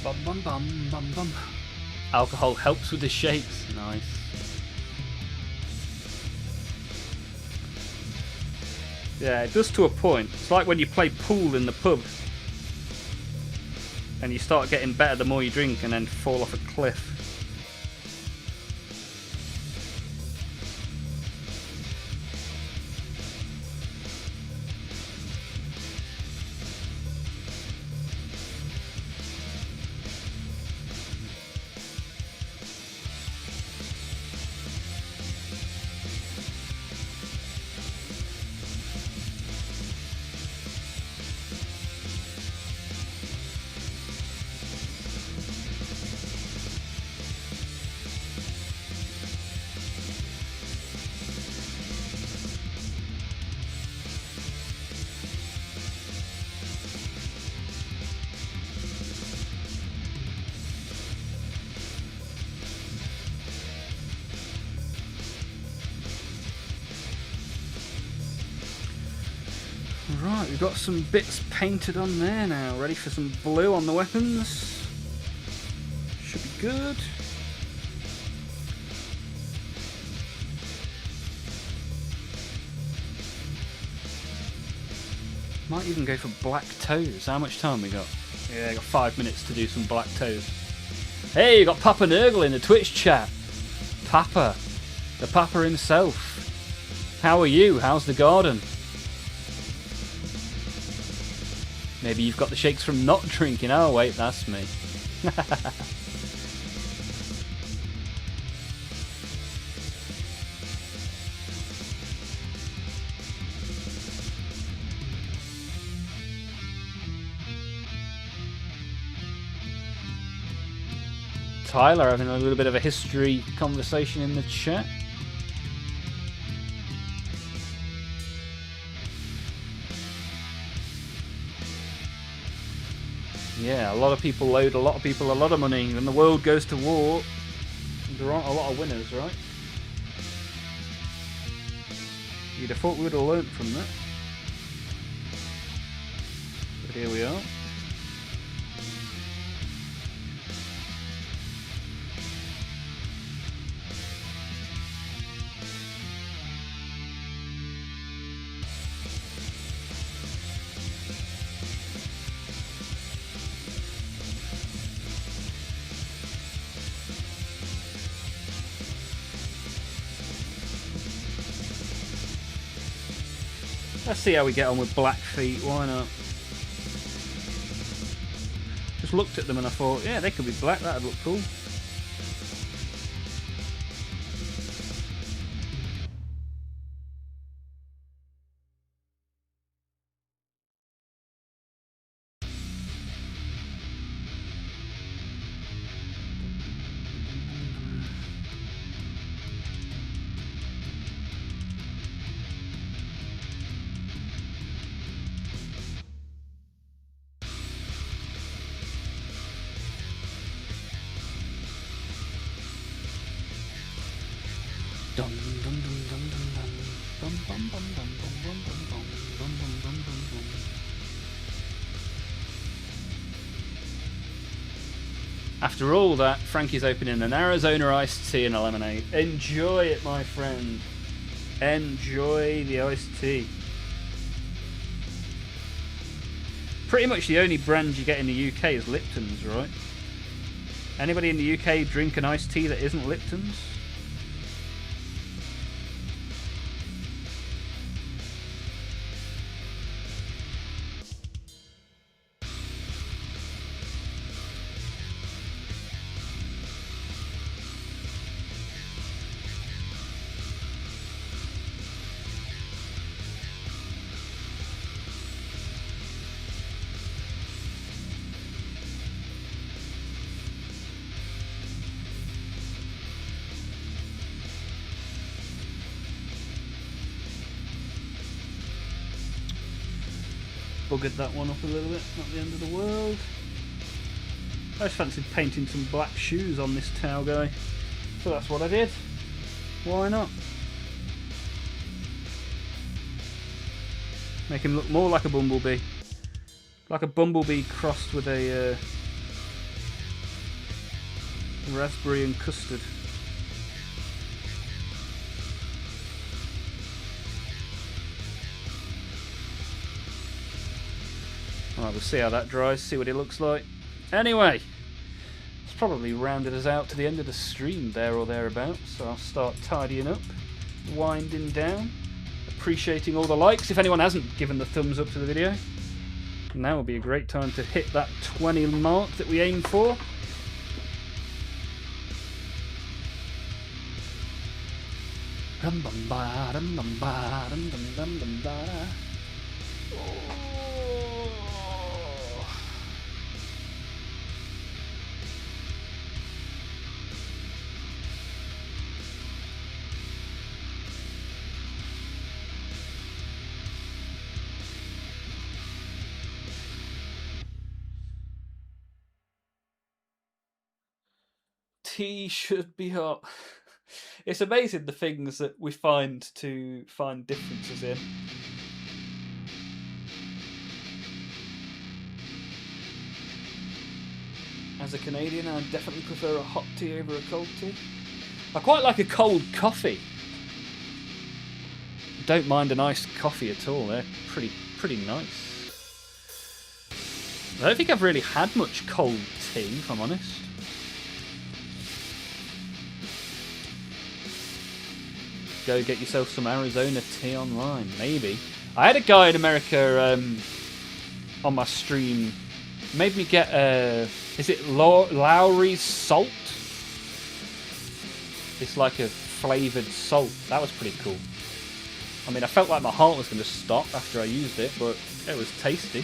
Bum bum bum bum bum. Alcohol helps with the shakes. Nice. Yeah, it does to a point. It's like when you play pool in the pub and you start getting better the more you drink and then fall off a cliff. Right, we've got some bits painted on there now, ready for some blue on the weapons. Should be good. Might even go for black toes. How much time we got? Yeah, I got 5 minutes to do some black toes. Hey, you got Papa Nurgle in the Twitch chat. Papa, the Papa himself. How are you? How's the garden? Maybe you've got the shakes from not drinking. Oh wait, that's me. Tyler having a little bit of a history conversation in the chat. Yeah, a lot of people load a lot of people a lot of money. When the world goes to war, there aren't a lot of winners, right? You'd have thought we would have learnt from that. But here we are. Let's see how we get on with Blackfeet, why not? Just looked at them and I thought, yeah, they could be black, that'd look cool. Dum, dum, dum, dum, dum, dum. Bum, bum, bum, bum, bum, bum, bum, bum. Bum, bum, bum, bum, bum. After all that, Frankie's opening an Arizona iced tea and a lemonade. Enjoy it, my friend. Enjoy the iced tea. Pretty much the only brand you get in the UK is Lipton's, right? Anybody in the UK drink an iced tea that isn't Lipton's? Buggered that one up a little bit, not the end of the world. I just fancied painting some black shoes on this towel guy, so that's what I did. Why not? Make him look more like a bumblebee. Like a bumblebee crossed with a raspberry and custard. Alright, we'll see how that dries, see what it looks like. Anyway, it's probably rounded us out to the end of the stream there or thereabouts, so I'll start tidying up, winding down, appreciating all the likes. If anyone hasn't given the thumbs up to the video, now would be a great time to hit that 20 mark that we aim for. Tea should be hot. It's amazing the things that we find differences in. As a Canadian, I definitely prefer a hot tea over a cold tea. I quite like a cold coffee. Don't mind an iced coffee at all. They're pretty nice. I don't think I've really had much cold tea, if I'm honest. Go get yourself some Arizona tea online, maybe. I had a guy in America on my stream, made me get is it Lowry's salt? It's like a flavoured salt. That was pretty cool. I mean, I felt like my heart was going to stop after I used it, but it was tasty.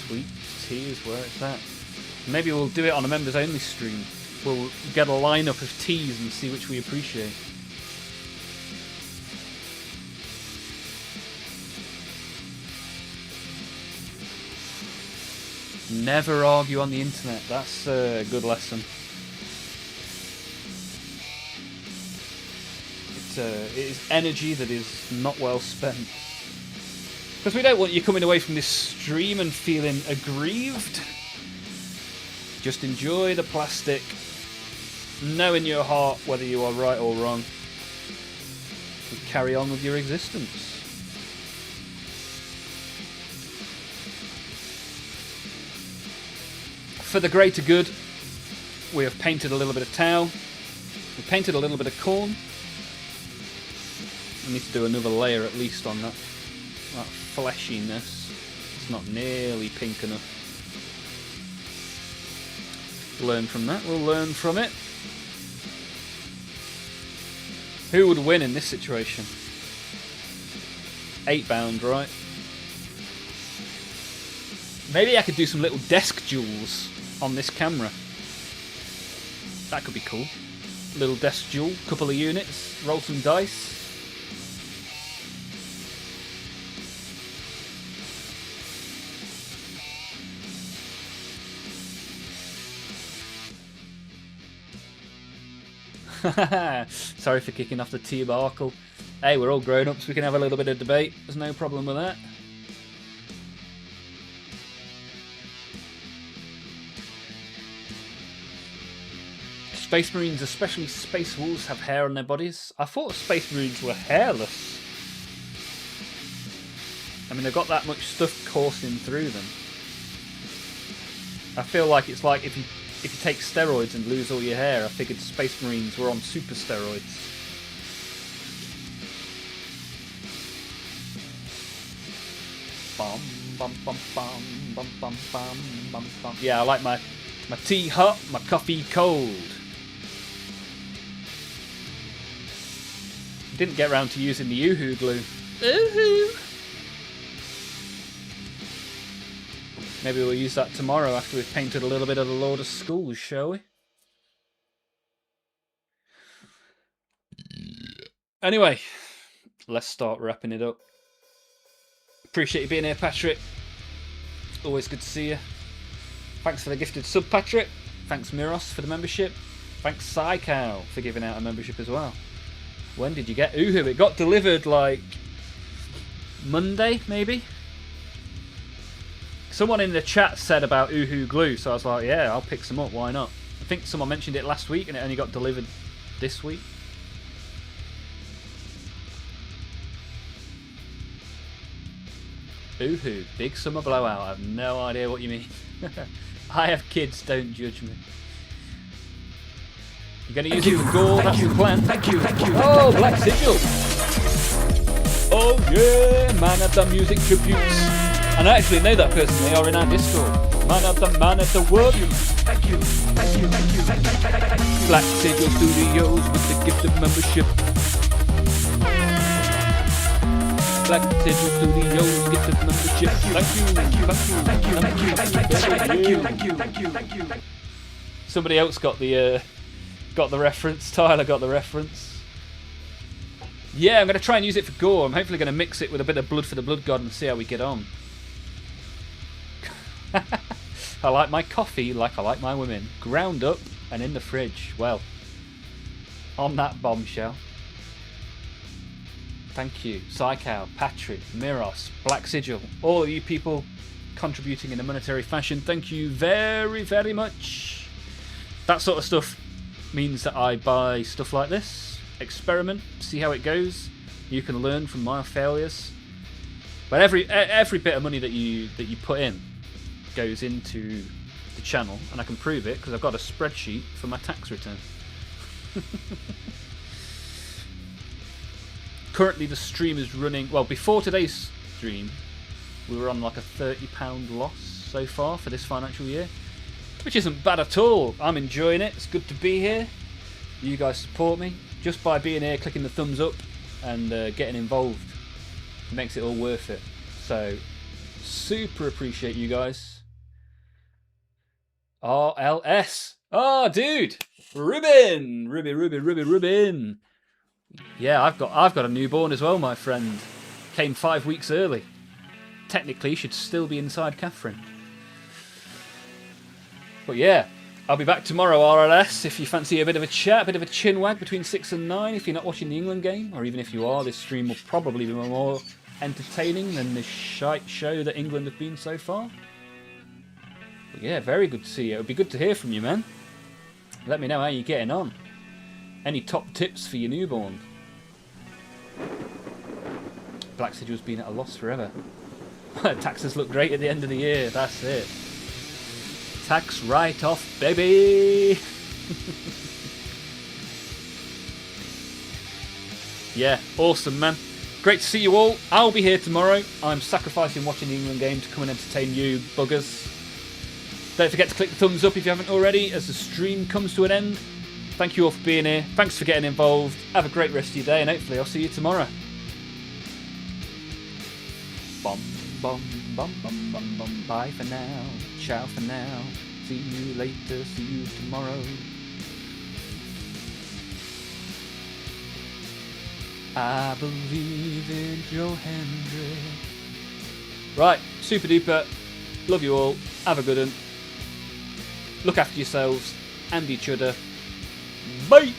Sweet tea is where it's at. Maybe we'll do it on a members only stream. We'll get a lineup of teas and see which we appreciate. Never argue on the internet. That's a good lesson. It is energy that is not well spent. Because we don't want you coming away from this stream and feeling aggrieved. Just enjoy the plastic. Know in your heart whether you are right or wrong. And carry on with your existence. For the greater good, we have painted a little bit of towel. We've painted a little bit of corn. We need to do another layer at least on that fleshiness. It's not nearly pink enough. Learn from that. We'll learn from it. Who would win in this situation? 8-bound, right? Maybe I could do some little desk duels on this camera. That could be cool. Little desk duel, couple of units, roll some dice. Sorry for kicking off the debacle. Hey, we're all grown-ups. We can have a little bit of debate. There's no problem with that. Space Marines, especially Space Wolves, have hair on their bodies. I thought Space Marines were hairless. I mean, they've got that much stuff coursing through them. I feel like it's like if you take steroids and lose all your hair. I figured Space Marines were on super steroids. Bum, bum, bum, bum, bum, bum, bum, bum, bum. Yeah, I like my tea hot, my coffee cold. Didn't get around to using the Yoo-hoo glue. Ooh-hoo! Maybe we'll use that tomorrow after we've painted a little bit of the Lord of Schools, shall we? Anyway, let's start wrapping it up. Appreciate you being here, Patrick. Always good to see you. Thanks for the gifted sub, Patrick. Thanks, Miros, for the membership. Thanks, Psycow, for giving out a membership as well. When did you get Oohoo? It got delivered like Monday, maybe? Someone in the chat said about Oohoo glue, so I was like, yeah, I'll pick some up, why not? I think someone mentioned it last week and it only got delivered this week. Oohoo, big summer blowout. I have no idea what you mean. I have kids, don't judge me. You're going to use it for gore, that's the plan. Thank you. Oh, Black Sigil. Oh yeah, man of the music tributes. And I actually know that person, they are in our Discord. Man of the world. Thank you. Black Sigil Studios with the gift of membership. Black Sigil Studios, gift of membership. Thank you. Somebody else got the reference. Tyler got the reference. Yeah, I'm going to try and use it for gore. I'm hopefully going to mix it with a bit of blood for the blood god and see how we get on. I like my coffee like I like my women. Ground up and in the fridge. Well, on that bombshell. Thank you, Psycow, Patrick, Miros, Black Sigil, all of you people contributing in a monetary fashion. Thank you very, very much. That sort of stuff means that I buy stuff like this, experiment, see how it goes. You can learn from my failures. But every bit of money that you put in goes into the channel, and I can prove it because I've got a spreadsheet for my tax return. Currently the stream is running, well, before today's stream we were on like a £30 loss so far for this financial year, which isn't bad at all. I'm enjoying it. It's good to be here. You guys support me just by being here, clicking the thumbs up and getting involved. It makes it all worth it. So super appreciate you guys. RLS. Oh dude, Ruben. Yeah, I've got a newborn as well, my friend. Came 5 weeks early. Technically, should still be inside Catherine. But yeah, I'll be back tomorrow, RLS, if you fancy a bit of a chat, a bit of a chin wag between 6 and 9, if you're not watching the England game, or even if you are, this stream will probably be more entertaining than this shite show that England have been so far. But yeah, very good to see you. It would be good to hear from you, man. Let me know how you're getting on. Any top tips for your newborn? Black Sigil's been at a loss forever. Taxes look great at the end of the year, that's it. Tax write-off, baby! Yeah, awesome, man. Great to see you all. I'll be here tomorrow. I'm sacrificing watching the England game to come and entertain you buggers. Don't forget to click the thumbs up if you haven't already as the stream comes to an end. Thank you all for being here. Thanks for getting involved. Have a great rest of your day and hopefully I'll see you tomorrow. Bum, bum, bum, bum, bum, bum. Bye for now. Ciao for now. See you later. See you tomorrow. I believe in Joe Hendry. Right, super duper. Love you all. Have a good one. Look after yourselves and each other. Bye!